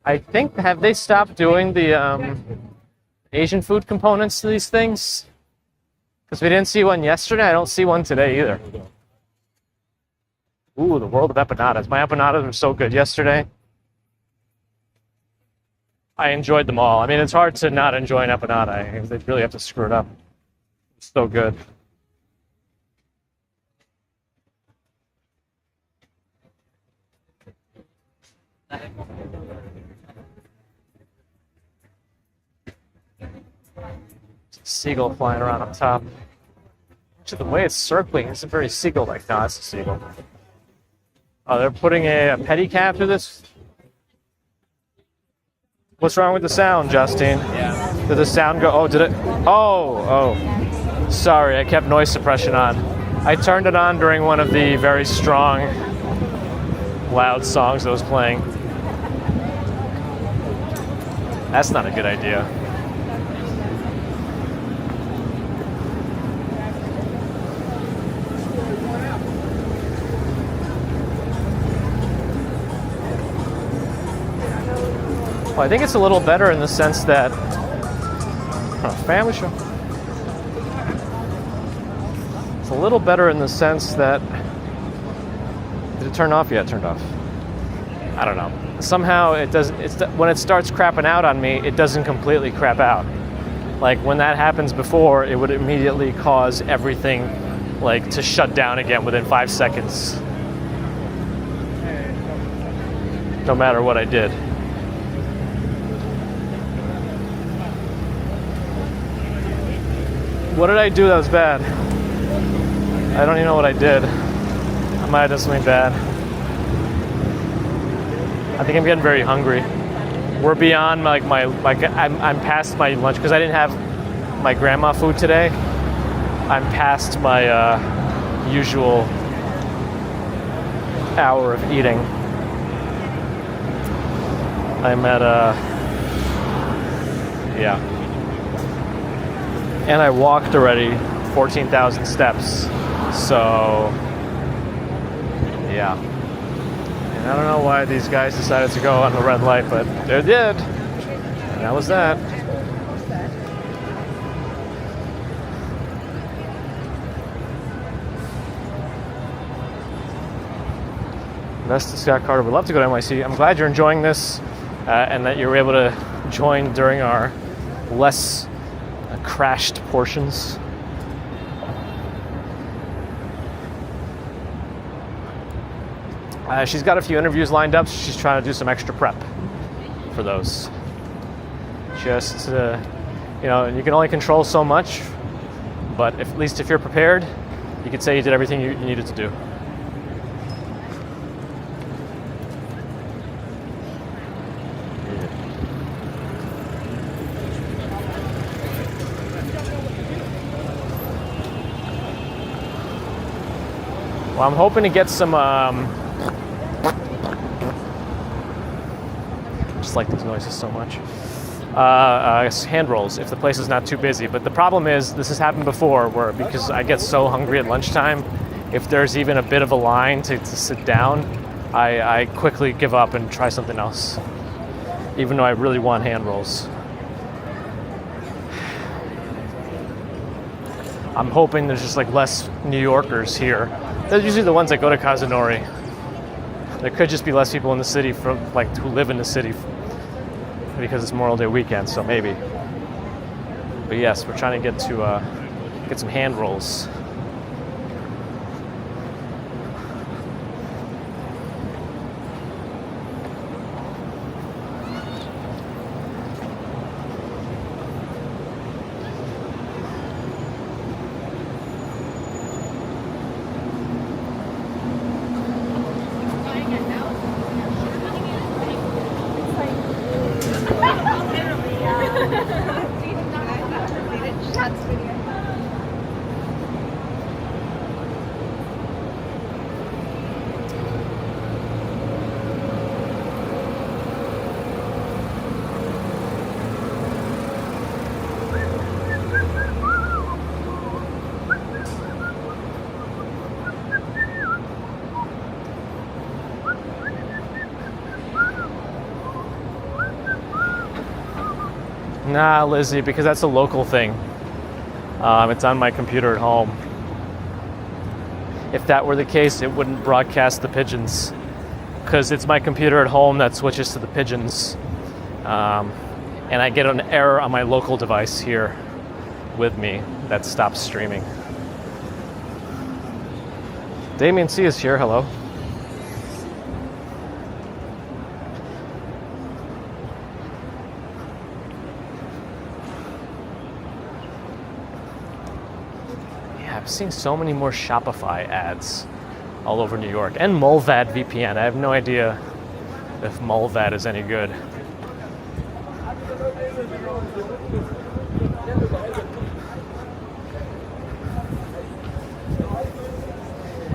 I think, have they stopped doing the Asian food components to these things? Because we didn't see one yesterday, I don't see one today either. Ooh, the world of empanadas. My empanadas were so good yesterday. I enjoyed them all. I mean, it's hard to not enjoy an empanada. They really have to screw it up. It's so good. Seagull flying around up top. Actually, the way it's circling isn't very seagull-like. No, it's a seagull. Oh, they're putting a pedicab through this? What's wrong with the sound, Justine? Yeah. Did the sound go? Oh, did it? Oh. Sorry, I kept noise suppression on. I turned it on during one of the very strong, loud songs that was playing. That's not a good idea. Well, I think it's a little better in the sense that family show. a little better in the sense that, did it turn off? Yeah, it turned off. I don't know. Somehow it does. When it starts crapping out on me, it doesn't completely crap out. Like when that happens before, it would immediately cause everything like to shut down again within 5 seconds. No matter what I did. What did I do that was bad? I don't even know what I did. I might have done something bad. I think I'm getting very hungry. We're beyond I'm past my lunch because I didn't have my grandma food today. I'm past my usual hour of eating. I'm at yeah. And I walked already 14,000 steps. So yeah. And I don't know why these guys decided to go on the red light, but they did. And that was that. That's to Scott Carter. We'd love to go to NYC. I'm glad you're enjoying this and that you were able to join during our less crashed portions. She's got a few interviews lined up. So she's trying to do some extra prep for those. Just, you know, you can only control so much, but at least if you're prepared, you could say you did everything you needed to do. Well, I'm hoping to get some, just like these noises so much, hand rolls if the place is not too busy. But the problem is, this has happened before, where because I get so hungry at lunchtime, if there's even a bit of a line to sit down, I quickly give up and try something else, even though I really want hand rolls. I'm hoping there's just like less New Yorkers here. They're usually the ones that go to Kazunori. There could just be less people in the city from who live in the city because it's Memorial Day weekend, so maybe. But yes, we're trying to get some hand rolls. Nah, Lizzie, because that's a local thing. It's on my computer at home. If that were the case, it wouldn't broadcast the pigeons, because it's my computer at home that switches to the pigeons. And I get an error on my local device here with me that stops streaming. Damien C is here, hello. I've seen so many more Shopify ads all over New York, and Mulvad VPN. I have no idea if Mulvad is any good.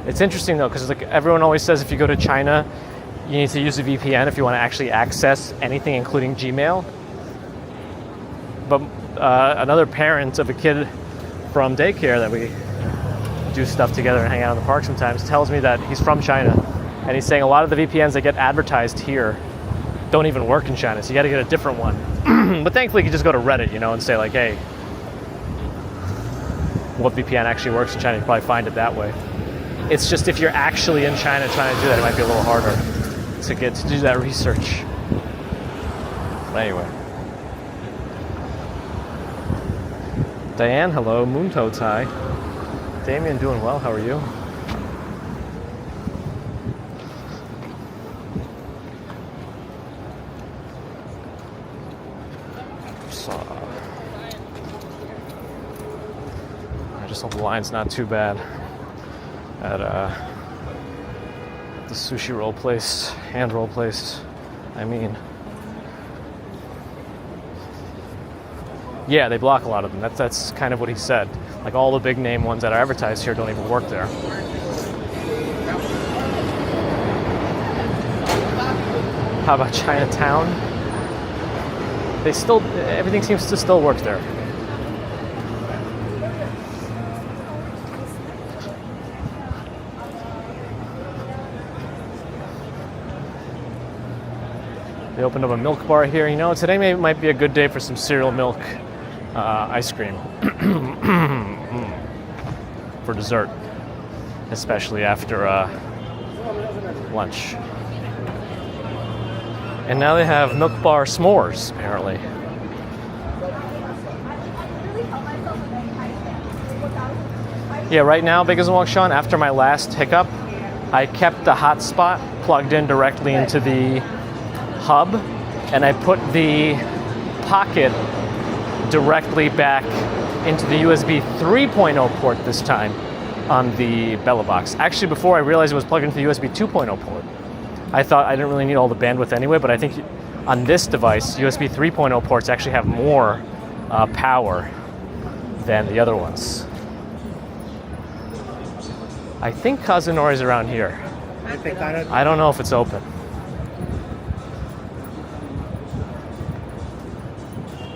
It's interesting though, because everyone always says if you go to China, you need to use a VPN if you want to actually access anything, including Gmail. But another parent of a kid from daycare that we do stuff together and hang out in the park sometimes tells me that he's from China, and he's saying a lot of the VPNs that get advertised here don't even work in China, so you got to get a different one. But thankfully you can just go to Reddit, and say like, hey, what VPN actually works in China, you can probably find it that way. It's just if you're actually in China trying to do that, it might be a little harder to do that research. But anyway. Diane, hello. Moontoe Tai. Damien, doing well. How are you? I just hope the line's not too bad at the sushi roll place, hand roll place. I mean, yeah, they block a lot of them. That's kind of what he said. Like all the big name ones that are advertised here don't even work there. How about Chinatown? Everything seems to still work there. They opened up a milk bar here. You know, today might be a good day for some cereal milk ice cream for dessert, especially after lunch. And now they have milk bar s'mores, apparently. Yeah, right now, Biggest Walk Sean, after my last hiccup, I kept the hotspot plugged in directly into the hub, and I put the pocket directly back into the USB 3.0 port this time on the Bella box. Actually, before I realized it was plugged into the USB 2.0 port. I thought I didn't really need all the bandwidth anyway, but I think on this device, USB 3.0 ports actually have more power than the other ones. I think Kazunori's around here. I don't know if it's open.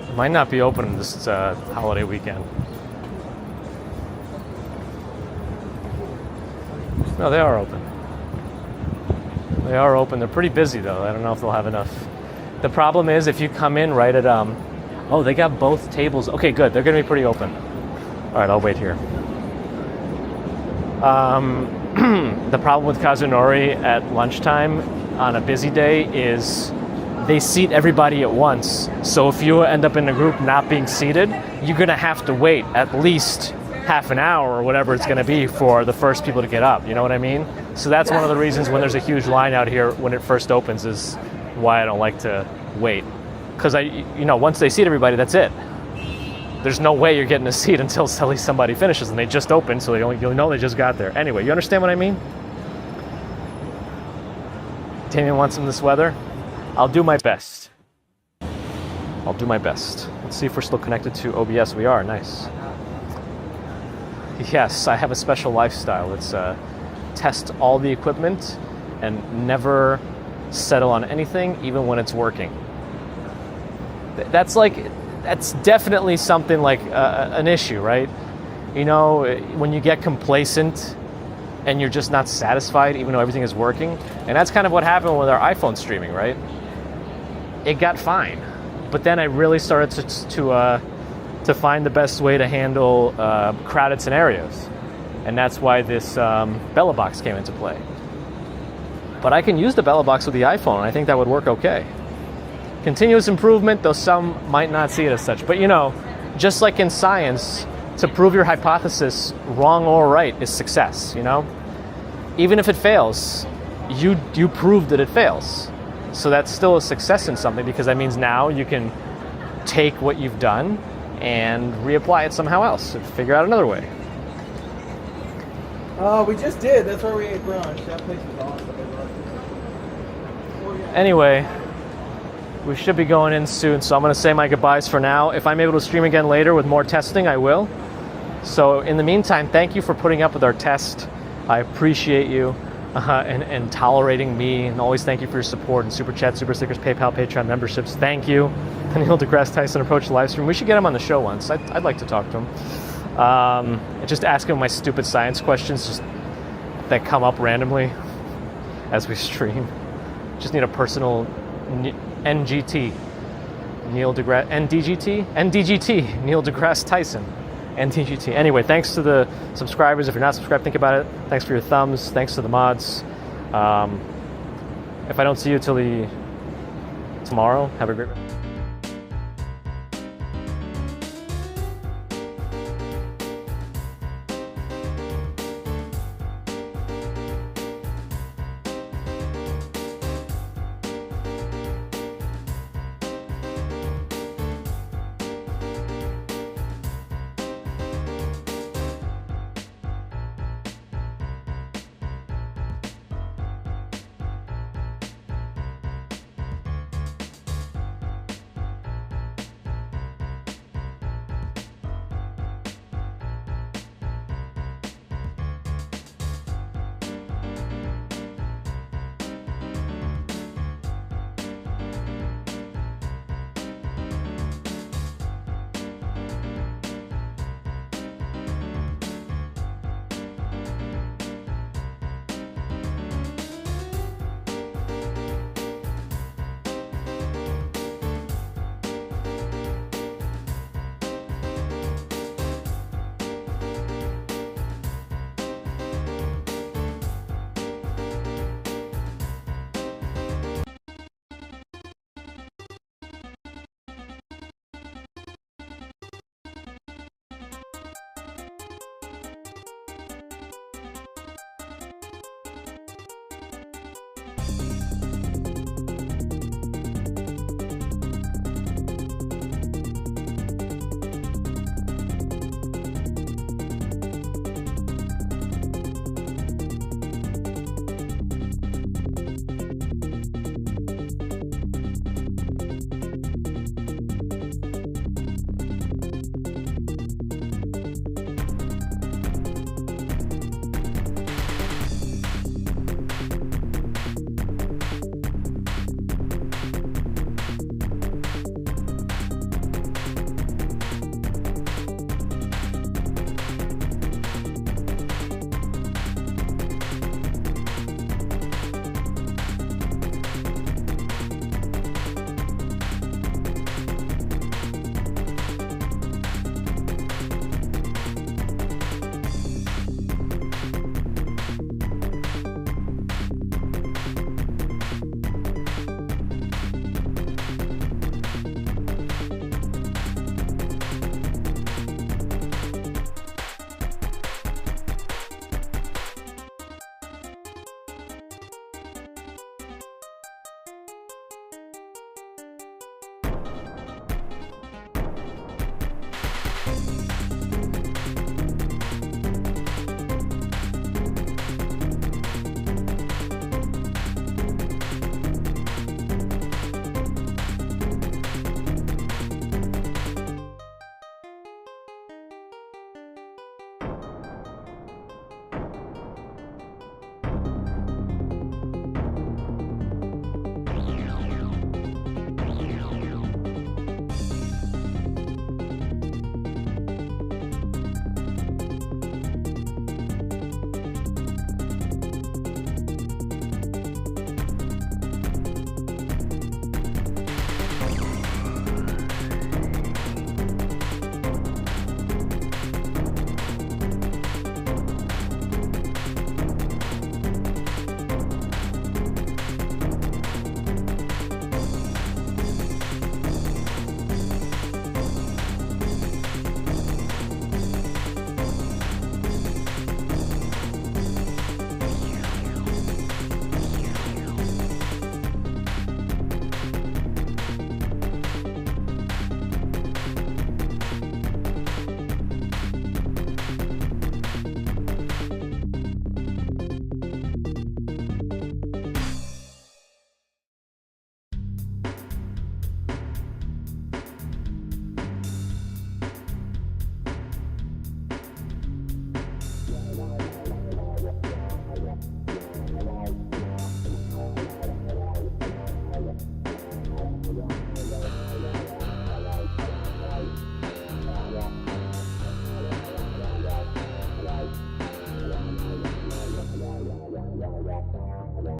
It might not be open this holiday weekend. No, they are open. They are open. They're pretty busy though. I don't know if they'll have enough. The problem is if you come in right at oh, they got both tables. Okay, good. They're gonna be pretty open. All right, I'll wait here. The problem with Kazunori at lunchtime on a busy day is they seat everybody at once. So if you end up in a group not being seated, you're gonna have to wait at least half an hour or whatever it's gonna be for the first people to get up. You know what I mean? So that's one of the reasons when there's a huge line out here when it first opens is why I don't like to wait. Because once they seat everybody, that's it. There's no way you're getting a seat until at least somebody finishes, and they just opened, so you'll know they just got there. Anyway, you understand what I mean? Damien wants in this weather. I'll do my best. I'll do my best. Let's see if we're still connected to OBS. We are. Nice. Yes, I have a special lifestyle. It's test all the equipment and never settle on anything, even when it's working. That's definitely something like an issue, right? You know, when you get complacent and you're just not satisfied even though everything is working. And that's kind of what happened with our iPhone streaming, right? It got fine. But then I really started to find the best way to handle crowded scenarios. And that's why this Bella box came into play. But I can use the Bella box with the iPhone, and I think that would work okay. Continuous improvement, though some might not see it as such. But just like in science, to prove your hypothesis wrong or right is success, Even if it fails, you proved that it fails. So that's still a success in something because that means now you can take what you've done and reapply it somehow else and figure out another way. Oh, we just did. That's where we ate brunch. That place was awesome. Anyway, we should be going in soon, so I'm going to say my goodbyes for now. If I'm able to stream again later with more testing, I will. So in the meantime, thank you for putting up with our test. I appreciate you and tolerating me, and always thank you for your support and Super Chat, Super Stickers, PayPal, Patreon memberships. Thank you. Neil deGrasse Tyson approached the live stream. We should get him on the show once. I'd like to talk to him. And just ask him my stupid science questions that come up randomly as we stream. Just need a personal NGT, Neil deGrasse, NDGT, Neil deGrasse Tyson. NTGT. Anyway, thanks to the subscribers. If you're not subscribed, think about it. Thanks for your thumbs. Thanks to the mods. If I don't see you till tomorrow, have a great